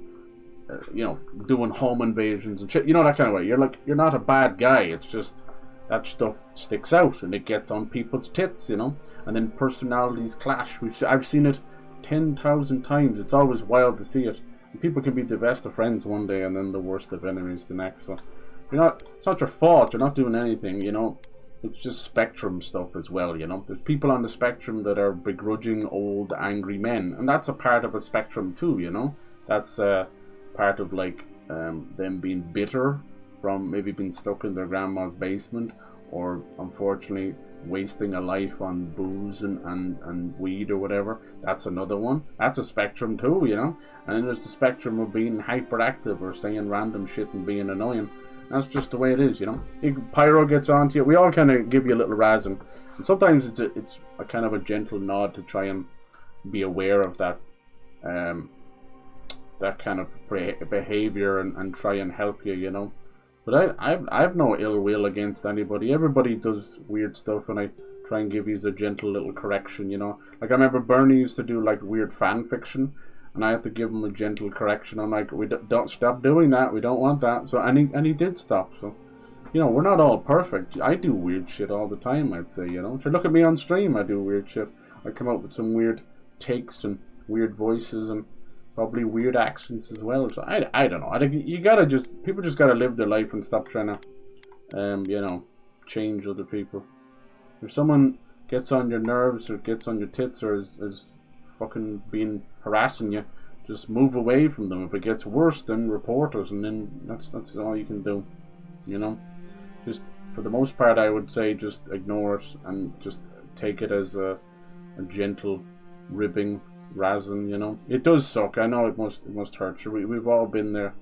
you know, doing home invasions and shit. You know, that kind of way. You're like, you're not a bad guy. It's just that stuff sticks out and it gets on people's tits, you know. And then personalities clash. I've seen it 10,000 times. It's always wild to see it. And people can be the best of friends one day and then the worst of enemies the next. So you're not. It's not your fault. You're not doing anything, you know. It's just spectrum stuff as well, you know. There's people on the spectrum that are begrudging, old, angry men, and that's a part of a spectrum too, you know. That's part of like them being bitter from maybe being stuck in their grandma's basement, or unfortunately wasting a life on booze and weed or whatever. That's another one. That's a spectrum too, you know. And then there's the spectrum of being hyperactive or saying random shit and being annoying. That's just the way it is, you know. Pyro gets onto you. We all kind of give you a little razzing, and sometimes it's a kind of a gentle nod to try and be aware of that that kind of behavior and try and help you, you know. But I've no ill will against anybody. Everybody does weird stuff, and I try and give you a gentle little correction, you know. Like I remember Bernie used to do like weird fan fiction, and I had to give him a gentle correction. I'm like, we don't stop doing that. We don't want that. So and he did stop. So, you know, we're not all perfect. I do weird shit all the time, I'd say, you know. So look at me on stream. I do weird shit. I come up with some weird takes and weird voices and probably weird accents as well. So I don't know. I think you gotta people just gotta live their life and stop trying to, you know, change other people. If someone gets on your nerves or gets on your tits or is fucking being harassing you, just move away from them. If it gets worse, then report us, and then that's all you can do, you know. Just for the most part, I would say just ignore it and just take it as a gentle ribbing, razzing, you know. It does suck. I know it must hurt you. We've all been there,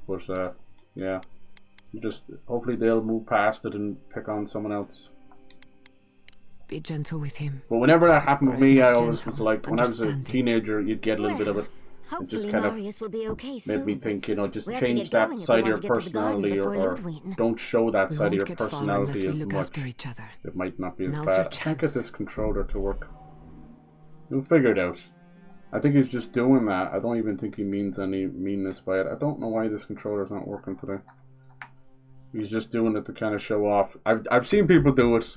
but yeah, just hopefully they'll move past it and pick on someone else. Be gentle with him. But whenever that happened with me, I always was like, when I was a teenager, you'd get a little bit of it. It just kind of made me think, you know, just change that side of your personality, or don't show that side of your personality as much. It might not be as bad. I can't get this controller to work. We'll figure it out. I think he's just doing that. I don't even think he means any meanness by it. I don't know why this controller's not working today. He's just doing it to kind of show off. I've seen people do it.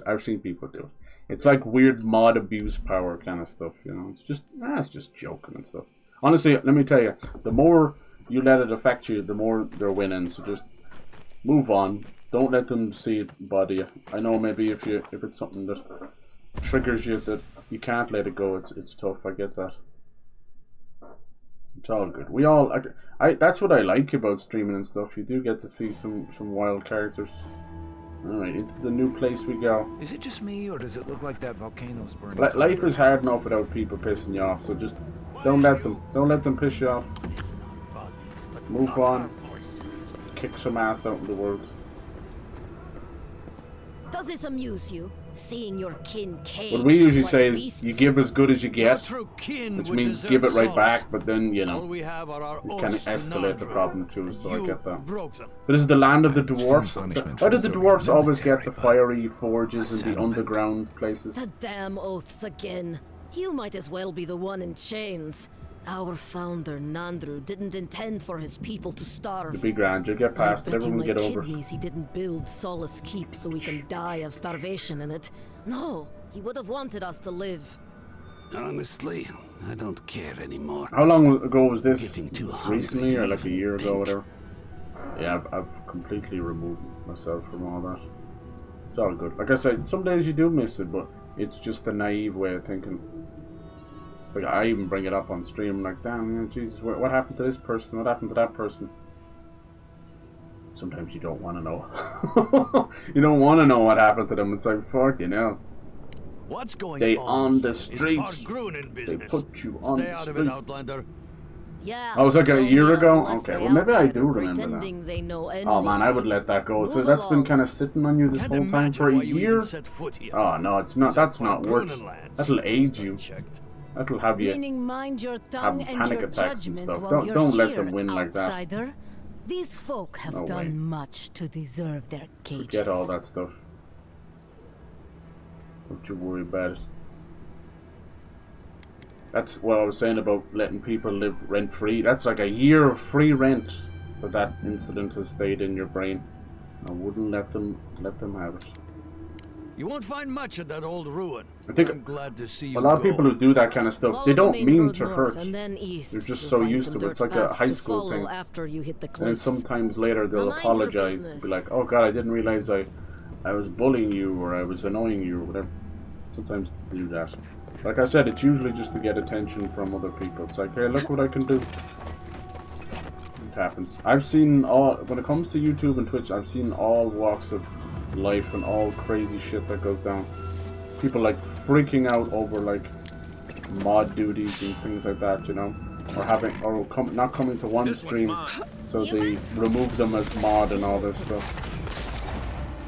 It's like weird mod abuse power kind of stuff, you know. It's just joking and stuff. Honestly, let me tell you, the more you let it affect you, the more they're winning. So just move on. Don't let them see it bother you. I know maybe if it's something that triggers you that you can't let it go, it's tough. I get that. It's all good. We all that's what I like about streaming and stuff. You do get to see some wild characters. Alright, into the new place we go. Is it just me, or does it look like that volcano's burning? Life is hard enough without people pissing you off, so just don't let them piss you off. Move on. Kick some ass out in the world. Does this amuse you? Seeing your kin caged? What we usually say is, beasts? you give as good as you get, which means give it right back, but then, you know, you kind of escalate the problem too, so I get that. So this is the land of the dwarfs. How did the dwarfs always get the fiery forges and the underground places? The damn oaths again. You might as well be the one in chains. Our founder, Nandru, didn't intend for his people to starve. You'll be grand, you'll get past it, everyone will get over it. He didn't build Solace Keep so we can die of starvation in it. No, he would have wanted us to live. Honestly, I don't care anymore. How long ago was this? Just recently, or like a year ago, whatever? Yeah, I've completely removed myself from all that. It's all good. Like I said, some days you do miss it, but it's just a naive way of thinking. Like I even bring it up on stream, like, damn, you know, Jesus, what happened to this person? What happened to that person? Sometimes you don't want to know. You don't want to know what happened to them. It's like, fuck, you know. What's going they on the streets. They put you on Stay the out street. of it, Outlander. Yeah. Oh, it was like a year ago? Okay, well maybe I do remember that. They know oh man, I would let that go. So that's been kind of sitting on you this whole time for a year? Oh no, it's not. That's not worth. That'll age you. That'll have you mind your have tongue and panic your attacks and judgment stuff. while Don't you're let them here, win like that. outsider. These folk have No done way. much to deserve their cages. Forget all that stuff. Don't you worry about it. That's what I was saying about letting people live rent-free. That's like a year of free rent for that incident has stayed in your brain. I wouldn't let them have it. You won't find much at that old ruin. I think I'm glad to see you a lot of go. people who do that kind of stuff, they don't mean to hurt. And then east. They're just You'll so find used some to it. It's dirt like a paths high to school follow thing. after you hit the And then cliffs. sometimes later they'll Mind your apologize. business. Be like, oh God, I didn't realize I was bullying you or I was annoying you or whatever. Sometimes they do that. Like I said, it's usually just to get attention from other people. It's like, hey, look what I can do. It happens. I've seen all, when it comes to YouTube and Twitch, I've seen all walks of life and all crazy shit that goes down. People like freaking out over like mod duties and things like that, you know, or not coming to one stream, so they remove them as mod and all this stuff.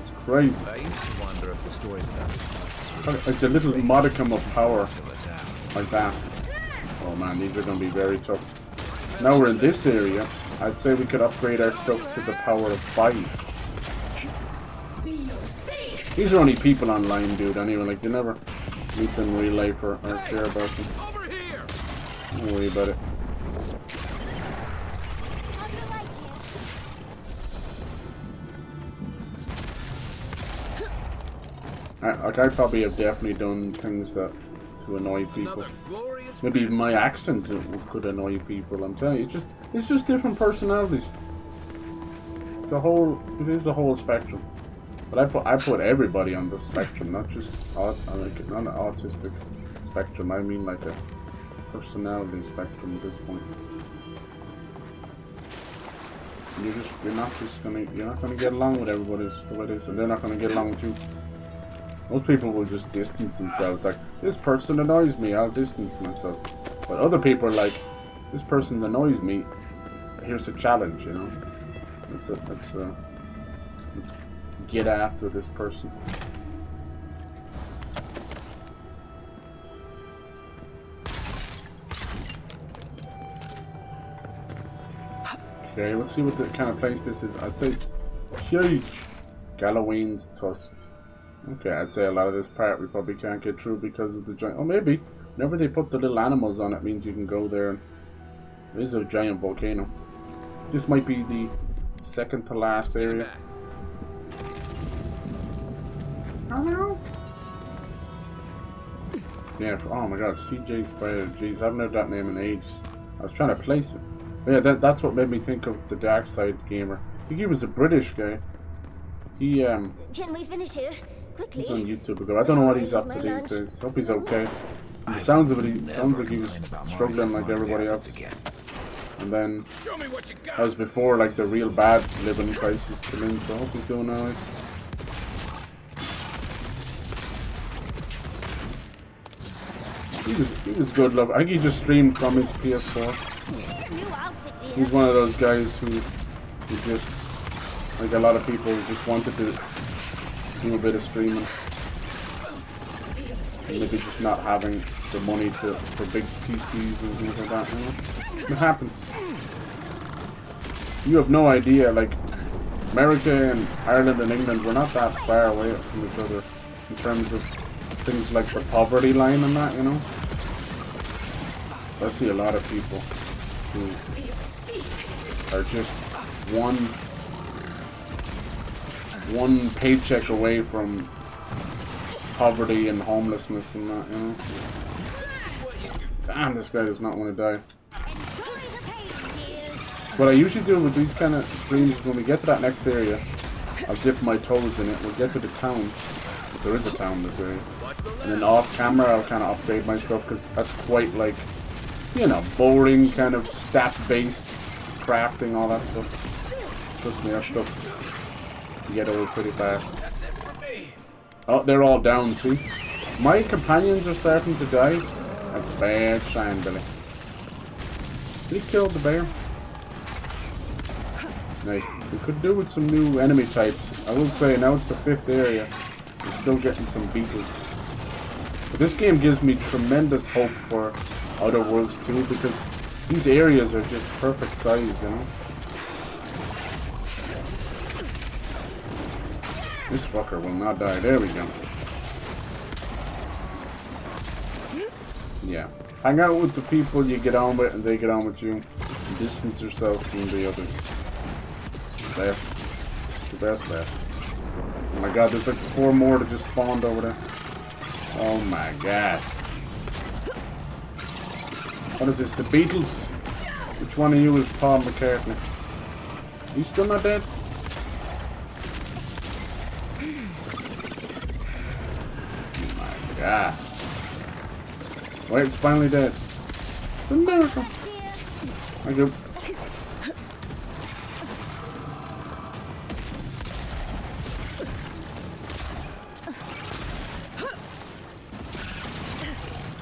It's crazy. I used to wonder if the stories about Like the little modicum of power, like that. Oh man, these are going to be very tough. So now we're in this area. I'd say we could upgrade our stuff to the power of 5. These are only people online, dude. Anyway, like you never meet them in real life or care about them. Don't worry about it. I probably have definitely done things that to annoy people. Maybe even my accent could annoy people. I'm telling you, it's just different personalities. It is a whole spectrum. But I put everybody on the spectrum, not just not an autistic spectrum. I mean like a personality spectrum at this point. You're not gonna get along with everybody. It's the way it is, and they're not gonna get along with you. Most people will just distance themselves. Like, this person annoys me, I'll distance myself. But other people are like, this person annoys me. Here's a challenge, you know. Let's get after this person. Okay, let's see what the kind of place this is. I'd say it's huge. LODWYN'S tusks. Okay, I'd say a lot of this part we probably can't get through because of the giant... Oh, maybe. Whenever they put the little animals on it means you can go there. And it is a giant volcano. This might be the second to last area. Hello? Yeah, oh my god, CJ Spider. Jeez, I haven't heard that name in ages. I was trying to place it. But yeah, that's what made me think of the Dark Side gamer. I think he was a British guy. He, Can we finish here? Quickly. He's on YouTube ago. I don't know what he's up to these days. Hope he's okay. From the sounds of it, he sounds like he was struggling like everybody else. And then that was before like the real bad living crisis came in, so I hope he's doing alright. He was good love. I think he just streamed from his PS4. He's one of those guys who just, like a lot of people, just wanted to do a bit of streaming. And maybe just not having the money for big PCs and things like that, you know? It happens. You have no idea, like, America and Ireland and England, we're not that far away from each other in terms of things like the poverty line and that, you know? I see a lot of people who are just one paycheck away from poverty and homelessness and that, you know? Damn, this guy does not want to die. So what I usually do with these kind of streams is when we get to that next area, I'll dip my toes in it. We'll get to the town, if there is a town in this area. And then off camera I'll kind of upgrade my stuff because that's quite like, you know, boring kind of stat-based crafting, all that stuff. Trust me, that stuff you get old pretty fast. Oh, they're all down, see? My companions are starting to die. That's bad sign, Billy. Did he kill the bear? Nice. We could do with some new enemy types. I will say, now it's the 5th area. We're still getting some beetles. But this game gives me tremendous hope for Outer Worlds 2 because these areas are just perfect size, you know? This fucker will not die. There we go. Yeah. Hang out with the people you get on with and they get on with you. And distance yourself from the others. Best. The best bet. Oh my god, there's like 4 more that just spawned over there. Oh my god. What is this? The Beatles? Which one of you is Paul McCartney? Are you still not dead? Oh my god. Wait, it's finally dead. It's a miracle. I go.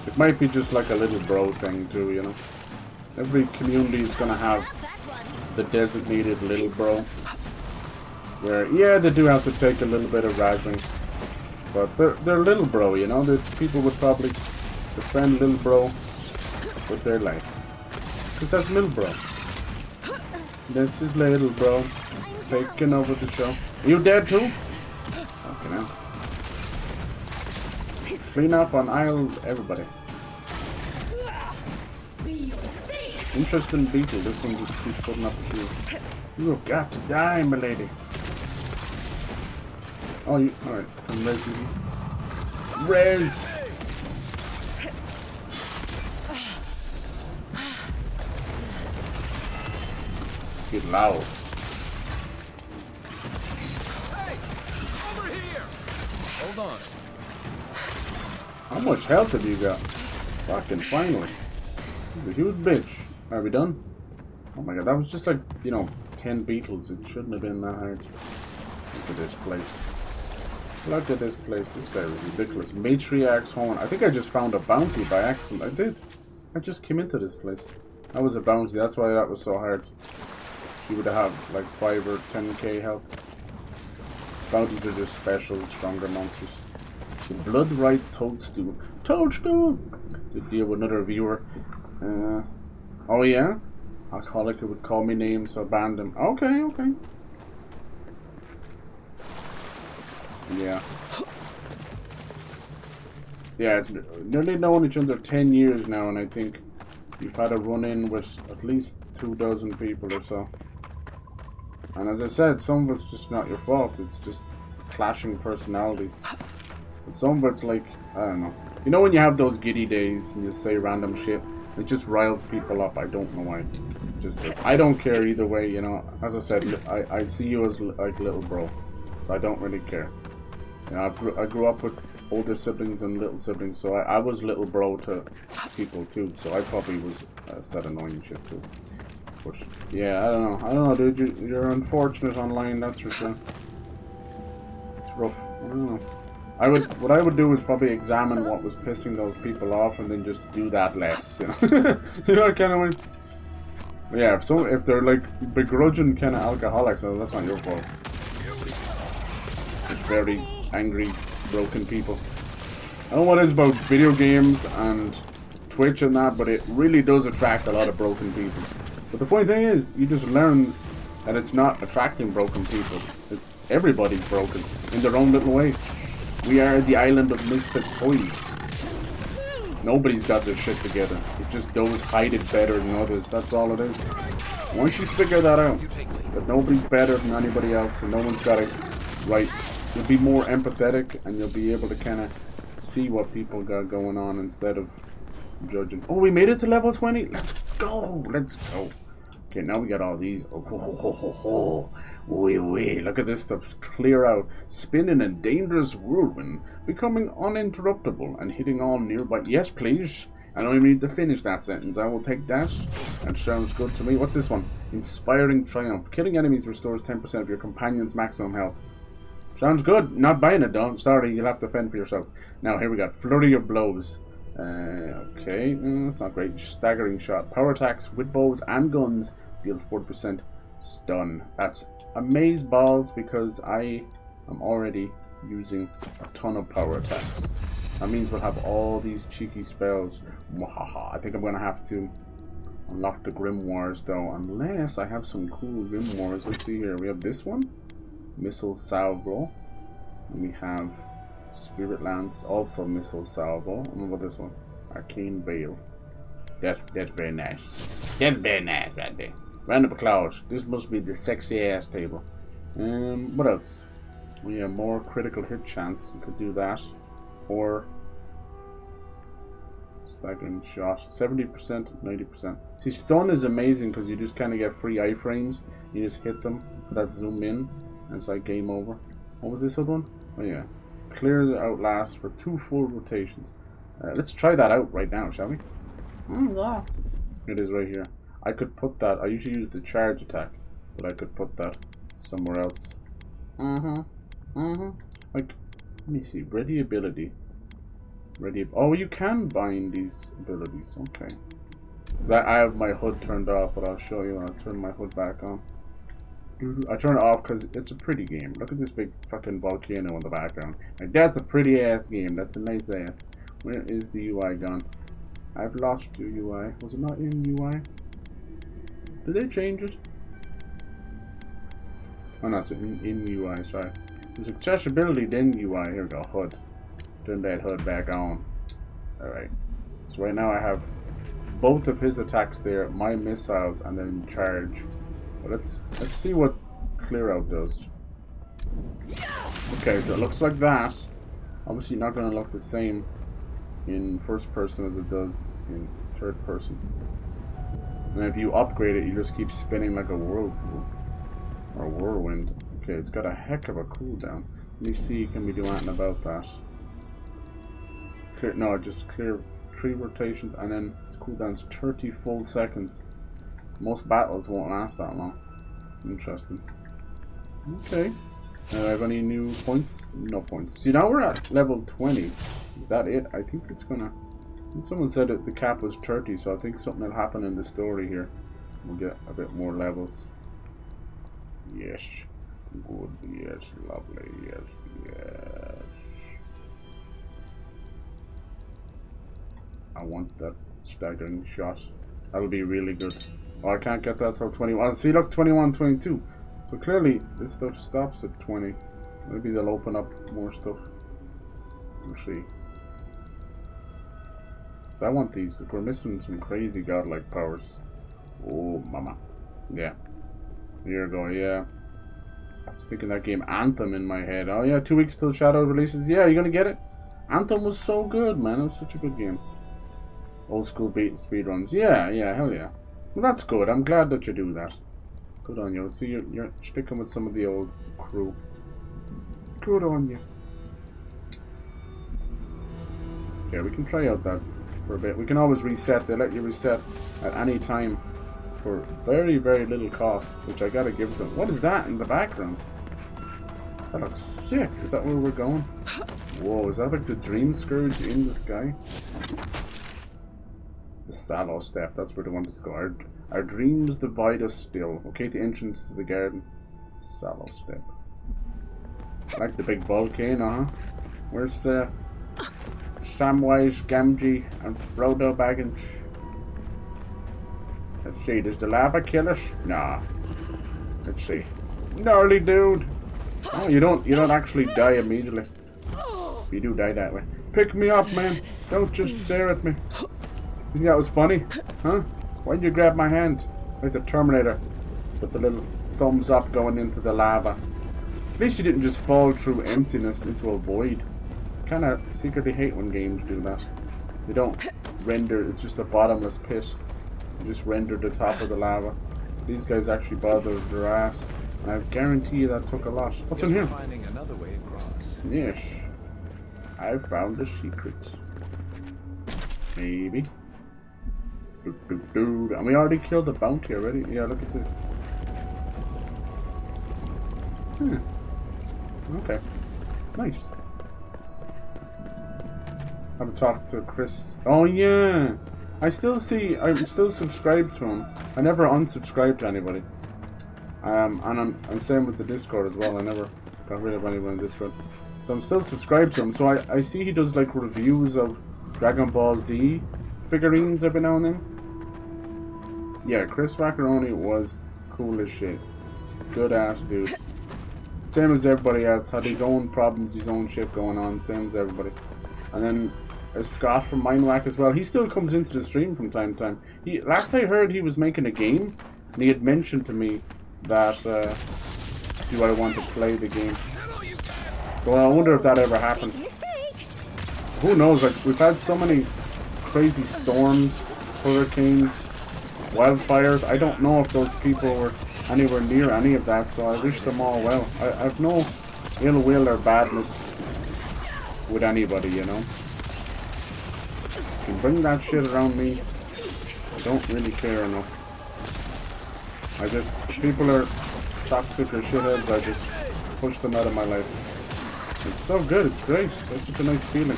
It might be just like a little bro thing too, you know. Every community is gonna have the designated little bro. Where, yeah, they do have to take a little bit of razzing. But they're little bro, you know. The people would probably defend little bro with their life. Because that's little bro. This is little bro. Taking over the show. Are you dead too? Fucking hell. Clean up on aisle everybody. Interesting beetle. This one just keeps putting up a shield. You have got to die, my lady. Oh, you. Alright. I'm res you. Res! Get loud. Hey! Over here! Hold on. How much health have you got? Fucking finally. He's a huge bitch. Are we done? Oh my god, that was just like, you know, 10 beetles. It shouldn't have been that hard. Look at this place. Look at this place. This guy was ridiculous. Matriarch's Horn. I think I just found a bounty by accident. I did. I just came into this place. That was a bounty. That's why that was so hard. You would have like 5 or 10k health. Bounties are just special, stronger monsters. The Blood-Right Toadstool. Toadstool! To deal with another viewer. Oh yeah? Alcoholic who would call me names, so ban them. Okay, okay. Yeah. Yeah, it's nearly known each other 10 years now, and I think you've had a run-in with at least 24 people or so. And as I said, some of it's just not your fault. It's just clashing personalities. But some of it's like, I don't know. You know when you have those giddy days and you say random shit? It just riles people up. I don't know why. It just does. I don't care either way, you know. As I said, I see you as like little bro. So I don't really care. You know, I grew up with older siblings and little siblings, so I was little bro to people too. So I probably was said annoying shit too. But yeah, I don't know, dude. You're unfortunate online, that's for sure. It's rough. I don't know. What I would do is probably examine what was pissing those people off, and then just do that less. You know, you know, kind of way. Yeah, if they're like begrudging kind of alcoholics, so that's not your fault. It's very angry, broken people. I don't know what it is about video games and Twitch and that, but it really does attract a lot of broken people. But the funny thing is, you just learn that it's not attracting broken people. Everybody's broken in their own little way. We are the island of misfit toys. Nobody's got their shit together. It's just those hide it better than others. That's all it is. Once you figure that out, that nobody's better than anybody else and no one's got it right, you'll be more empathetic and you'll be able to kind of see what people got going on instead of judging. Oh, we made it to level 20? Let's go! Let's go. Okay, now we got all these. Oh, ho, ho, ho, ho. Wee. Look at this stuff. Clear out. Spin in a dangerous whirlwind. Becoming uninterruptible and hitting all nearby. Yes, please. I don't even need to finish that sentence. I will take that. That sounds good to me. What's this one? Inspiring Triumph. Killing enemies restores 10% of your companion's maximum health. Sounds good. Not buying it though. Sorry, you'll have to fend for yourself. Now, here we got Flurry of Blows. Okay. That's not great. Staggering Shot. Power attacks with bows and guns deal 40% stun. That's amaze balls because I am already using a ton of power attacks. That means we'll have all these cheeky spells. Mwahaha. I think I'm gonna have to unlock the Grimoires though, unless I have some cool Grimoires. Let's see here. We have this one, Missile Salvo, and we have Spirit Lance, also Missile Salvo. And what about this one? Arcane Veil. That's very nice. That's very nice right there. Round of applause. This must be the sexy ass table. What else? We have more critical hit chance. We could do that. Or staggering shot. 70%, 90%. See, stun is amazing because you just kind of get free iframes. You just hit them. That zoom in. And it's like game over. What was this other one? Oh yeah. Clear the outlast for 2 full rotations. Let's try that out right now, shall we? Yeah. It is right here. I could put that. I usually use the charge attack, but I could put that somewhere else. Like, let me see. Ready ability. Ready. Oh, you can bind these abilities. Okay. I have my HUD turned off, but I'll show you when I turn my HUD back on. I turn it off because it's a pretty game. Look at this big fucking volcano in the background. Like, that's a pretty ass game. That's a nice ass. Where is the UI gone? I've lost your UI. Was it not in UI? Did they change it? Oh no, it's in UI, sorry. There's accessibility, then UI. Here we go, HUD. Turn that HUD back on. Alright. So right now I have both of his attacks there, my missiles, and then charge. But let's see what clear out does. Okay, so it looks like that. Obviously not gonna look the same in first person as it does in third person. And if you upgrade it, you just keep spinning like a whirlpool or whirlwind. Okay, it's got a heck of a cooldown. Let me see, can we do anything about that? Clear, no, just clear 3 rotations, and then its cooldown's 30 full seconds. Most battles won't last that long. Interesting. Okay. Do I have any new points? No points. See, now we're at level 20. Is that it? I think it's gonna... Someone said that the cap was 30, so I think something will happen in the story here. We'll get a bit more levels. Yes. Good. Yes. Lovely. Yes. Yes. I want that staggering shot. That'll be really good. Oh, I can't get that till 21. See, look, 21, 22. So clearly, this stuff stops at 20. Maybe they'll open up more stuff. We'll see. So I want these. We're missing some crazy godlike powers. Oh, mama. Yeah. Here we go, yeah. Sticking that game Anthem in my head. Oh yeah, 2 weeks till Shadow releases. Yeah, you gonna get it? Anthem was so good, man. It was such a good game. Old school speedruns. Yeah, hell yeah. Well, that's good. I'm glad that you do that. Good on you. See, you're sticking with some of the old crew. Good on you. Yeah, we can try out that for a bit. We can always reset. They let you reset at any time for very, very little cost, which I gotta give them. What is that in the background? That looks sick. Is that where we're going? Whoa, is that like the Dream Scourge in the sky? The Sallow Step, that's where they want us to go. Our dreams divide us still. Okay, the entrance to the garden. Sallow Step. I like the big volcano, huh? Where's Samwise Gamgee and Frodo Baggins? Let's see, does the lava kill us? Nah. Let's see. Gnarly dude! Oh, you don't actually die immediately. You do die that way. Pick me up, man! Don't just stare at me. You think that was funny? Huh? Why'd you grab my hand? Like the Terminator. With the little thumbs up going into the lava. At least you didn't just fall through emptiness into a void. I kinda secretly hate when games do that. They don't render, it's just a bottomless pit. They just render the top of the lava. So these guys actually bothered their ass. And I guarantee you that took a lot. What's in here? Finding another way across. Yes. I found a secret. Maybe. And we already killed the bounty already. Yeah, look at this. Okay. Nice. I haven't talked to Chris. Oh yeah. I'm still subscribed to him. I never unsubscribed to anybody. And I'm same with the Discord as well. I never got rid of anyone in Discord. So I'm still subscribed to him. So I see he does like reviews of Dragon Ball Z figurines every now and then. Yeah, Chris Macaroni was cool as shit. Good ass dude. Same as everybody else. Had his own problems, his own shit going on. Same as everybody. And then Scott from Mindwhack as well. He still comes into the stream from time to time. Last I heard, he was making a game, and he had mentioned to me that, do I want to play the game? So I wonder if that ever happened. Who knows, like, we've had so many crazy storms, hurricanes, wildfires. I don't know if those people were anywhere near any of that, so I wish them all well. I have no ill will or badness with anybody, you know. You can bring that shit around me. I don't really care enough. People are toxic or shitheads, I just push them out of my life. It's so good, it's great. It's such a nice feeling.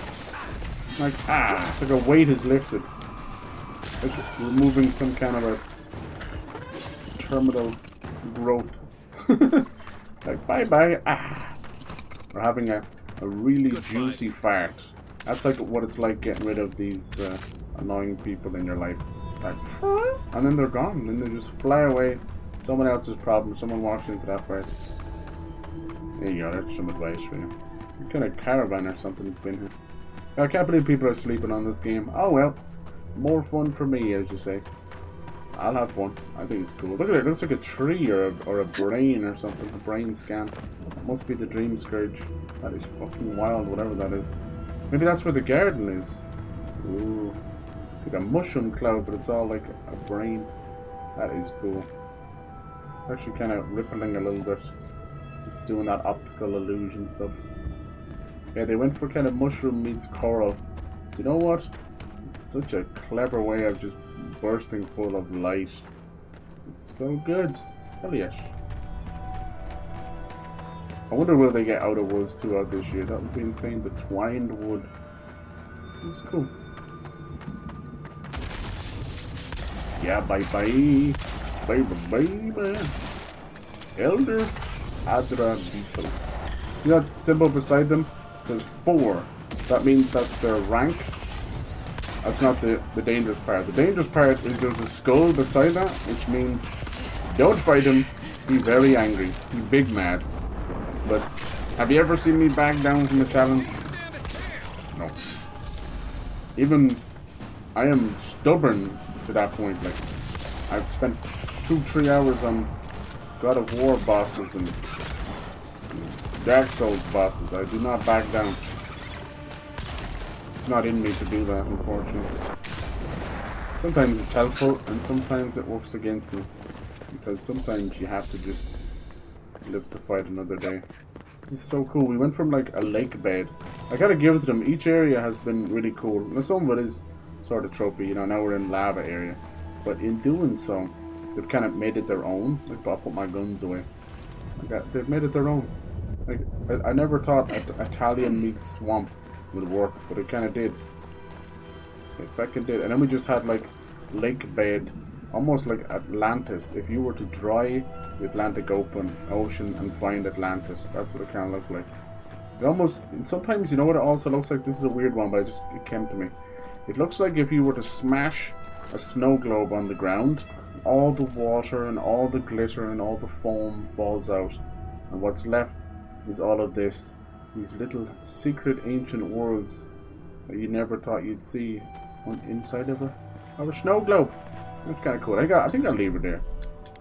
Like, it's like a weight is lifted. Like removing some kind of a terminal growth. Like, bye-bye. Or having a really juicy fart. That's like what it's like getting rid of these annoying people in your life. Like, and then they're gone. And they just fly away. Someone else's problem. Someone walks into that fart. There you go, that's some advice for you. Some kind of caravan or something that's been here. I can't believe people are sleeping on this game. Oh well. More fun for me, as you say. I'll have fun. I think it's cool. Look at it. It looks like a tree or a brain or something. A brain scan. It must be the Dream Scourge. That is fucking wild, whatever that is. Maybe that's where the garden is. Ooh. Like a mushroom cloud, but it's all like a brain. That is cool. It's actually kind of rippling a little bit. It's doing that optical illusion stuff. Yeah, they went for kind of mushroom meets coral. Do you know what? It's such a clever way of just bursting full of light. It's so good. Hell yes. I wonder will they get Outer Worlds 2 out this year. That would be insane. The Twined Wood. It's cool. Yeah, bye-bye. Bye-bye. Elder Adra Beetle. See that symbol beside them? It says 4. That means that's their rank. That's not the dangerous part. The dangerous part is there's a skull beside that, which means don't fight him. Be very angry. Be big mad. But have you ever seen me back down from the challenge? No. Even I am stubborn to that point. Like I've spent 2-3 hours on God of War bosses and Dark Souls bosses. I do not back down. It's not in me to do that, unfortunately. Sometimes it's helpful and sometimes it works against me. Because sometimes you have to just live to fight another day. This is so cool. We went from like a lake bed. I gotta give it to them. Each area has been really cool. Now some of it is sort of tropey, you know, now we're in lava area. But in doing so, they've kind of made it their own. Like, I'll put my guns away. They've made it their own. Like, I never thought Italian meets swamp would work, but it kind of did. It fucking did. And then we just had like lake bed, almost like Atlantis. If you were to dry the Atlantic Ocean and find Atlantis, that's what it kind of looked like. It almost, sometimes, you know what it also looks like? This is a weird one, but it came to me. It looks like if you were to smash a snow globe on the ground, all the water and all the glitter and all the foam falls out, and what's left is all of this. These little secret ancient worlds that you never thought you'd see on inside of a snow globe. That's kind of cool. I think I'll leave it there.